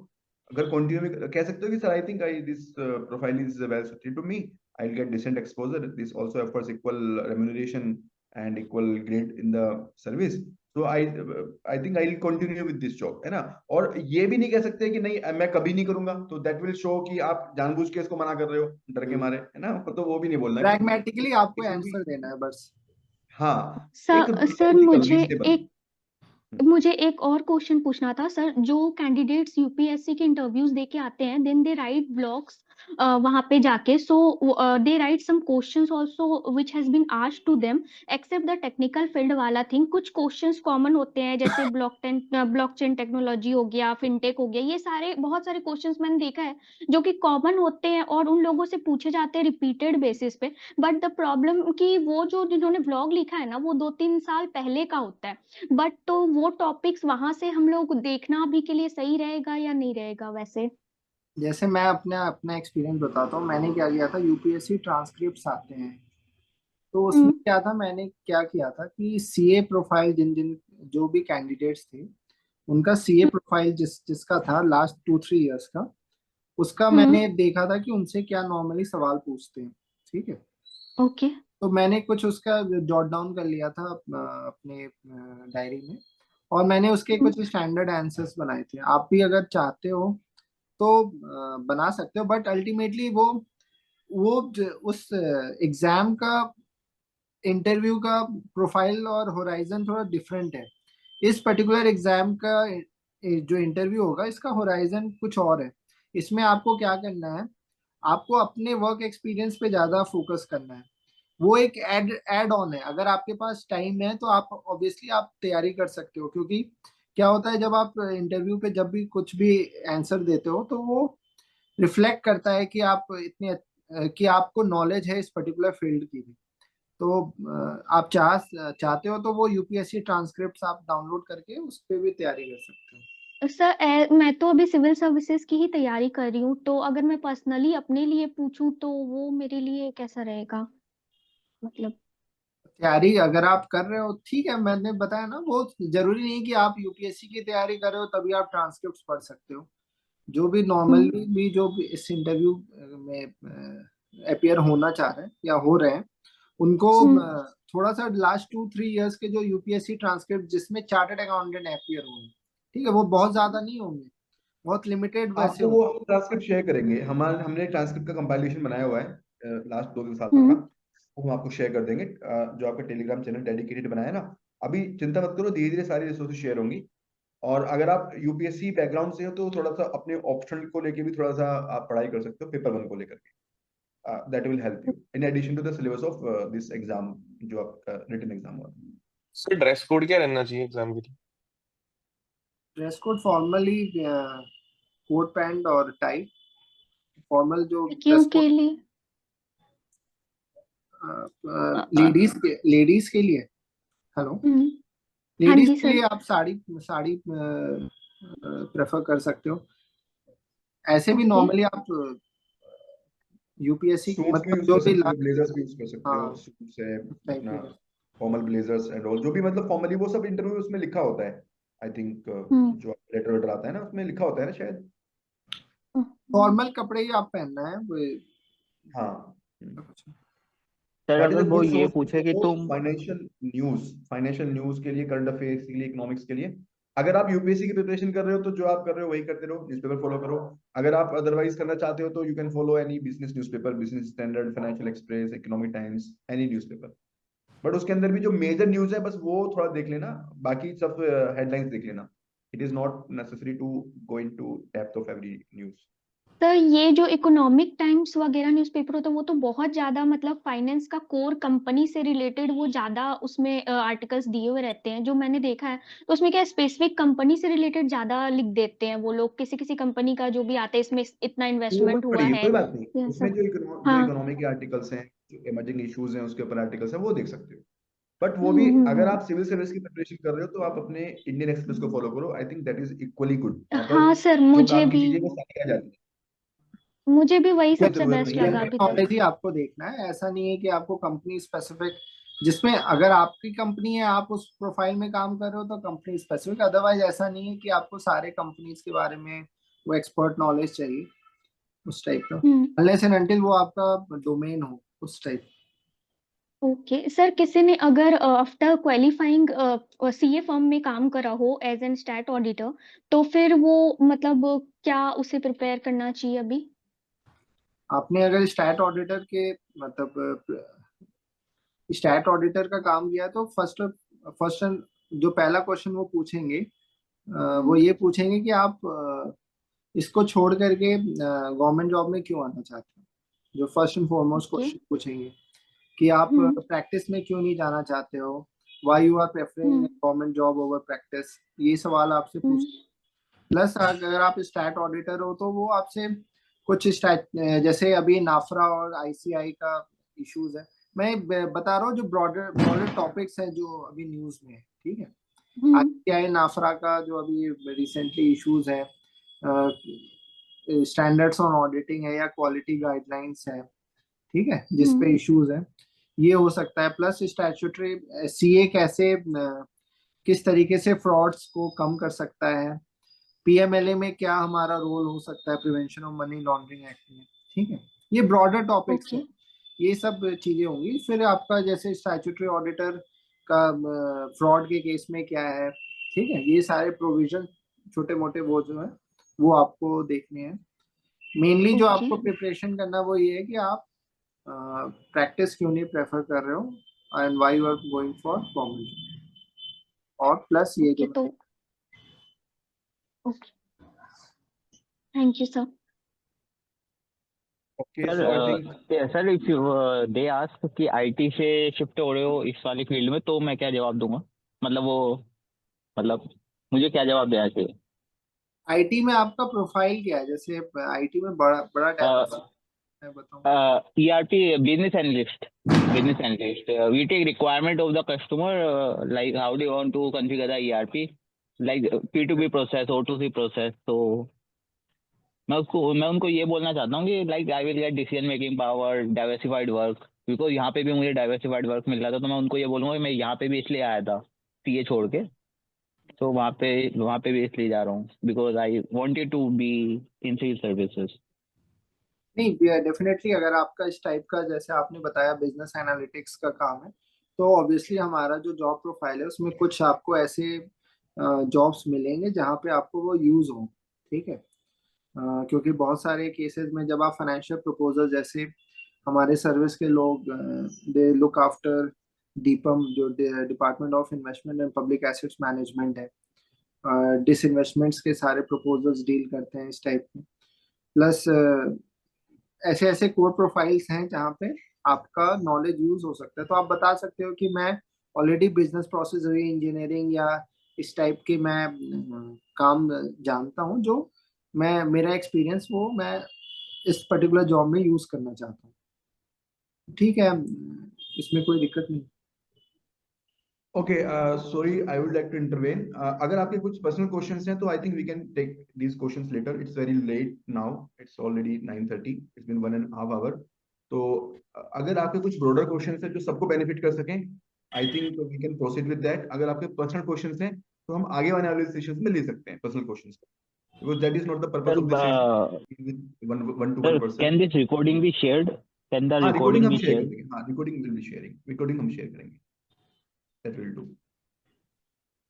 अगर कंटिन्यू में कह सकते हो कि sir I think I this profile is well suited to me, I will get decent exposure, this also offers equal remuneration and equal grade in the service, तो I think I will continue with this job, है ना? और ये भी नहीं कह सकते कि नहीं मैं कभी नहीं करूंगा, तो दैट विल शो कि आप जानबूझ के इसको मना कर रहे हो डर के मारे, है ना? तो वो भी नहीं बोलना है। प्रैग्मेटिकली आपको It will be, आंसर देना है बस। हाँ, एक सर लॉजिकल रीजनेबल। मुझे एक और क्वेश्चन पूछना था सर। जो कैंडिडेट्स यूपीएससी के इंटरव्यूज दे के आते हैं देन दे राइट ब्लॉग्स वहां पे जाके, so they write some questions also which has been asked to them except the technical field वाला थिंग। कुछ क्वेश्चंस कॉमन होते हैं जैसे ब्लॉकचेन टेक्नोलॉजी हो गया, फिनटेक हो गया, ये सारे बहुत सारे क्वेश्चंस मैंने देखा है जो कि कॉमन होते हैं और उन लोगों से पूछे जाते हैं रिपीटेड बेसिस पे। बट द प्रॉब्लम कि वो जो जिन्होंने ब्लॉग लिखा है ना वो 2-3 साल पहले का होता है। बट तो वो टॉपिक्स वहां से हम लोग देखना अभी के लिए सही रहेगा या नहीं रहेगा वैसे? जैसे मैं अपना अपना एक्सपीरियंस बताता हूँ, मैंने क्या किया था, यूपीएससी ट्रांसक्रिप्ट्स आते हैं तो उसमें हम्म। क्या था, मैंने क्या किया था कि सीए प्रोफाइल जिन जिन जो भी कैंडिडेट्स थे उनका सीए प्रोफाइल जिसका था लास्ट 2-3 इयर्स का, उसका हम्म। मैंने देखा था कि उनसे क्या नॉर्मली सवाल पूछते हैं। ठीक है। ओके। तो मैंने कुछ उसका जॉट डाउन कर लिया था अपने डायरी में, और मैंने उसके कुछ स्टैंडर्ड आंसर्स बनाए थे। आप भी अगर चाहते हो तो बना सकते हो, बट अल्टीमेटली उस एग्जाम का इंटरव्यू का प्रोफाइल और होराइजन थोड़ा डिफरेंट है। इस पर्टिकुलर एग्जाम का जो इंटरव्यू होगा इसका होराइजन कुछ और है। इसमें आपको क्या करना है, आपको अपने वर्क एक्सपीरियंस पे ज्यादा फोकस करना है। वो एक एड ऑन है। अगर आपके पास टाइम है तो आप ऑब्वियसली आप तैयारी कर सकते हो, क्योंकि क्या होता है जब आप इंटरव्यू पे जब भी कुछ भी आंसर देते हो तो वो रिफ्लेक्ट करता है कि आप इतने कि आपको नॉलेज है इस पर्टिकुलर फील्ड की भी। तो आप चाहते हो तो वो यूपीएससी ट्रांसक्रिप्ट्स आप डाउनलोड करके उस पर भी तैयारी कर सकते हो। सर मैं तो अभी सिविल सर्विसेज की ही तैयारी कर रही हूँ, तो अगर मैं पर्सनली अपने लिए पूछूं तो वो मेरे लिए कैसा रहेगा मतलब? तैयारी अगर आप कर रहे हो ठीक है, मैंने बताया ना, वो जरूरी नहीं कि आप यूपीएससी की तैयारी कर रहे हो तभी आप ट्रांसक्रिप्ट पढ़ सकते हो। जो भी हम्म। नॉर्मली भी जो भी इस इंटरव्यू में अपियर होना चाह रहे हैं या हो रहे हैं उनको हम्म। थोड़ा सा लास्ट 2-3 इयर्स के जो यूपीएससी ट्रांसक्रिप्ट जिसमें चार्टर्ड अकाउंटेंट अपियर होंगे, ठीक है, वो बहुत ज्यादा नहीं होंगे, बहुत लिमिटेड वैसे आपको वो होंगे। हम ट्रांसक्रिप्ट शेयर करेंगे। हमने ट्रांसक्रिप्ट का कंपाइलेशन बनाया हुआ है लास्ट 2-3 साल का, हम्म। वो हम आपको शेयर कर देंगे। जो आपका टेलीग्राम चैनल डेडिकेटेड बनाया है ना, अभी चिंता मत करो, धीरे धीरे सारी रिसोर्सेज शेयर होंगी। और अगर आप यूपीएससी बैकग्राउंड से हो तो थोड़ा सा अपने ऑप्शनल को लेके भी थोड़ा सा आप पढ़ाई कर सकते हो, पेपर 1 को लेकर के। that will help you in addition to the syllabus of this exam जो आपका written exam हुआ। सर ड्रेस कोड क्या रहना चाहिए एग्जाम के लिए? Dress code formally coat pant और टाई, फॉर्मल जो लड़कियों के लिए लेडीज के लिए, हेलो, हाँ लेडीज जी के सर। लिए आप साड़ी प्रेफर कर सकते हो। ऐसे भी ओके नॉर्मली आप यूपीएससी सूट्स भी मतलब यूज जो कर भी सकते हो, ब्लेजर्स भी यूज कर सकते हो, हाँ सूट्स है टाइप अपना के। फॉर्मल ब्लेजर्स एंड ऑल, जो भी मतलब फॉर्मली वो सब इंटरव्यू उसमें लिखा होता है आई थिंक, जो लेटर वेटर आता है ना उसमें लिखा होता है ना शायद। फॉर्मल कपड़े ही आप पहनना है हाँ सर दैट इज अगर अ वो गुड ये सोर्स पूछे कि तुम फाइनेंशियल न्यूज के लिए, करंट अफेयर्स के लिए, इकोनॉमिक्स के लिए। अगर आप यूपीएससी की प्रिपरेशन कर रहे हो तो जो आप कर रहे हो वही करते रहो, न्यूज़पेपर फॉलो करो। अगर आप अदरवाइज करना चाहते हो तो you can follow any business newspaper, business standard, financial express, economic times, any newspaper. But उसके अंदर भी जो मेजर न्यूज है बस वो थोड़ा देख लेना, बाकी सब हेडलाइंस देख लेना। It is not necessary to go into depth of every news. Sir ये जो इकोनॉमिक टाइम्स वगैरह न्यूज़पेपर होता है वो तो बहुत ज्यादा मतलब फाइनेंस का कोर कंपनी से रिलेटेड वो ज्यादा उसमें आर्टिकल्स दिए हुए रहते हैं जो मैंने देखा है। तो उसमें क्या स्पेसिफिक कंपनी से रिलेटेड ज्यादा लिख देते हैं वो लोग, किसी किसी कंपनी का जो भी आता है इसमें इतना वो इन्वेस्टमेंट मत हुआ पढ़िए, है कोई बात नहीं। ये उसमें सब। जो हाँ इकोनॉमिक के आर्टिकल्स हैं, जो इमर्जिंग इश्यूज हैं उसके ऊपर आर्टिकल्स हैं, वो देख सकते हो। बट वो भी अगर आप सिविल सर्विस की प्रिपरेशन कर रहे हो तो आप अपने इंडियन एक्सप्रेस को फॉलो करो। I think that is equally good. वहाँ पर हाँ सर जो काम की चीजें वो सारी आ जाती है, मुझे भी वही कोई सबसे जरूरत बेस्ट नहीं है। लगा अभी नॉलेज तक। ही आपको देखना है, ऐसा नहीं है कि आपको कंपनी स्पेसिफिक, जिसमें अगर आपकी कंपनी है आप उस प्रोफाइल में काम कर रहे हो तो कंपनी स्पेसिफिक, अदरवाइज ऐसा नहीं है कि आपको सारे कंपनीज के बारे में वो एक्सपर्ट नॉलेज चाहिए उस टाइप का, अनलेस एंड अनटिल वो आपका डोमेन हो उस टाइप। ओके सर, किसी ने अगर आफ्टर क्वालिफाइंग सीए फर्म में काम करा हो एज एन स्टैट ऑडिटर, तो फिर वो मतलब क्या उसे प्रिपेयर करना चाहिए अभी? आपने अगर स्टैट ऑडिटर के मतलब स्टैट ऑडिटर का काम किया तो फर्स्ट जो पहला क्वेश्चन वो पूछेंगे वो ये पूछेंगे कि आप इसको छोड़ करके गवर्नमेंट जॉब में क्यों आना चाहते हो। जो first and foremost okay question पूछेंगे कि आप प्रैक्टिस में क्यों नहीं जाना चाहते हो, why you are preferring government job over practice, ये सवाल आपसे पूछेंगे। प्लस अगर आप स्टैट ऑडिटर हो तो वो आपसे कुछ स्टैट, जैसे अभी नाफरा और आईसीआई का इश्यूज है, मैं बता रहा हूँ जो ब्रॉडर ब्रॉडर टॉपिक्स हैं जो अभी न्यूज में है, ठीक है। आईसीआई नाफरा का जो अभी रिसेंटली इश्यूज है, स्टैंडर्ड्स ऑन ऑडिटिंग है या क्वालिटी गाइडलाइंस है, ठीक है, जिस पे इश्यूज है, ये हो सकता है। प्लस स्टैट्यूटरी सीए कैसे किस तरीके से फ्रॉड्स को कम कर सकता है, पीएमएलए में क्या हमारा रोल हो सकता है prevention of money laundering act में, ठीक है। ये ब्रॉडर टॉपिक्स है, ये सब चीजें होंगी। फिर आपका जैसे स्टैट्यूटरी ऑडिटर का फ्रॉड के केस में क्या है, ठीक है, ये सारे प्रोविजन छोटे मोटे वो जो है वो आपको देखने हैं। मेनली जो आपको प्रिपरेशन करना वो ये है कि आप प्रैक्टिस क्यों नहीं प्रेफर कर रहे हो and why you are going for government, और प्लस ये जो तो okay, thank you sir. Okay, so I think sir if they ask कि आईटी से शिफ्ट हो रहे हो इस वाली फील्ड में तो मैं क्या जवाब दूंगा? मतलब वो मतलब मुझे क्या जवाब देना चाहिए? आईटी में आपका प्रोफाइल क्या है? जैसे आईटी में बड़ा बड़ा डायवर्सिटी है, बताऊं। ERP business analyst. We take requirement of the customer, like how do you want to configure the ERP, like P2P process, O2C process. तो मैं उनको ये बोलना चाहता हूँ कि like I will gate decision making power, diversified work, because यहाँ पे भी मुझे डाइवर्सिफाइड वर्क मिल रहा था। तो मैं उनको ये बोलूँगा कि मैं यहाँ पे भी इसलिए आया था सीए छोड़ के, तो वहाँ पे भी इसलिए जा रहा हूँ because I wanted to be in civil services. नहीं, डेफिनेटली अगर आपका इस टाइप का जैसे आपने बताया बिजनेस एनालिटिक्स का काम है तो ऑब्वियसली हमारा जो जॉब प्रोफाइल है उसमें कुछ आपको ऐसे जॉब्स मिलेंगे जहाँ पे आपको वो यूज हो, ठीक है। क्योंकि बहुत सारे केसेस में जब आप फाइनेंशियल प्रपोजल, जैसे हमारे सर्विस के लोग दे लुक आफ्टर डीपम, जो department of investment and public assets management है, डिसइन्वेस्टमेंट्स के सारे प्रपोजल्स डील करते हैं इस टाइप के। प्लस ऐसे ऐसे कोर प्रोफाइल्स हैं जहाँ पे आपका नॉलेज यूज हो सकता है। तो आप बता सकते हो कि मैं ऑलरेडी बिजनेस प्रोसेस री इंजीनियरिंग या इस टाइप के मैं काम जानता हूँ, जो मैं मेरा एक्सपीरियंस वो मैं इस पर्टिकुलर जॉब में यूज करना चाहता हूँ। ठीक है, इसमें कोई दिक्कत नहीं। Okay, sorry, I would like to intervene. अगर आपके कुछ personal questions हैं तो I think we can take these questions later. It's very late now. It's already 9:30. It's been 1.5 hour. तो अगर आपके कुछ broader questions हैं जो सबको benefit कर सकें, I think we can proceed with that. अगर आपके personal questions हैं तो हम आगे आने वाले sessions में ले सकते हैं personal questions को, because that is not the purpose Sir, of this session. With one to sir, one person. can this recording be shared? Can the हाँ, recording recording हम be share shared? करेंगे. हाँ, recording will be sharing. Recording हम share करेंगे. That will do.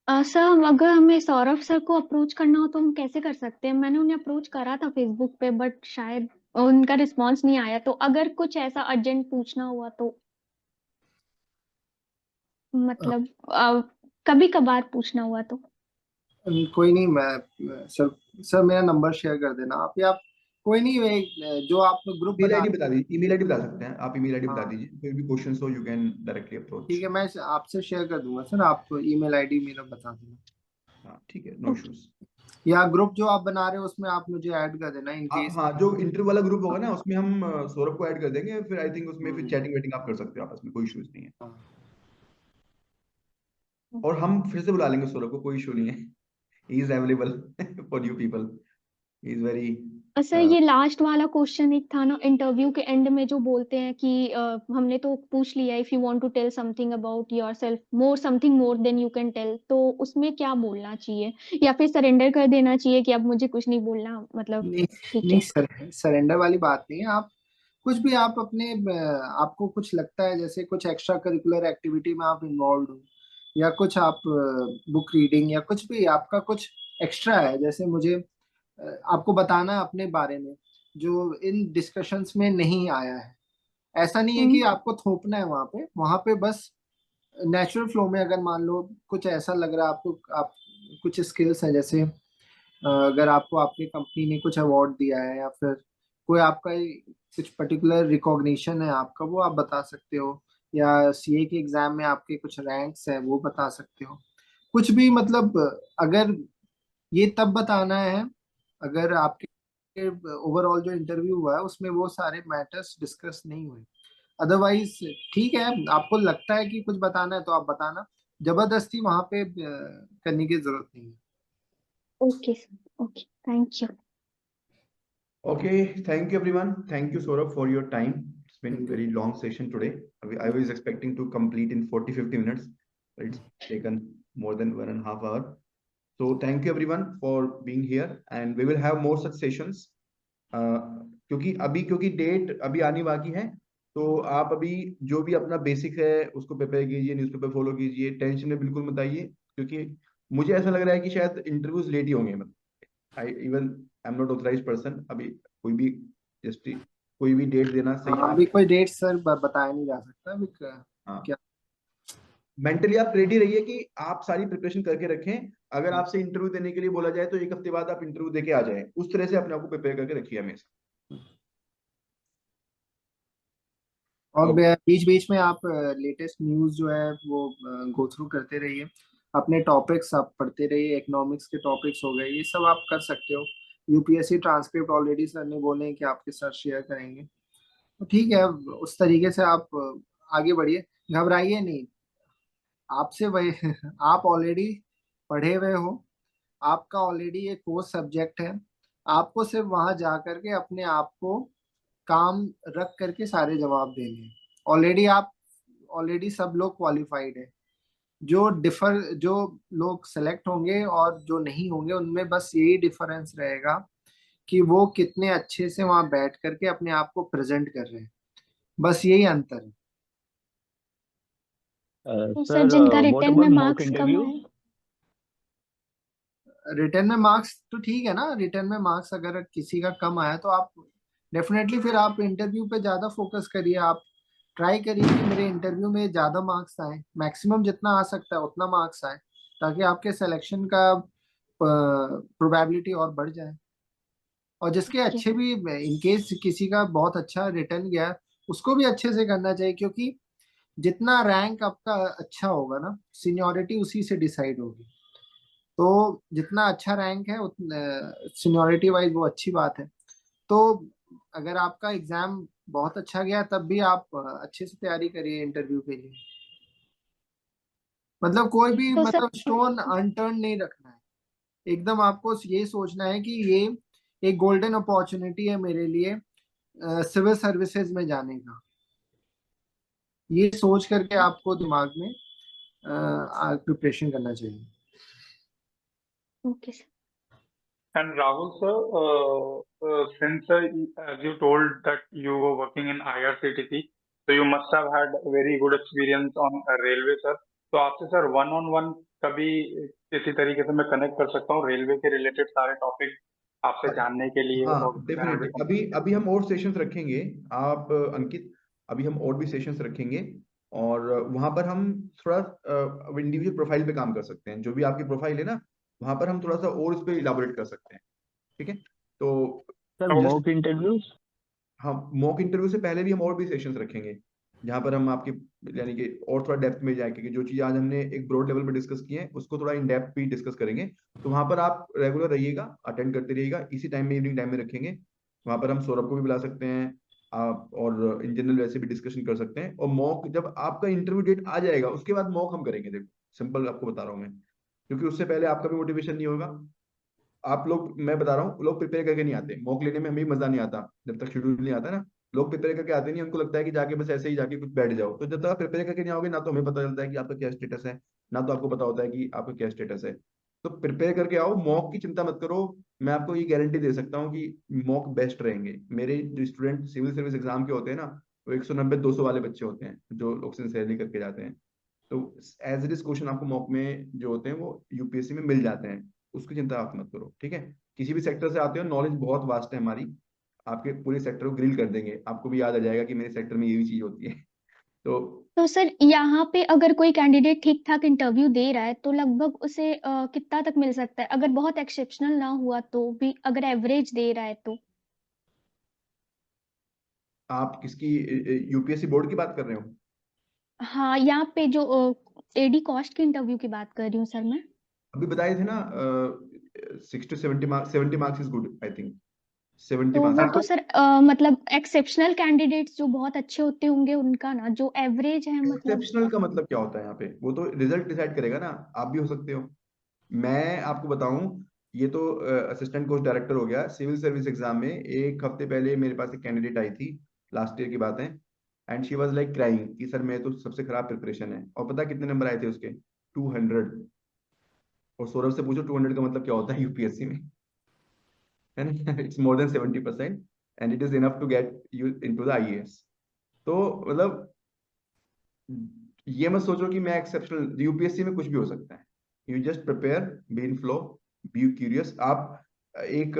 Sir अगर हमें Saurabh sir को approach करना हो तो हम कैसे कर सकते हैं? मैंने उन्हें अप्रोच करा था फेसबुक पे, बट शायद उनका रिस्पांस नहीं आया। तो अगर कुछ ऐसा अर्जेंट पूछना हुआ तो मतलब कभी कभार पूछना हुआ तो। कोई नहीं, मैं सर मेरा नंबर शेयर कर देना आप, या कोई नहीं, वे जो आप ग्रुप ईमेल बना। आईडी बता दीजिए, ईमेल आईडी बता सकते हैं आप, ईमेल आईडी बता हाँ दीजिए, कोई भी क्वेश्चन हो यू कैन डायरेक्टली अप्रोच। ठीक है, मैं आपसे शेयर कर दूंगा सर, आप ईमेल आईडी मेरा बता देना। हाँ ठीक है, नो इश्यूज। या ग्रुप जो आप बना रहे हो उसमें आप मुझे ऐड कर देना इन केस। हाँ, जो इंटरव्यू वाला ग्रुप होगा ना उसमें हम सौरभ को ऐड कर देंगे, फिर आई थिंक उसमें फिर हम्म, चैटिंग वेटिंग आप कर सकते हो आपस में, कोई इश्यूज नहीं है। हाँ। और हम फिर से बुला लेंगे सौरभ को, कोई इशू नहीं है, he is available for you people, he is very. Sir ये लास्ट वाला क्वेश्चन एक था ना, इंटरव्यू के एंड में जो बोलते हैं कि हमने तो पूछ लिया, if you want to tell something about yourself, more something more than you can tell, तो उसमें क्या बोलना चाहिए? या फिर सरेंडर कर देना चाहिए कि अब मुझे कुछ नहीं बोलना, मतलब नहीं ठीक नहीं है? सर, सरेंडर वाली बात नहीं है। आप कुछ भी, आप अपने आपको कुछ लगता है जैसे कुछ एक्स्ट्रा करिकुलर एक्टिविटी में आप इन्वॉल्व हो, या कुछ आप बुक रीडिंग या कुछ भी आपका कुछ एक्स्ट्रा है, जैसे मुझे आपको बताना है अपने बारे में जो इन डिस्कशंस में नहीं आया है। ऐसा नहीं है कि आपको थोपना है वहां पे बस नेचुरल फ्लो में। अगर मान लो कुछ ऐसा लग रहा है आपको, आप कुछ स्किल्स हैं, जैसे अगर आपको आपकी कंपनी ने कुछ अवार्ड दिया है, या फिर कोई आपका कुछ पर्टिकुलर रिकॉग्निशन है आपका, वो आप बता सकते हो, या सीए के एग्जाम में आपके कुछ रैंक्स है वो बता सकते हो। कुछ भी मतलब, अगर ये तब बताना है अगर आपके ओवरऑल जो इंटरव्यू हुआ है उसमें वो सारे मैटर्स डिस्कस नहीं हुए। अदरवाइज ठीक है, आपको लगता है कि कुछ बताना है तो आप बताना, जबरदस्ती वहां पे करने की जरूरत नहीं है। Okay sir, okay, thank you. Okay, thank you everyone. Thank you Saurabh for your time. It's been Thank you. very long session today. I was expecting to complete in 40-50 minutes, but it's taken more than 1.5 hours. So thank you everyone for being here, and we will have more such sessions. क्योंकि date अभी आनी बाकी है, तो आप अभी जो भी अपना बेसिक है उसको प्रिपेयर कीजिए, न्यूज़पेपर फॉलो कीजिए, टेंशन में बिल्कुल मत आइए, क्योंकि मुझे ऐसा लग रहा है कि शायद इंटरव्यूज लेट ही होंगे। मतलब I am not authorised person, अभी कोई भी जस्ट कोई भी डेट देना सही है। अभी कोई डेट सर बताया नहीं जा सकता अभी क्या। मेंटली आप रेडी रहिए कि आप सारी प्रिपरेशन करके रखें, अगर आपसे इंटरव्यू देने के लिए बोला जाए तो 1 हफ्ते बाद आप इंटरव्यू देके आ जाएं, उस तरह से अपने आप को प्रिपेयर करके रखिए हमेशा। और बीच बीच में आप लेटेस्ट न्यूज़ जो है वो गो थ्रू करते रहिए, अपने टॉपिक्स आप पढ़ते रहिए, इकोनॉमिक्स के टॉपिक्स हो गए, ये सब आप कर सकते हो। यूपीएससी ट्रांसक्रिप्ट ऑलरेडी सर ने बोले हैं कि आपके साथ शेयर करेंगे, तो ठीक है, उस तरीके से आप आगे बढ़िए, घबराइए नहीं। आपसे वही आप ऑलरेडी पढ़े हुए हो, आपका ऑलरेडी ये कोर्स सब्जेक्ट है, आपको सिर्फ वहां जा करके अपने आप को काम रख करके सारे जवाब देने हैं। ऑलरेडी सब लोग क्वालिफाइड है। जो लोग सेलेक्ट होंगे और जो नहीं होंगे उनमें बस यही डिफरेंस रहेगा कि वो कितने अच्छे से वहां बैठ करके अपने आप को प्रेजेंट कर रहे हैं, बस यही अंतर है। तो Sir, सर जिनका what रिटर्न about में mock मार्क्स कम interview? आए? रिटर्न में मार्क्स तो ठीक है ना, रिटर्न में मार्क्स अगर किसी का कम आया तो आप डेफिनेटली फिर आप इंटरव्यू पे ज्यादा फोकस करिए। आप ट्राई करिए कि मेरे इंटरव्यू में ज्यादा मार्क्स आए, मैक्सिमम जितना आ सकता है उतना मार्क्स आए, ताकि आपके सिलेक्शन का प्रोबेबिलिटी और बढ़ जाए। और जिसके अच्छे भी, इन केस किसी का बहुत अच्छा रिटर्न गया, उसको भी अच्छे से करना चाहिए, क्योंकि जितना रैंक आपका अच्छा होगा ना, सीनियरिटी उसी से डिसाइड होगी। तो जितना अच्छा रैंक है उतना सीनियरिटी वाइज वो अच्छी बात है। तो अगर आपका एग्जाम बहुत अच्छा गया तब भी आप अच्छे से तैयारी करिए इंटरव्यू के लिए। मतलब कोई भी तो सर मतलब स्टोन अनटर्न नहीं रखना है, एकदम आपको ये सोचना है कि ये एक गोल्डन अपॉर्चुनिटी है मेरे लिए सिविल सर्विसेज में जाने का। ये सोच करके आपको दिमाग में प्रिपरेशन करना चाहिए। Okay sir. And Rahul sir, since as you told that you were working in IRCTC, so you must have had a very good experience on railway sir. तो आपसे सर वन ऑन वन कभी किसी तरीके से मैं connect कर सकता हूँ रेलवे के रिलेटेड सारे टॉपिक आपसे जानने के लिए? हाँ और डेफिनेटली, अभी हम और सेशंस रखेंगे। आप अंकित, अभी हम और भी सेशंस रखेंगे और वहां पर हम थोड़ा इंडिविजुअल प्रोफाइल पे काम कर सकते हैं। जो भी आपकी प्रोफाइल है ना, वहां पर हम थोड़ा सा और उस पर इलाबोरेट कर सकते हैं। ठीक है, तो सर जस्ट मॉक इंटरव्यूज। हम मॉक इंटरव्यू से पहले भी हम और भी सेशंस रखेंगे, जहां पर हम आपकी यानी कि और थोड़ा डेप्थ में जाएंगे कि जो चीज आज हमने एक ब्रॉड लेवल पे डिस्कस की है उसको थोड़ा इन डेप्थ भी डिस्कस करेंगे। तो वहां पर आप रेगुलर रहिएगा, अटेंड करते रहिएगा। इसी टाइम में, इवनिंग टाइम में रखेंगे। वहां पर हम सौरभ को भी बुला सकते हैं आप, और इन जनरल वैसे भी डिस्कशन कर सकते हैं। और मॉक जब आपका इंटरव्यू डेट आ जाएगा उसके बाद मॉक हम करेंगे। देखो सिंपल आपको बता रहा हूँ मैं, क्योंकि उससे पहले आपका भी मोटिवेशन नहीं होगा। आप लोग, मैं बता रहा हूँ, लोग प्रिपेयर करके नहीं आते मॉक लेने में, हमें भी मजा नहीं आता जब तक शेड्यूल नहीं आता ना। लोग प्रिपेयर करके आते नहीं, उनको लगता है कि जाके बस ऐसे ही जाके कुछ बैठ जाओ। तो जब तक आप प्रिपेयर करके नहीं आओगे ना, तो हमें पता चलता है कि आपका क्या स्टेटस है, ना तो आपको पता होता है कि आपका क्या स्टेटस है। तो प्रिपेयर करके आओ, मॉक की चिंता मत करो। मैं आपको ये गारंटी दे सकता हूँ कि मॉक बेस्ट रहेंगे। मेरे जो स्टूडेंट सिविल सर्विस एग्जाम के होते हैं ना, वो 190-200 वाले बच्चे होते हैं जो लोग सिंसियरली करके जाते हैं। तो एज इट इज क्वेश्चन आपको मॉक में जो होते हैं वो यूपीएससी में मिल जाते हैं, उसकी चिंता आप मत करो। ठीक है, किसी भी सेक्टर से आते हो, नॉलेज बहुत वास्ट है हमारी, आपके पूरे सेक्टर को ग्रिल कर देंगे। आपको भी याद आ जाएगा कि मेरे सेक्टर में ये भी चीज होती है। तो तो सर यहाँ पे अगर कोई कैंडिडेट ठीक ठाक इंटरव्यू दे रहा है तो लगभग उसे कितना तक मिल सकता है, अगर बहुत एक्सेप्शनल ना हुआ तो भी, अगर एवरेज दे रहा है तो? आप किसकी, यूपीएससी बोर्ड की बात कर रहे हो? हाँ, यहाँ पे जो एडी कॉस्ट की इंटरव्यू की बात कर रही हूँ सर मैं। अभी बताए थे ना, 60 to 70 marks, 70 marks is good I think. 70 तो वो मार्क्स तो सर मतलब एक्सेप्शनल कैंडिडेट्स जो बहुत अच्छे होते होंगे उनका ना, जो एवरेज है मतलब। एक्सेप्शनल का मतलब क्या होता है यहाँ पे? वो तो रिजल्ट डिसाइड करेगा ना, आप भी हो सकते हो। मैं आपको बताऊं, ये तो असिस्टेंट कोच डायरेक्टर हो गया। सिविल सर्विस एग्जाम में एक हफ्ते पहले मेरे पास एक कैंडिडेट आई थी, लास्ट ईयर की बात है, and she was like crying कि सर मैं तो सबसे खराब प्रिपरेशन है। और पता कितने नंबर आए थे उसके? 200। और सौरभ से पूछो 200 का मतलब क्या होता है यूपीएससी में, है ना? It's more than 70% and it is enough to get you into the IAS. तो मतलब ये मत सोचो कि मैं एक्सेप्शनल, यूपीएससी में कुछ भी हो सकता है। You just prepare, be in flow, be curious. आप एक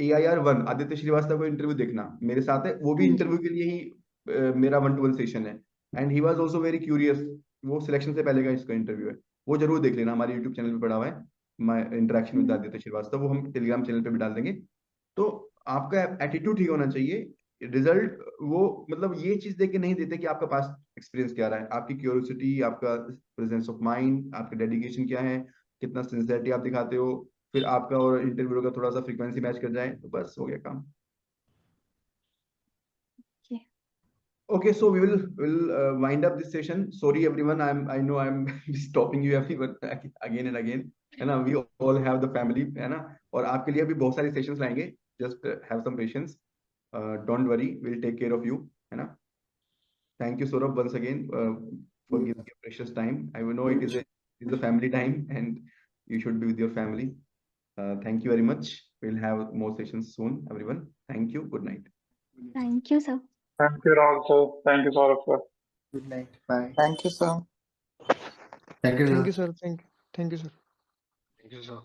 AIR 1 आदित्य श्रीवास्तव को इंटरव्यू देखना, मेरे साथ है, वो भी हाँ जी। इंटरव्यू के लिए ही मेरा 1-to-1 सेशन है। And he was also very curious. वो सिलेक्शन से पहले का इसका इंटरव्यू है, वो जरूर देख लेना, हमारे यूट्यूब चैनल पे पड़ा हुआ है, my interaction with Aditya Srivastava, वो हम टेलीग्राम चैनल पे भी डाल देंगे। तो आपका एटीट्यूड ठीक होना चाहिए। रिजल्ट वो मतलब ये चीज देख के नहीं देते कि आपका पास एक्सपीरियंस क्या रहा है, आपकी क्यूरियोसिटी, आपका प्रेजेंस ऑफ माइंड, आपका डेडिकेशन क्या है, कितना सिंसियरिटी आप दिखाते हो। फिर आपका और इंटरव्यू का थोड़ा सा फ्रीक्वेंसी मैच कर जाए तो बस हो गया काम। Okay. Okay, so we will wind up this session. Sorry everyone, I know I'm stopping you everyone again and again, है ना? We all have the family, है ना? और आपके लिए अभी बहुत सारी सेशंस लाएंगे, just have some patience. Don't worry, we'll take care of you, है ना? Thank you Saurabh once again for giving your precious time. I know it is a family time and you should be with your family. Thank you very much. We'll have more sessions soon, everyone. Thank you. Good night. Thank you sir. Thank you, Rahul sir. Thank you, Saurabh sir. Good night, bye. Thank you sir. Thank you Thank sir. you, sir. Thank you, sir. Thank you sir.